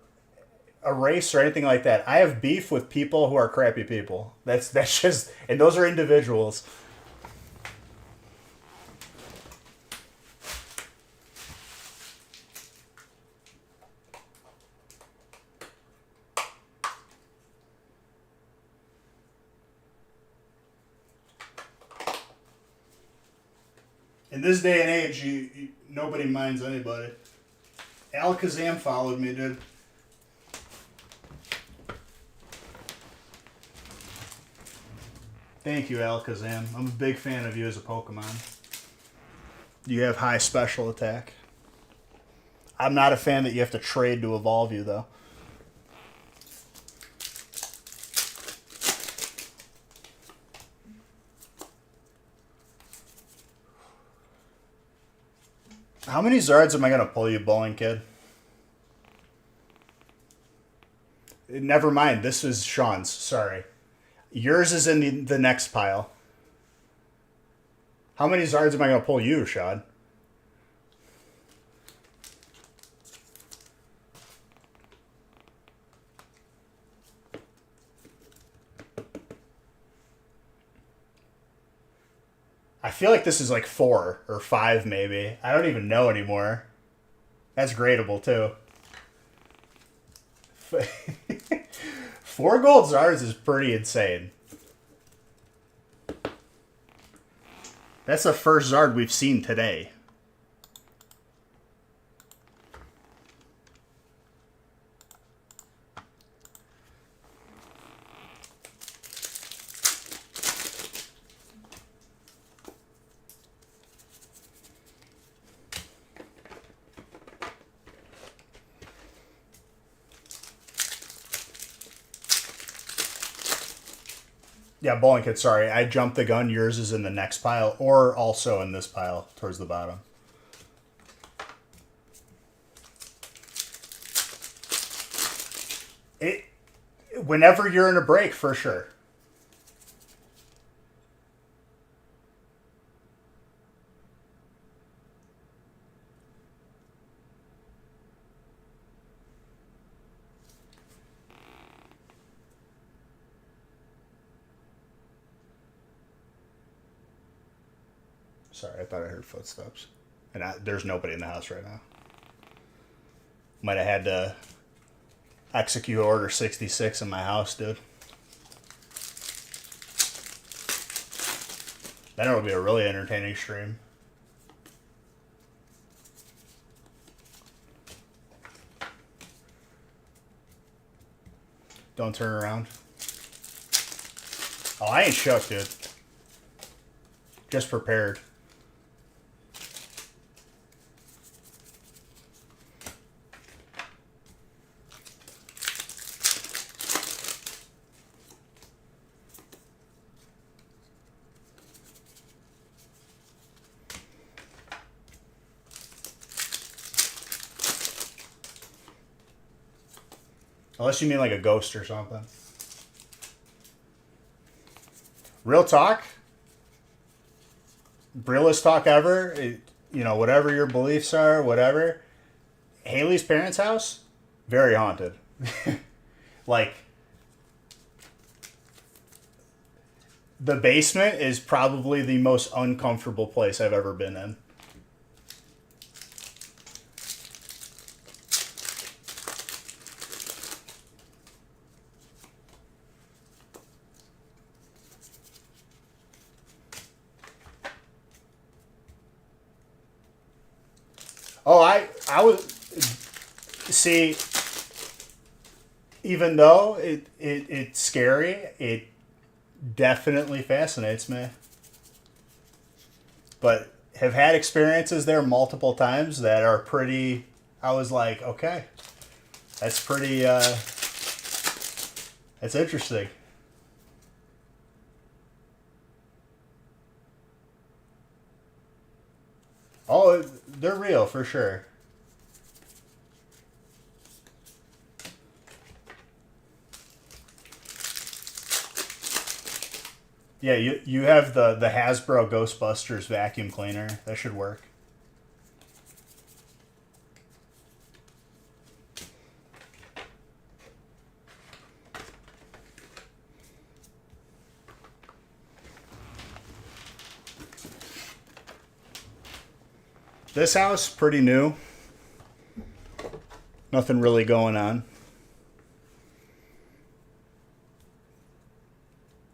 a race or anything like that. I have beef with people who are crappy people. That's just, and those are individuals. In this day and age, nobody minds anybody. Alakazam followed me, dude. Thank you, Alakazam. I'm a big fan of you as a Pokemon. You have high special attack. I'm not a fan that you have to trade to evolve you, though. How many Zards am I going to pull, you bowling kid? Never mind. This is Sean's. Sorry. Yours is in the next pile. How many Zards am I going to pull you, Sean? I feel like this is like 4 or 5 maybe. I don't even know anymore. That's gradable too. 4 gold Zards is pretty insane. That's the first Zard we've seen today. Yeah, bowling kid, sorry. I jumped the gun. Yours is in the next pile or also in this pile towards the bottom. Whenever you're in a break, for sure. Sorry, I thought I heard footsteps. And there's nobody in the house right now. Might have had to execute Order 66 in my house, dude. Then it'll be a really entertaining stream. Don't turn around. Oh, I ain't shook, dude. Just prepared. Unless you mean like a ghost or something. Real talk. Realest talk ever. You know, whatever your beliefs are, whatever. Haley's parents' house, very haunted. Like, the basement is probably the most uncomfortable place I've ever been in. Oh, I was, see, even though it's scary, it definitely fascinates me. But have had experiences there multiple times that are pretty, I was like, okay, that's pretty, that's interesting. Oh, they're real for sure. Yeah, you have the Hasbro Ghostbusters vacuum cleaner. That should work. This house, pretty new. Nothing really going on.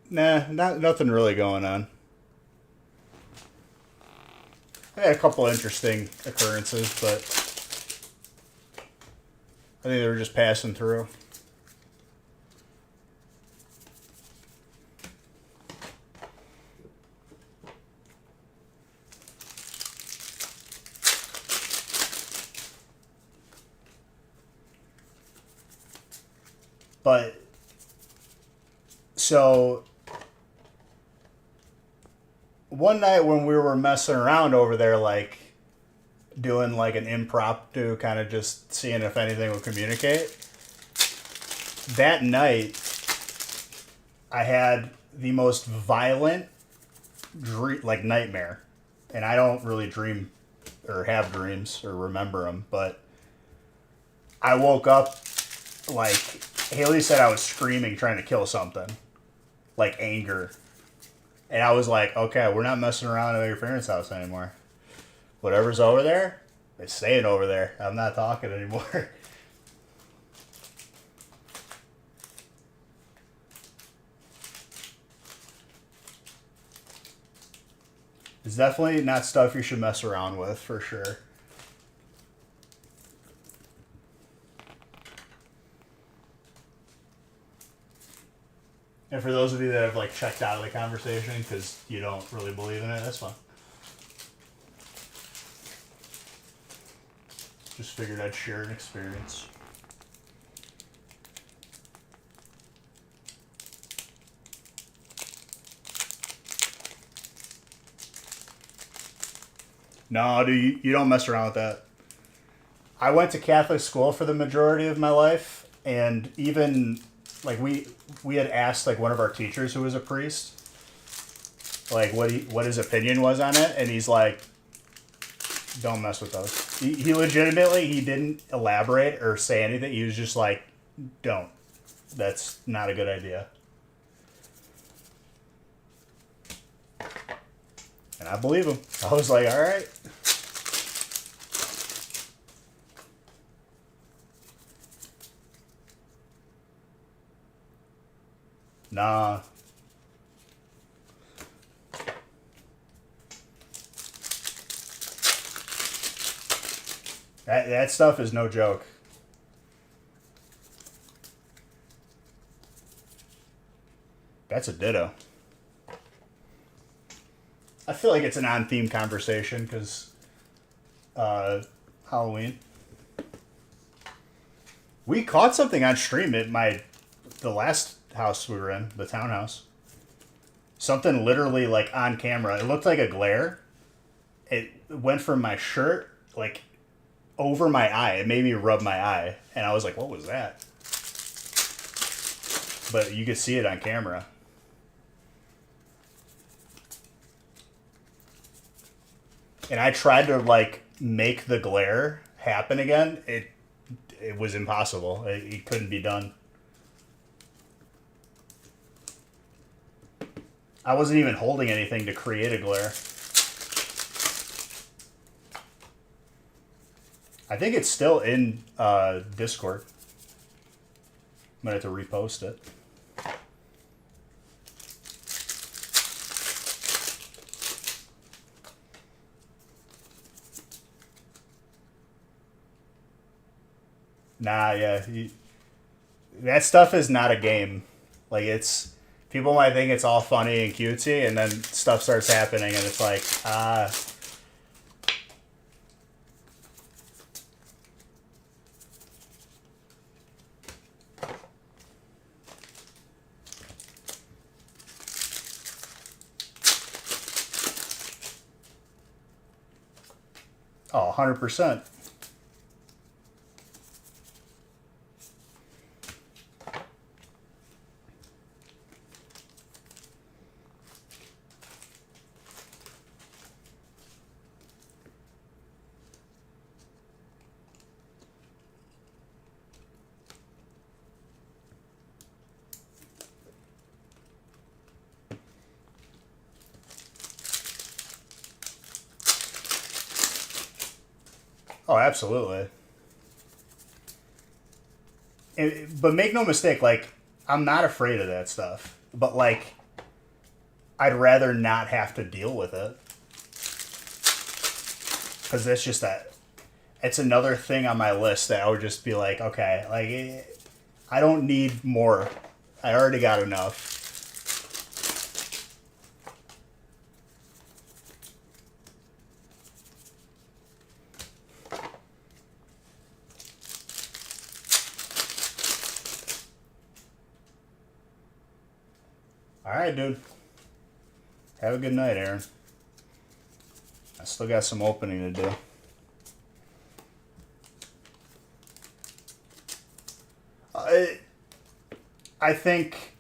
Nah, nothing really going on. I had a couple interesting occurrences, but I think they were just passing through. But so one night when we were messing around over there, like doing like an impromptu kind of just seeing if anything would communicate, that night I had the most violent like nightmare. And I don't really dream or have dreams or remember them, but I woke up like Haley said I was screaming trying to kill something, like anger. And I was like, okay, we're not messing around at your parents' house anymore. Whatever's over there, it's staying over there. I'm not talking anymore. It's definitely not stuff you should mess around with, for sure. And for those of you that have like checked out of the conversation because you don't really believe in it, that's fine. Just figured I'd share an experience. No, dude, you don't mess around with that. I went to Catholic school for the majority of my life, and even like we had asked like one of our teachers who was a priest, like what his opinion was on it, and he's like, don't mess with those. He legitimately, he didn't elaborate or say anything. He was just like, don't. That's not a good idea. And I believe him. I was like, all right. Nah. That stuff is no joke. That's a ditto. I feel like it's an on-theme conversation because Halloween. We caught something on stream at the last house we were in, the townhouse. Something literally like on camera. It looked like a glare. It went from my shirt like over my eye. It made me rub my eye, and I was like, "What was that?" But you could see it on camera. And I tried to like make the glare happen again. It was impossible. It couldn't be done. I wasn't even holding anything to create a glare. I think it's still in Discord. I'm going to have to repost it. Nah, yeah. That stuff is not a game. Like, it's... People might think it's all funny and cutesy, and then stuff starts happening, and it's like, oh, 100%. Oh, absolutely. But make no mistake, like, I'm not afraid of that stuff. But, like, I'd rather not have to deal with it. Because that's just that. It's another thing on my list that I would just be like, okay, like, I don't need more. I already got enough. All right, dude. Have a good night, Aaron. I still got some opening to do. I think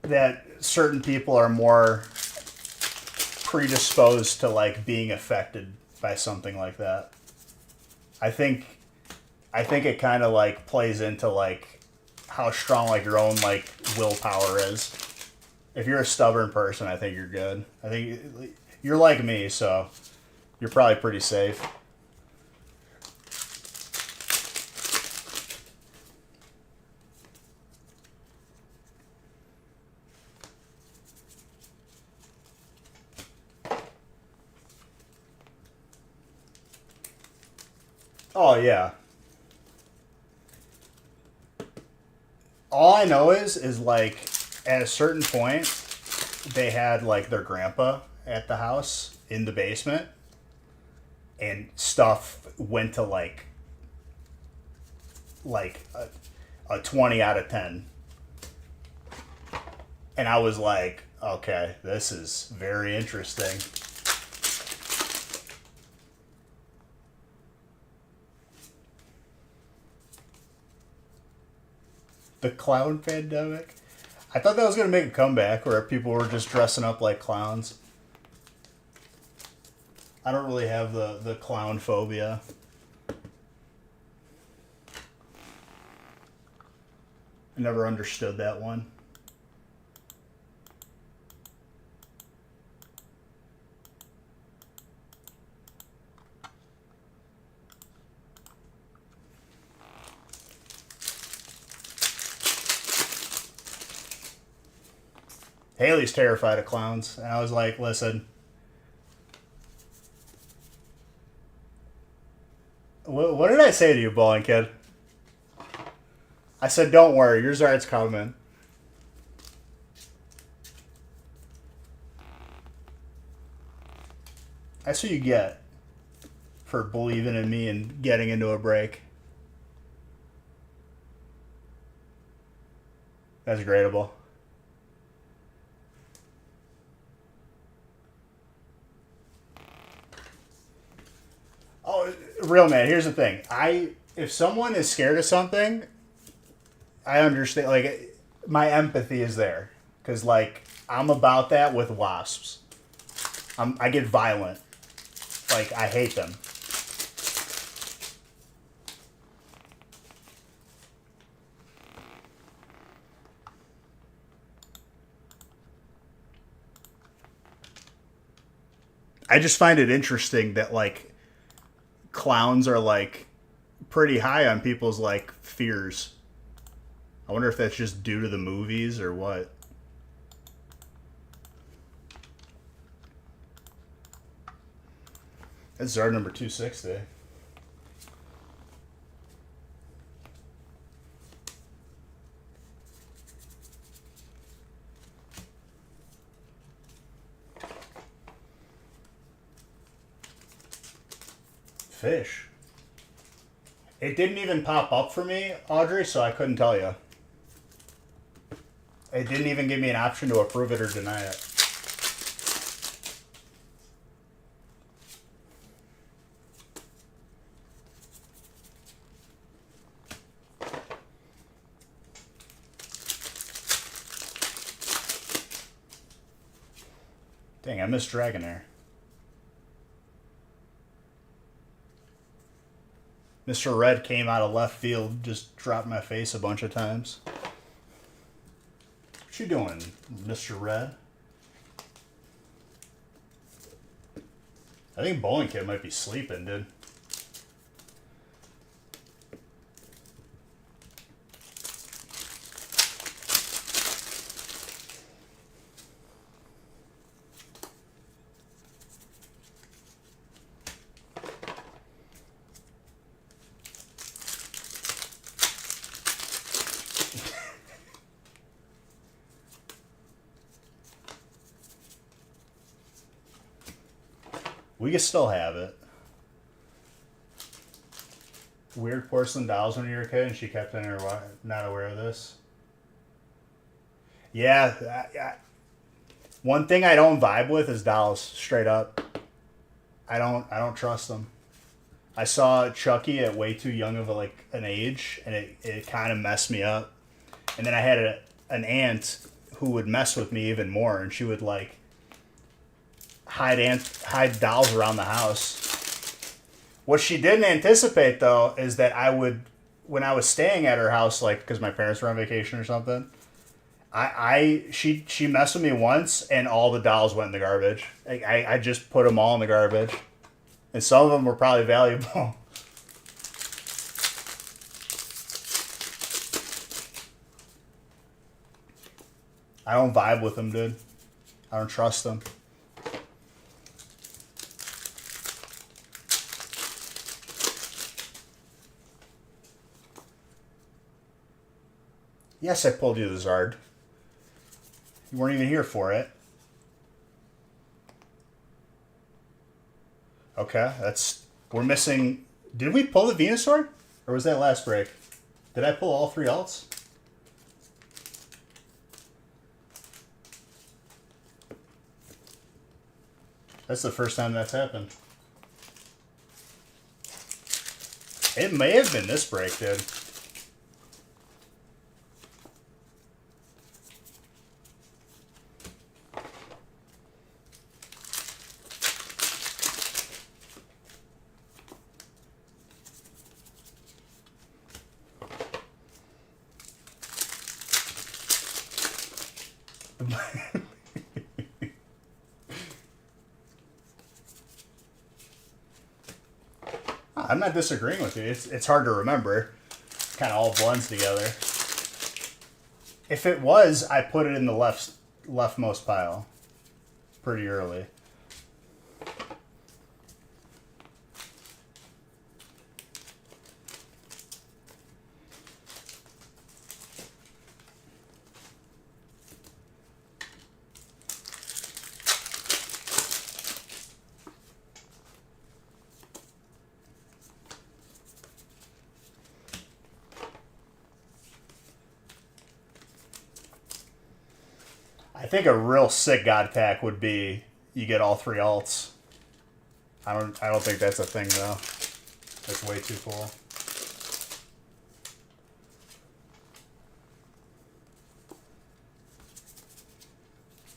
that certain people are more predisposed to like being affected by something like that. I think it kind of like plays into like how strong like your own like willpower is. If you're a stubborn person, I think you're good. I think you're like me, so you're probably pretty safe. Oh yeah. All I know is like at a certain point they had like their grandpa at the house in the basement and stuff went to like a 20 out of 10. And I was like, okay, this is very interesting. The clown pandemic. I thought that was going to make a comeback where people were just dressing up like clowns. I don't really have the clown phobia. I never understood that one. Haley's terrified of clowns. And I was like, listen, what did I say to you, bowling kid? I said, don't worry, your Zard's coming. That's what you get for believing in me and getting into a break. That's gradable. Oh, real man, here's the thing. If someone is scared of something, I understand. Like, my empathy is there because, like, I'm about that with wasps. I get violent. Like, I hate them. I just find it interesting that like clowns are like pretty high on people's like fears. I wonder if that's just due to the movies or what. That's Zard number 260. Fish. It didn't even pop up for me, Audrey, so I couldn't tell you. It didn't even give me an option to approve it or deny it. Dang, I missed Dragonair. Mr. Red came out of left field, just dropped my face a bunch of times. What you doing, Mr. Red? I think Bowling Kid might be sleeping, dude. We can still have it. Weird porcelain dolls when you were a kid, and she kept in her not aware of this. Yeah, one thing I don't vibe with is dolls. Straight up, I don't trust them. I saw Chucky at way too young of an age, and it kind of messed me up. And then I had an aunt who would mess with me even more, and she would like hide dolls around the house. What she didn't anticipate though is that I would, when I was staying at her house, like because my parents were on vacation or something, she messed with me once, and all the dolls went in the garbage. Like, I just put them all in the garbage, and some of them were probably valuable. I don't vibe with them, dude. I don't trust them. Yes, I pulled you the Zard. You weren't even here for it. Okay, we're missing. Did we pull the Venusaur? Or was that last break? Did I pull all 3 alts? That's the first time that's happened. It may have been this break, dude. I'm not disagreeing with you. It's hard to remember. It kind of all blends together. If it was, I put it in the leftmost pile pretty early. I think a real sick God pack would be you get all 3 alts. I don't think that's a thing though. That's way too cool.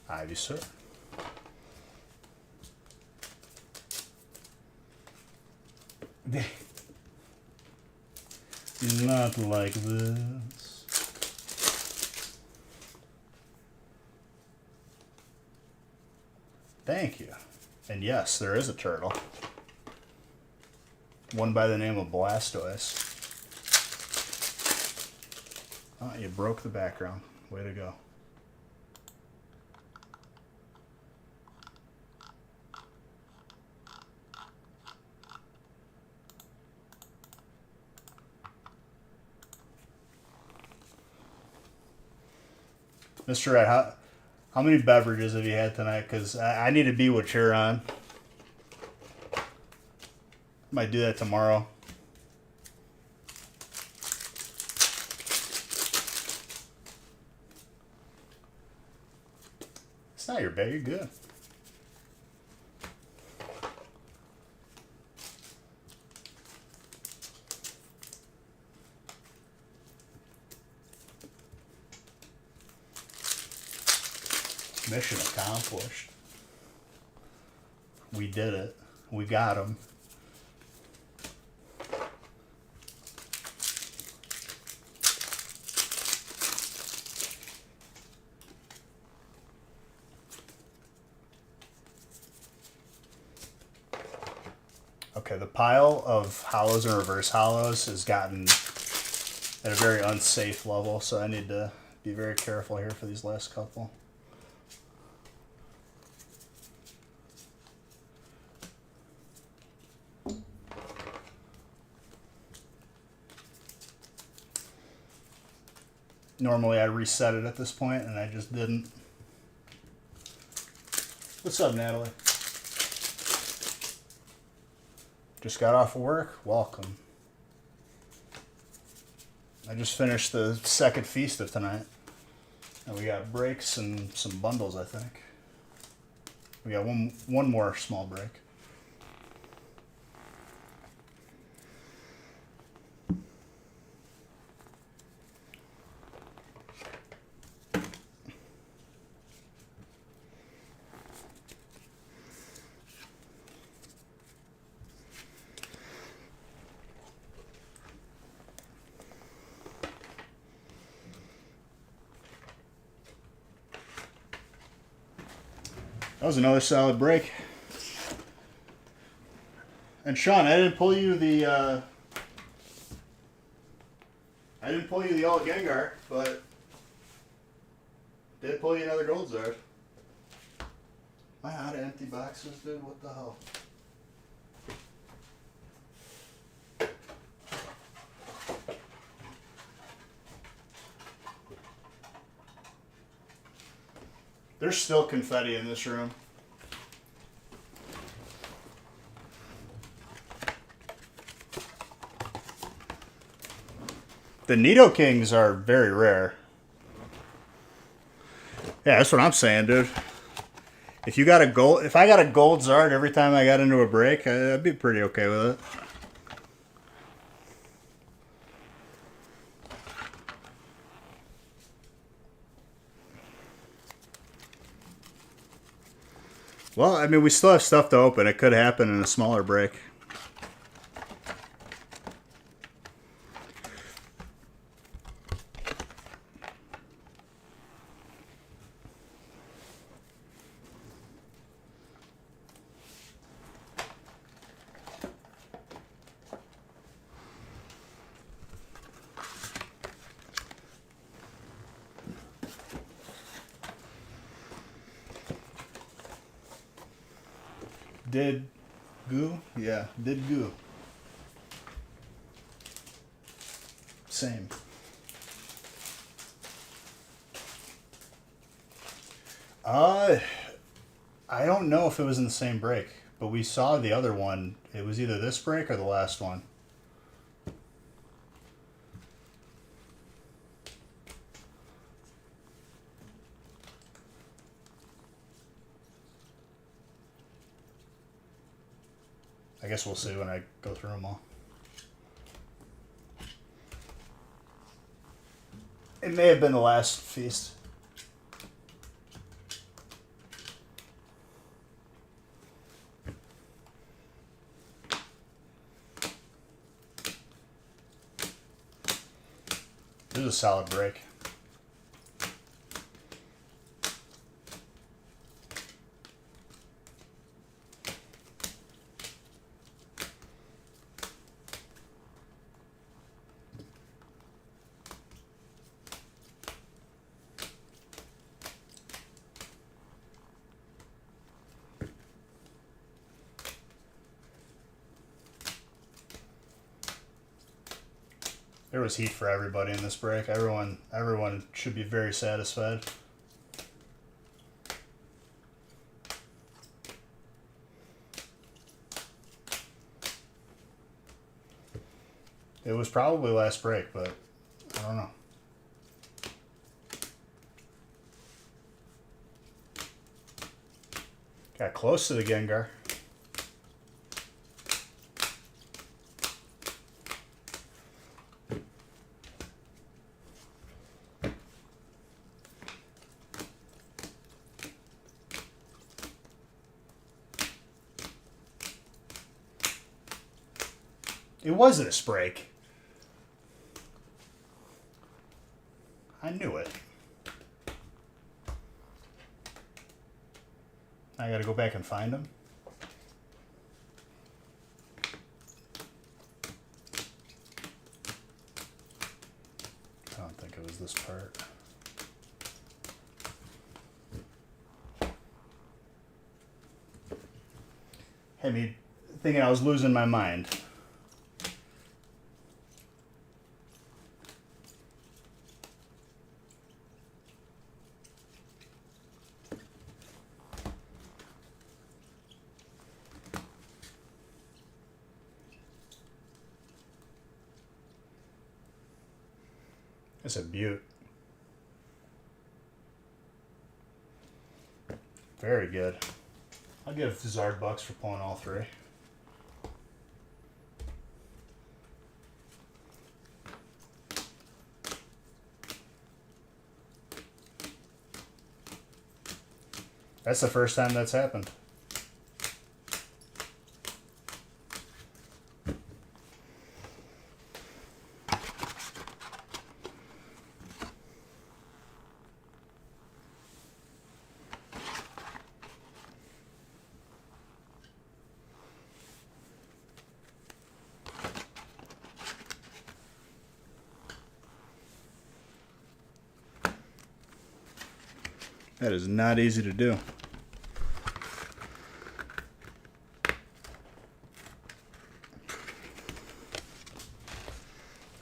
Ivysaur. Not like this. Thank you. And yes, there is a turtle. One by the name of Blastoise. Oh, you broke the background. Way to go. Mr. Red, how many beverages have you had tonight? Because I need to be what you're on. Might do that tomorrow. It's not your bad. You're good. Mission accomplished. We did it. We got him. Okay, the pile of hollows and reverse hollows has gotten at a very unsafe level, so I need to be very careful here for these last couple. Normally I reset it at this point, and I just didn't. What's up, Natalie? Just got off of work. Welcome. I just finished the second feast of tonight. And we got breaks and some bundles, I think. We got one more small break. That was another solid break. And Sean, I didn't pull you the Alt Gengar, but did pull you another Gold Zard. Am I out of empty boxes, dude? What the hell? There's still confetti in this room. The Nidokings are very rare. Yeah, that's what I'm saying, dude. If I got a gold Zard every time I got into a break, I'd be pretty okay with it. Well, I mean, we still have stuff to open. It could happen in a smaller break. Did goo? Yeah, did goo. Same. I don't know if it was in the same break, but we saw the other one. It was either this break or the last one. I guess we'll see when I go through them all. It may have been the last feast. This is a solid break. There was heat for everybody in this break. Everyone should be very satisfied. It was probably last break, but I don't know. Got close to the Gengar. It was this break. I knew it. I gotta go back and find them. I don't think it was this part. Had me thinking I was losing my mind. That's a beaut. Very good. I'll give Zard bucks for pulling all three. That's the first time that's happened. That is not easy to do.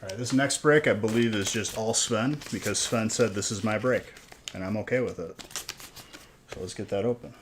Alright, this next break I believe is just all Sven, because Sven said this is my break, and I'm okay with it. So let's get that open.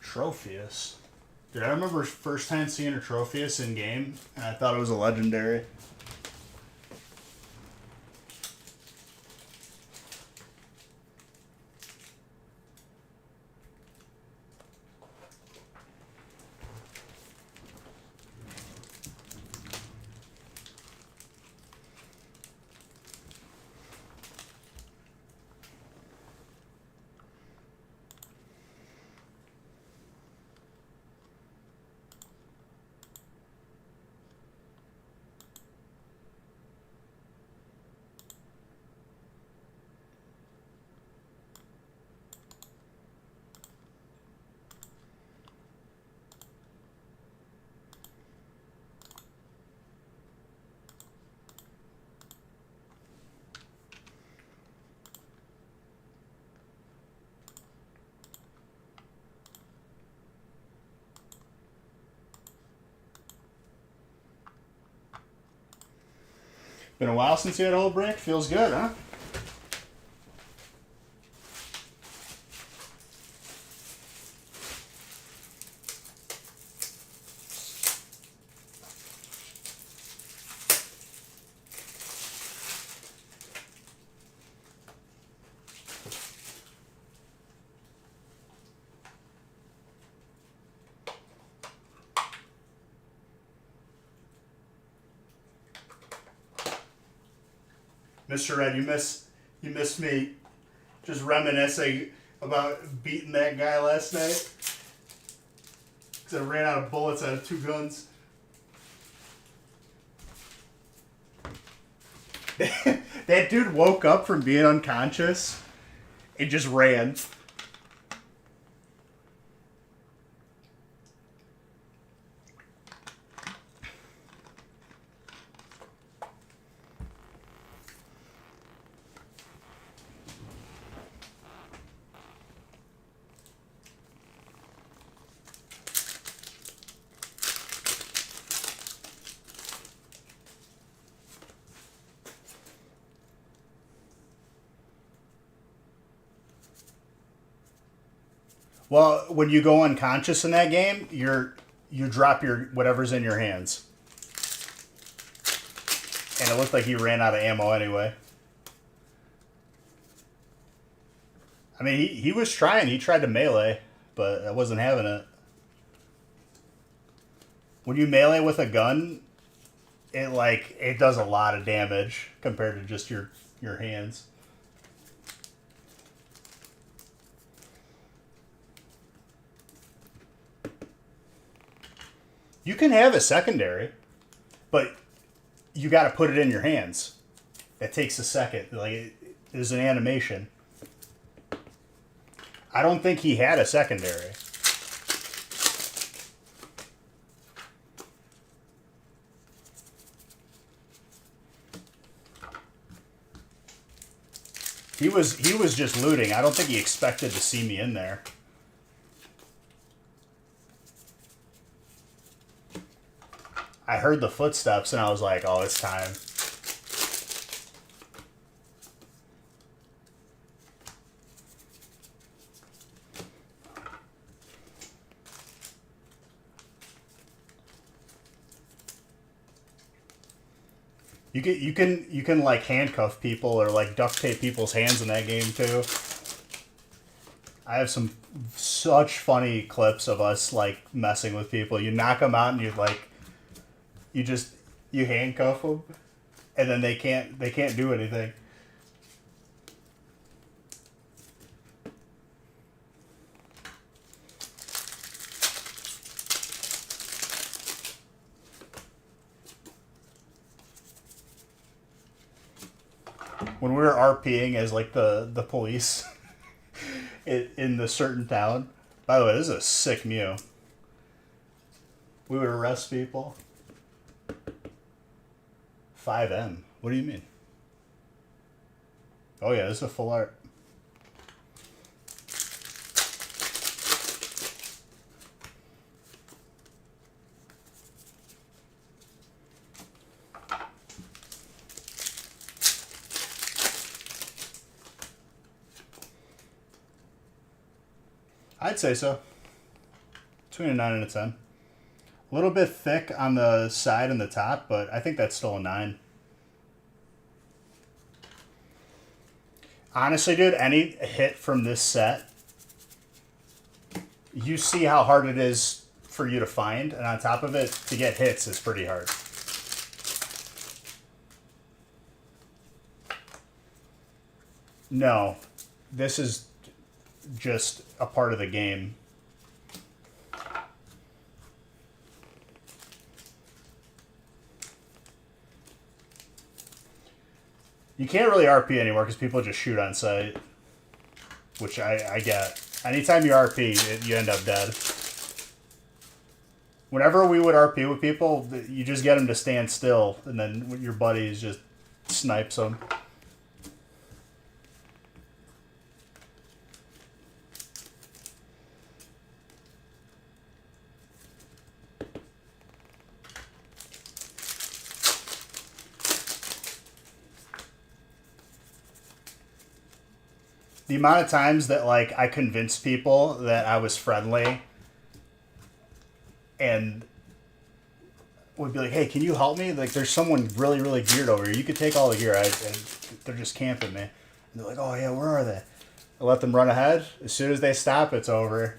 Trophius. Dude, I remember first time seeing a Trophius in game, and I thought it was a legendary. Been a while since you had a whole break. Feels good, huh? Mr. Red, you missed me just reminiscing about beating that guy last night. Because I ran out of bullets out of 2 guns. That dude woke up from being unconscious and just ran. Well, when you go unconscious in that game, you drop your whatever's in your hands. And it looked like he ran out of ammo anyway. I mean, he was trying. He tried to melee, but I wasn't having it. When you melee with a gun, it does a lot of damage compared to just your hands. You can have a secondary, but you got to put it in your hands. It takes a second. There's an animation. I don't think he had a secondary. He was just looting. I don't think he expected to see me in there. I heard the footsteps and I was like, oh, it's time. You can like handcuff people or like duct tape people's hands in that game too. I have some such funny clips of us like messing with people. You knock them out and you handcuff them, and then they can't do anything. When we were RPing as like the police in the certain town. By the way, this is a sick Mew. We would arrest people. 5M. What do you mean? Oh yeah, this is a full art. I'd say so. Between a 9 and a 10. A little bit thick on the side and the top, but I think that's still a 9. Honestly, dude, any hit from this set, you see how hard it is for you to find, and on top of it, to get hits is pretty hard. No, this is just a part of the game. You can't really RP anymore because people just shoot on sight, which I get. Anytime you RP, you end up dead. Whenever we would RP with people, you just get them to stand still, and then your buddies just snipes them. The amount of times that like I convinced people that I was friendly and would be like, hey, can you help me? Like, there's someone really, really geared over here. You could take all the gear. They're just camping me. And they're like, oh, yeah, where are they? I let them run ahead. As soon as they stop, it's over.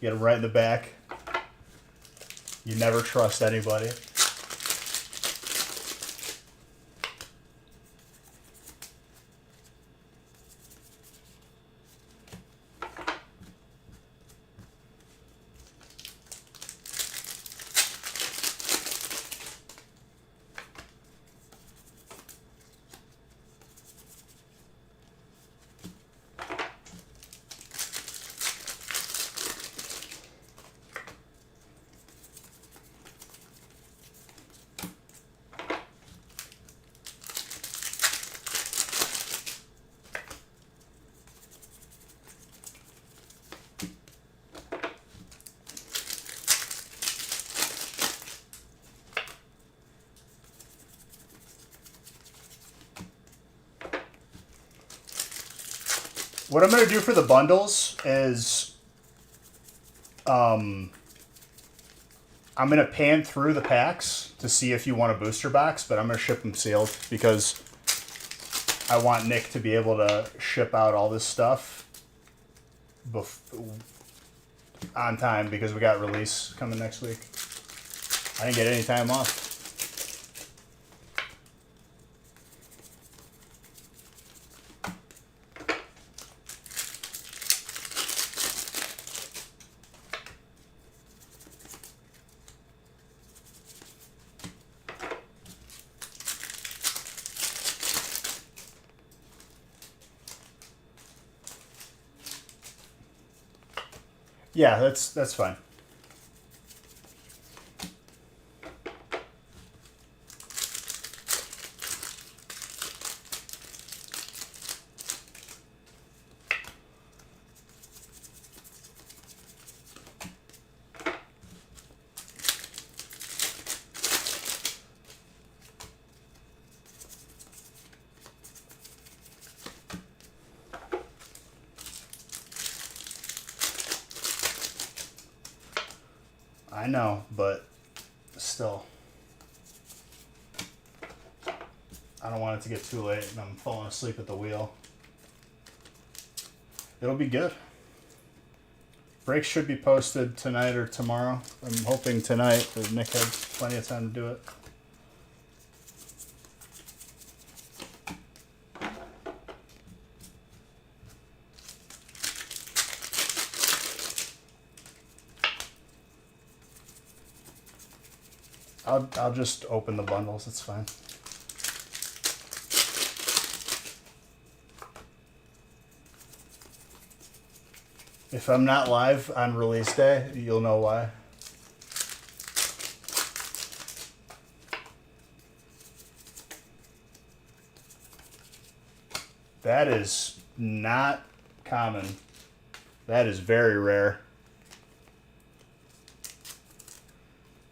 Get them right in the back. You never trust anybody. What I'm going to do for the bundles is I'm going to pan through the packs to see if you want a booster box, but I'm going to ship them sealed because I want Nick to be able to ship out all this stuff on time because we got release coming next week. I didn't get any time off. Yeah, that's fine. I know, but still. I don't want it to get too late and I'm falling asleep at the wheel. It'll be good. Breaks should be posted tonight or tomorrow. I'm hoping tonight, but Nick had plenty of time to do it. I'll just open the bundles, it's fine. If I'm not live on release day, you'll know why. That is not common. That is very rare.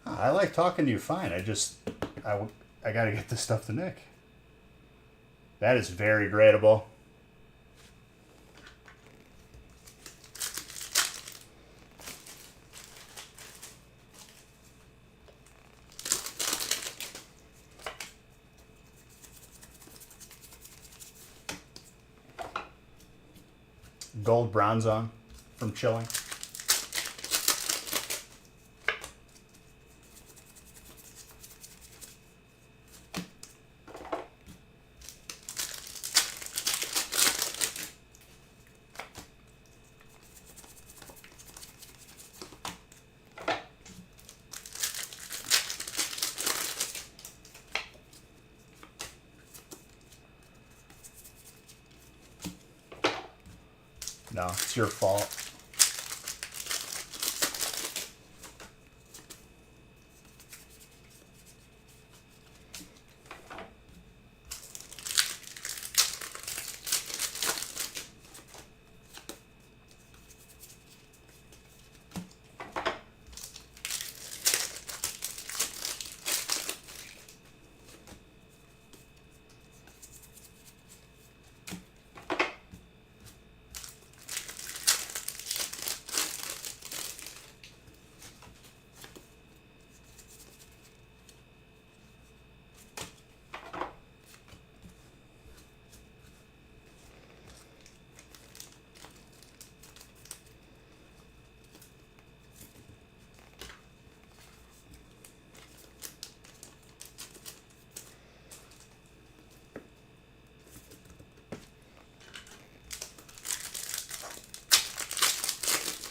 I like talking to you fine. I got to get this stuff to Nick. That is very gradable. Gold bronze on from Chilling. No, it's your fault.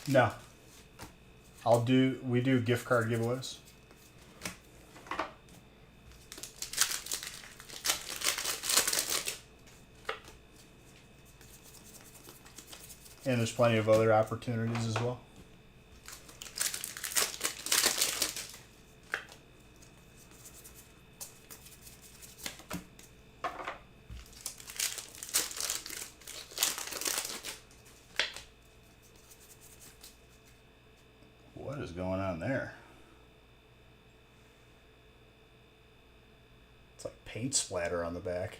No. We do gift card giveaways. And there's plenty of other opportunities as well. What is going on there? It's like paint splatter on the back.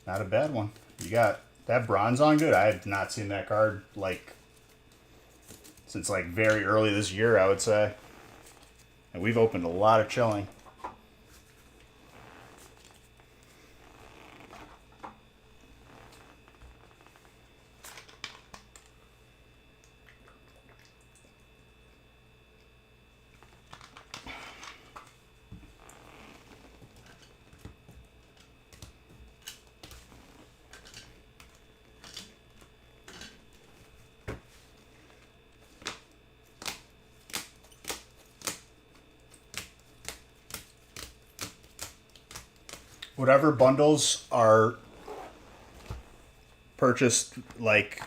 Not a bad one. You got that bronze on good. I have not seen that card like since like very early this year, I would say. And we've opened a lot of chilling. Whatever bundles are purchased like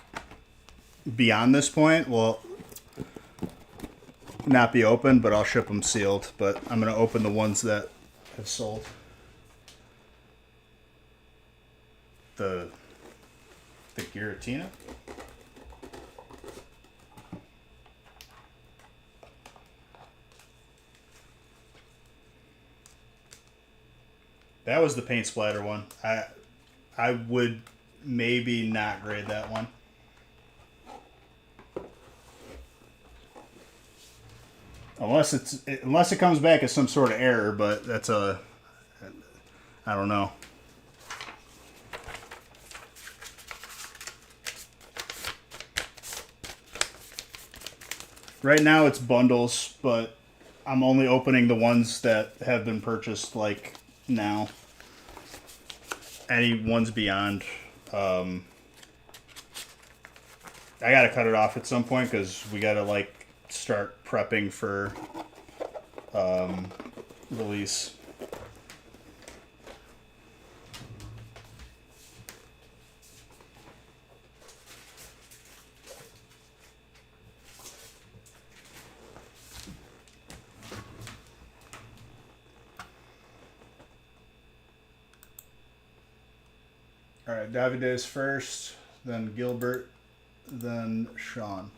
beyond this point will not be open, but I'll ship them sealed. But I'm going to open the ones that have sold. The Giratina. That was the paint splatter one. I would maybe not grade that one. Unless it comes back as some sort of error, but that's a I don't know. Right now it's bundles, but I'm only opening the ones that have been purchased like now. Any ones beyond, I gotta cut it off at some point because we gotta like start prepping for release. All right, Davide's first, then Gilbert, then Sean.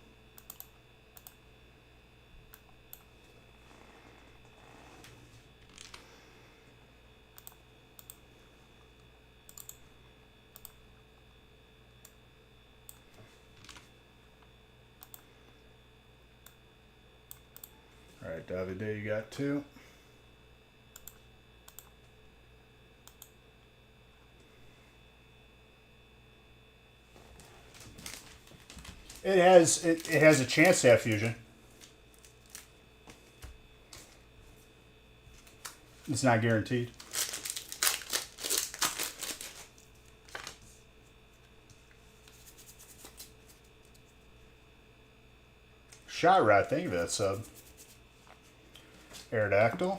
All right, Davide, you got two. It has a chance to have fusion. It's not guaranteed. Shot Rat, thank you for that sub. Aerodactyl.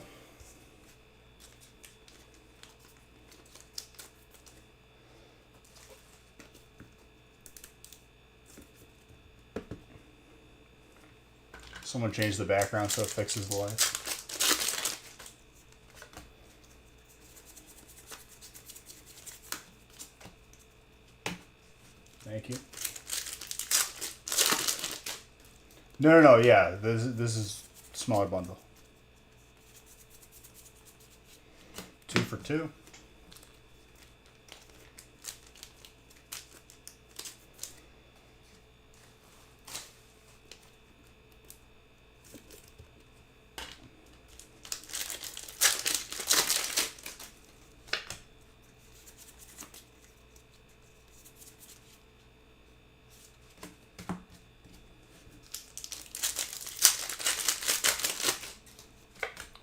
Someone changed the background so it fixes the lights. Thank you. No, yeah, this is smaller bundle. 2 for 2.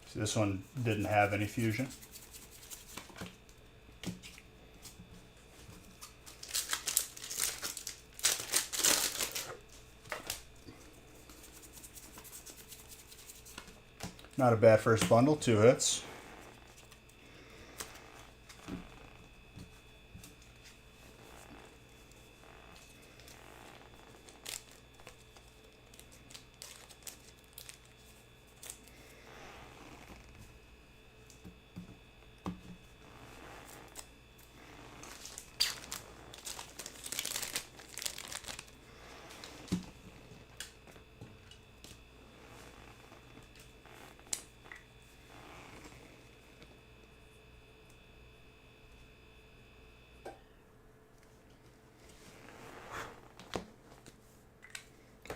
See, this one didn't have any fusion. Not a bad first bundle, 2 hits.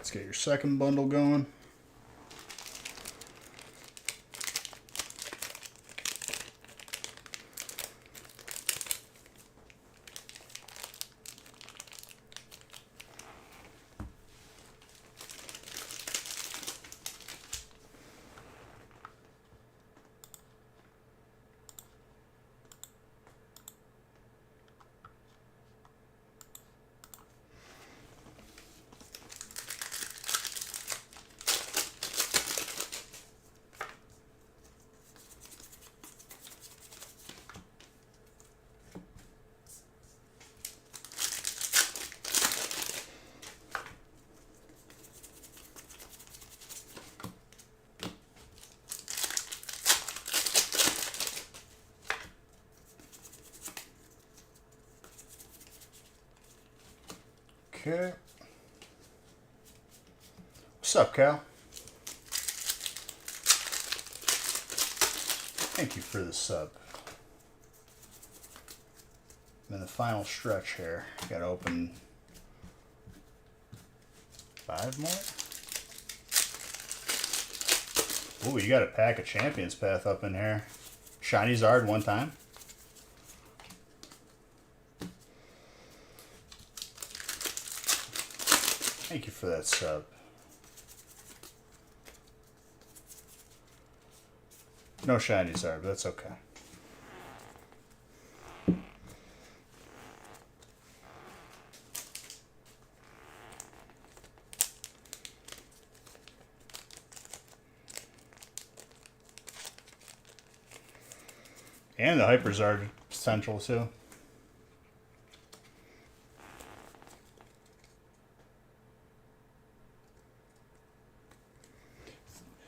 Let's get your second bundle going. Okay. What's up, Cal? Thank you for the sub. I'm in the final stretch here. Got to open 5 more. Ooh, you got a pack of Champions Path up in here. Shiny Zard one time. Thank you for that sub. No shiny Zard, but that's okay. And the Hyper Zard potential too.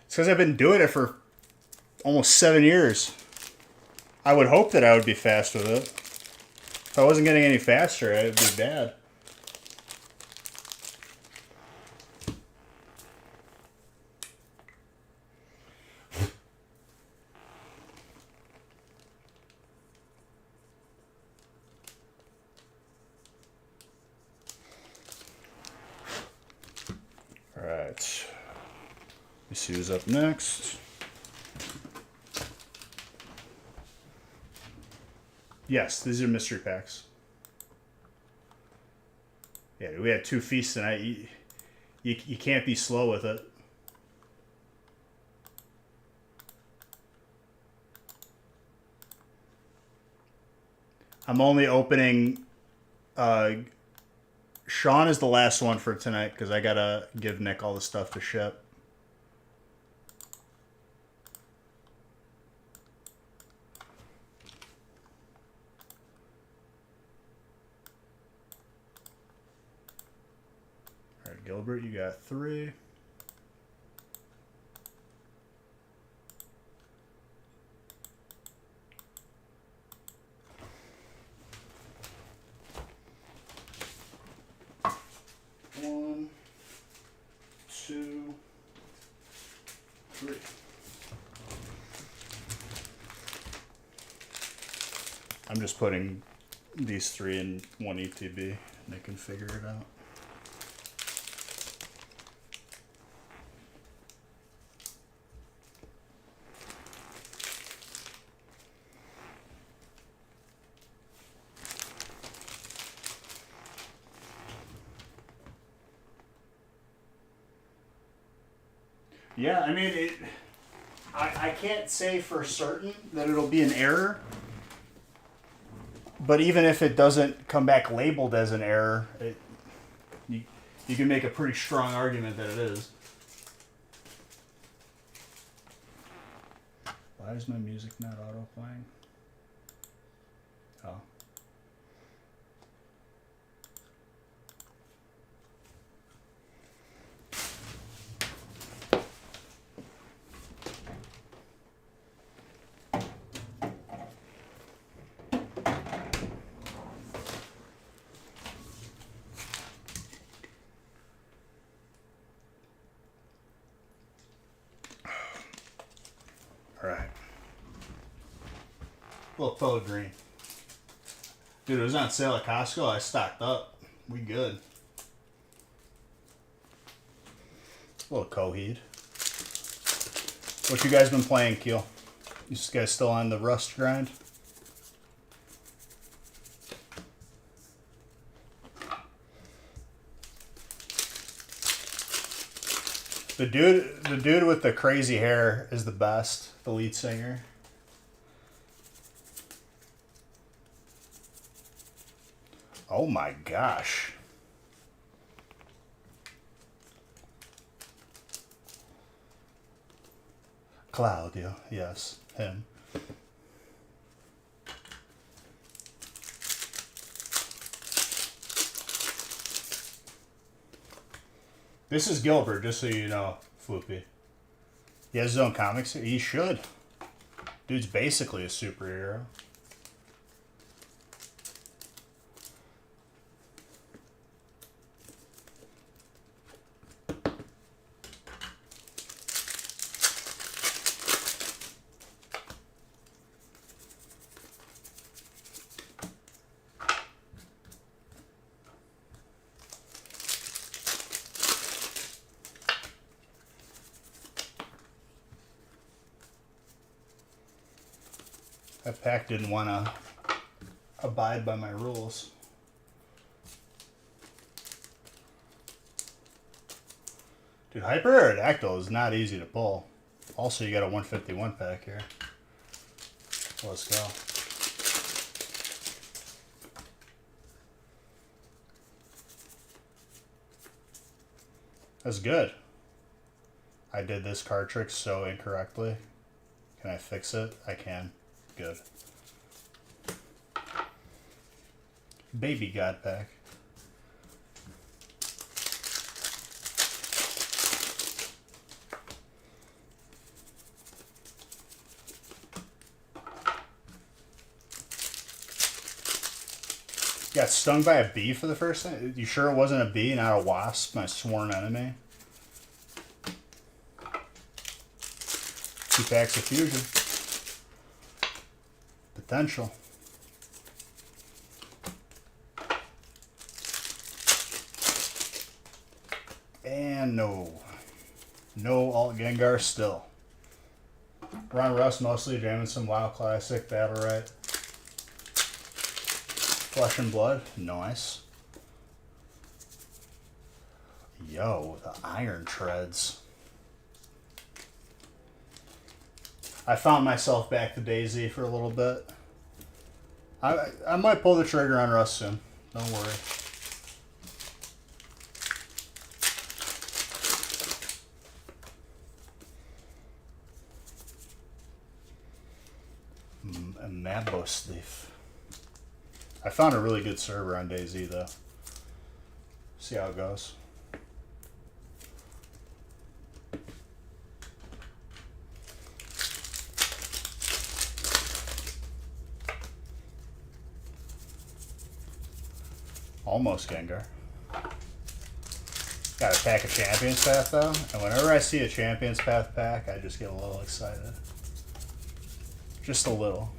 It's because I've been doing it for almost 7 years. I would hope that I would be fast with it. If I wasn't getting any faster, it would be bad. All right. Let's see who's up next. Yes, these are mystery packs. Yeah, we had 2 feasts tonight. You can't be slow with it. I'm only opening... Sean is the last one for tonight because I gotta give Nick all the stuff to ship. Gilbert, you got 3. One, 2, 3. I'm just putting these 3 in one ETB and they can figure it out. Yeah, I mean, I can't say for certain that it'll be an error, but even if it doesn't come back labeled as an error, you can make a pretty strong argument that it is. Why is my music not auto-playing? Oh. Alright. Little Pellegrini. Dude, it was on sale at Costco. I stocked up. We good. a little Coheed. What you guys been playing, Keel? You guys still on the Rust grind? The dude with the crazy hair is the best, the lead singer. Oh my gosh. Claudio, yes, him. This is Gilbert, just so you know, Floopy. He has his own comics. He should. Dude's basically a superhero. That pack didn't want to abide by my rules. Dude, Hyper Aerodactyl is not easy to pull. Also, you got a 151 pack here. Let's go. That's good. I did this card trick so incorrectly. Can I fix it? I can. Good. Baby God pack. Got stung by a bee for the first time? You sure it wasn't a bee, not a wasp, my sworn enemy? 2 packs of fusion. Potential. And no. No Alt Gengar still. Ron Rust mostly jamming some WoW Classic, Battle Right. Flesh and Blood, nice. Yo, the Iron Treads. I found myself back to Daisy for a little bit. I might pull the trigger on Rust soon. Don't worry. A Mabos Thief. I found a really good server on DayZ though. See how it goes. Almost Gengar. Got a pack of Champions Path though, and whenever I see a Champions Path pack, I just get a little excited. Just a little.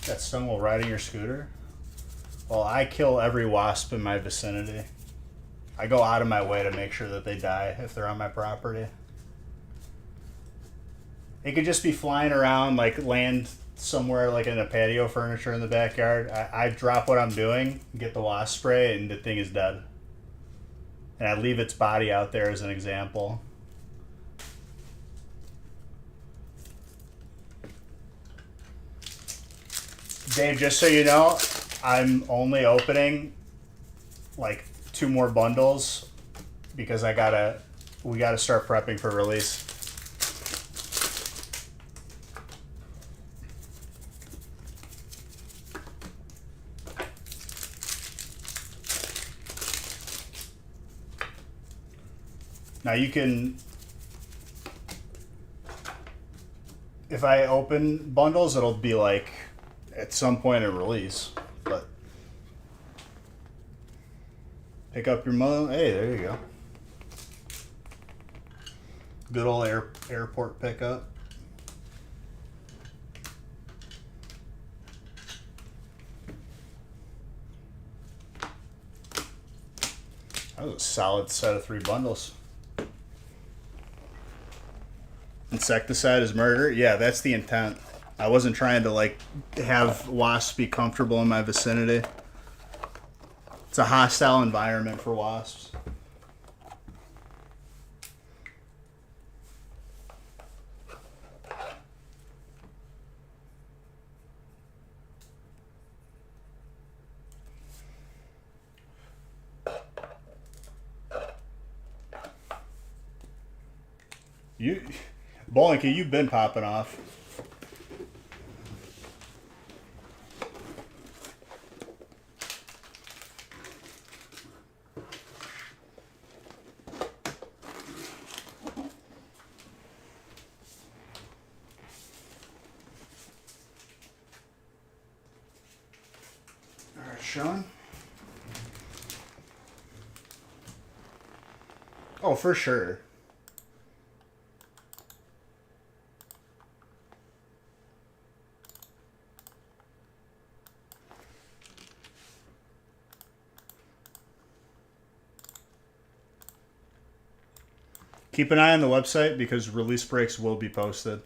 Got stung while riding your scooter? Well, I kill every wasp in my vicinity. I go out of my way to make sure that they die if they're on my property. It could just be flying around, like land somewhere like in a patio furniture in the backyard. I drop what I'm doing, get the wasp spray, and the thing is dead. And I leave its body out there as an example. Dave, just so you know, I'm only opening like 2 more bundles because we gotta start prepping for release. Now you can, if I open bundles, it'll be like at some point in release, but pick up your money. Hey, there you go. Good old airport pickup. That was a solid set of 3 bundles. Insecticide is murder? Yeah, that's the intent. I wasn't trying to, like, have wasps be comfortable in my vicinity. It's a hostile environment for wasps. Bolinky, you've been popping off. All right, Sean. Oh, for sure. Keep an eye on the website because release breaks will be posted.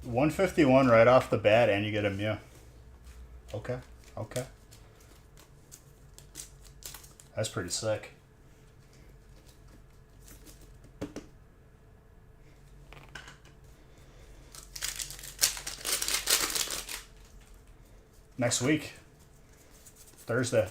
$151 right off the bat, and you get a Mew. Okay, okay. That's pretty sick. Next week, Thursday.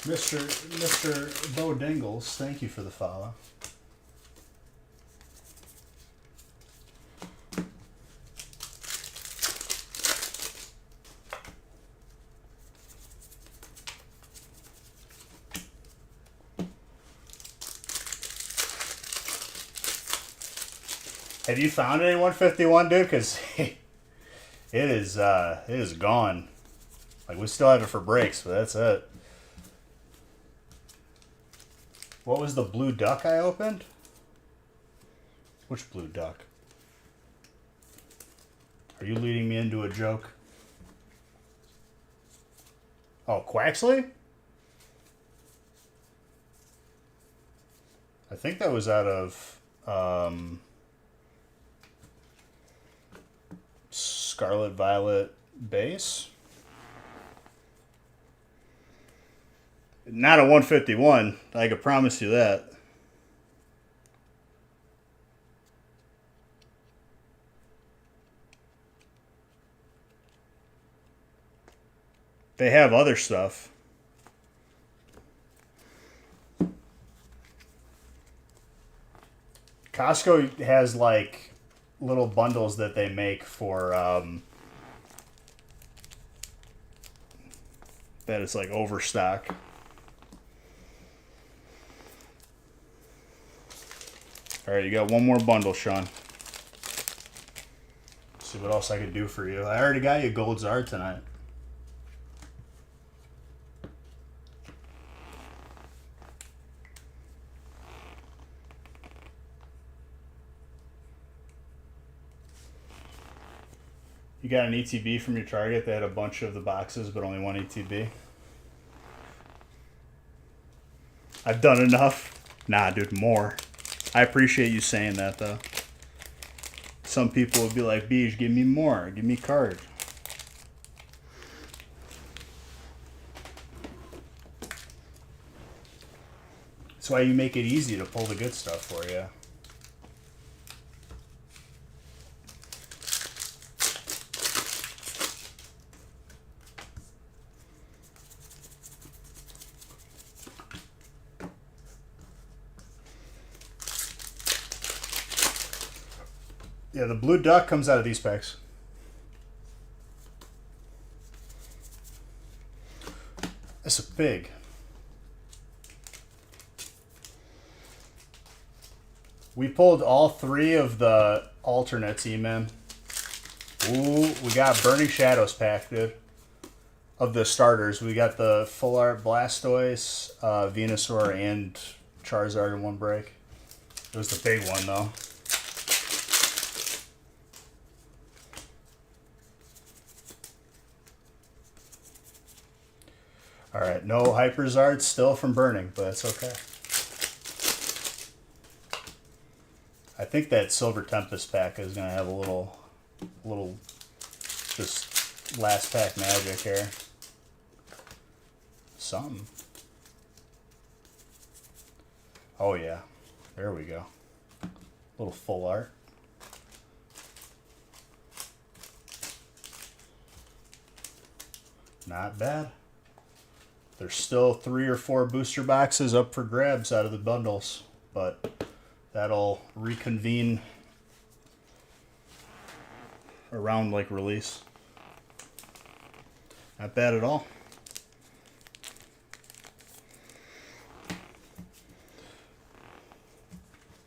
Mr. Bo Dingles, thank you for the follow. Have you found any 151, dude? Because it is gone. Like, we still have it for breaks, but that's it. What was the blue duck I opened? Which blue duck? Are you leading me into a joke? Oh, Quaxley? I think that was out of Scarlet Violet base. Not a 151. I can promise you that. They have other stuff. Costco has like little bundles that they make for that is like overstock. All right, you got one more bundle, Sean. Let's see what else I could do for you. I already got you Gold Zard tonight. You got an ETB from your Target that had a bunch of the boxes, but only one ETB. I've done enough. Nah, dude, more. I appreciate you saying that, though. Some people would be like, Beej, give me more. Give me card. That's why you make it easy to pull the good stuff for you. Yeah, the blue duck comes out of these packs. That's a pig. We pulled all 3 of the alternates, E-Man. Ooh, we got Burning Shadows pack, dude. Of the starters, we got the Full Art Blastoise, Venusaur, and Charizard in one break. It was the big one, though. Alright, no Hyperzard still from Burning, but that's okay. I think that Silver Tempest pack is going to have a little just last pack magic here. Something. Oh yeah, there we go. Little full art. Not bad. There's still 3 or 4 booster boxes up for grabs out of the bundles, but that'll reconvene around like release. Not bad at all.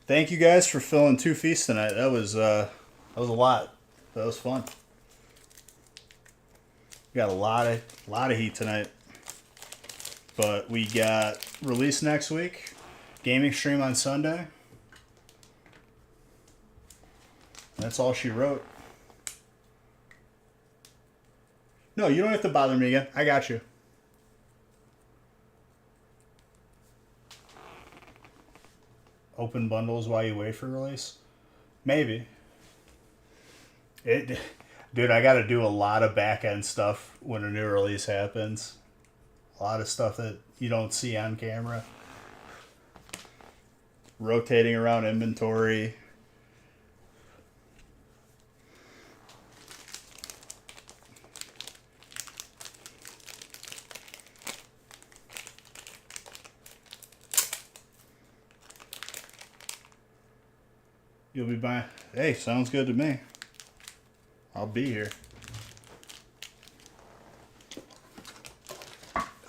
Thank you guys for filling 2 feasts tonight. That was a lot. That was fun. We got a lot of heat tonight. But we got release next week, gaming stream on Sunday. That's all she wrote. No, you don't have to bother me again. I got you. Open bundles while you wait for release? Maybe. Dude, I got to do a lot of back-end stuff when a new release happens. A lot of stuff that you don't see on camera. Rotating around inventory. You'll be buying. Hey, sounds good to me. I'll be here.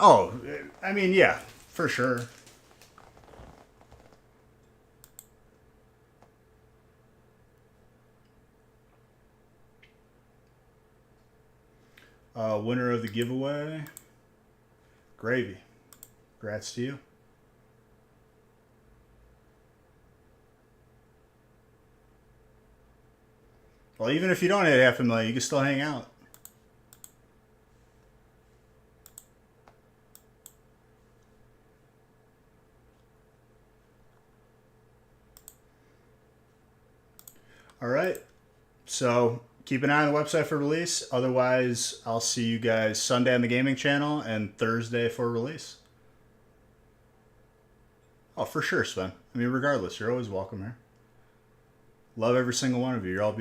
Oh, I mean, yeah, for sure. Winner of the giveaway, Gravy. Congrats to you. Well, even if you don't hit $500,000, you can still hang out. All right. So keep an eye on the website for release. Otherwise, I'll see you guys Sunday on the gaming channel and Thursday for release. Oh, for sure, Sven. I mean, regardless, you're always welcome here. Love every single one of you. You're all beautiful.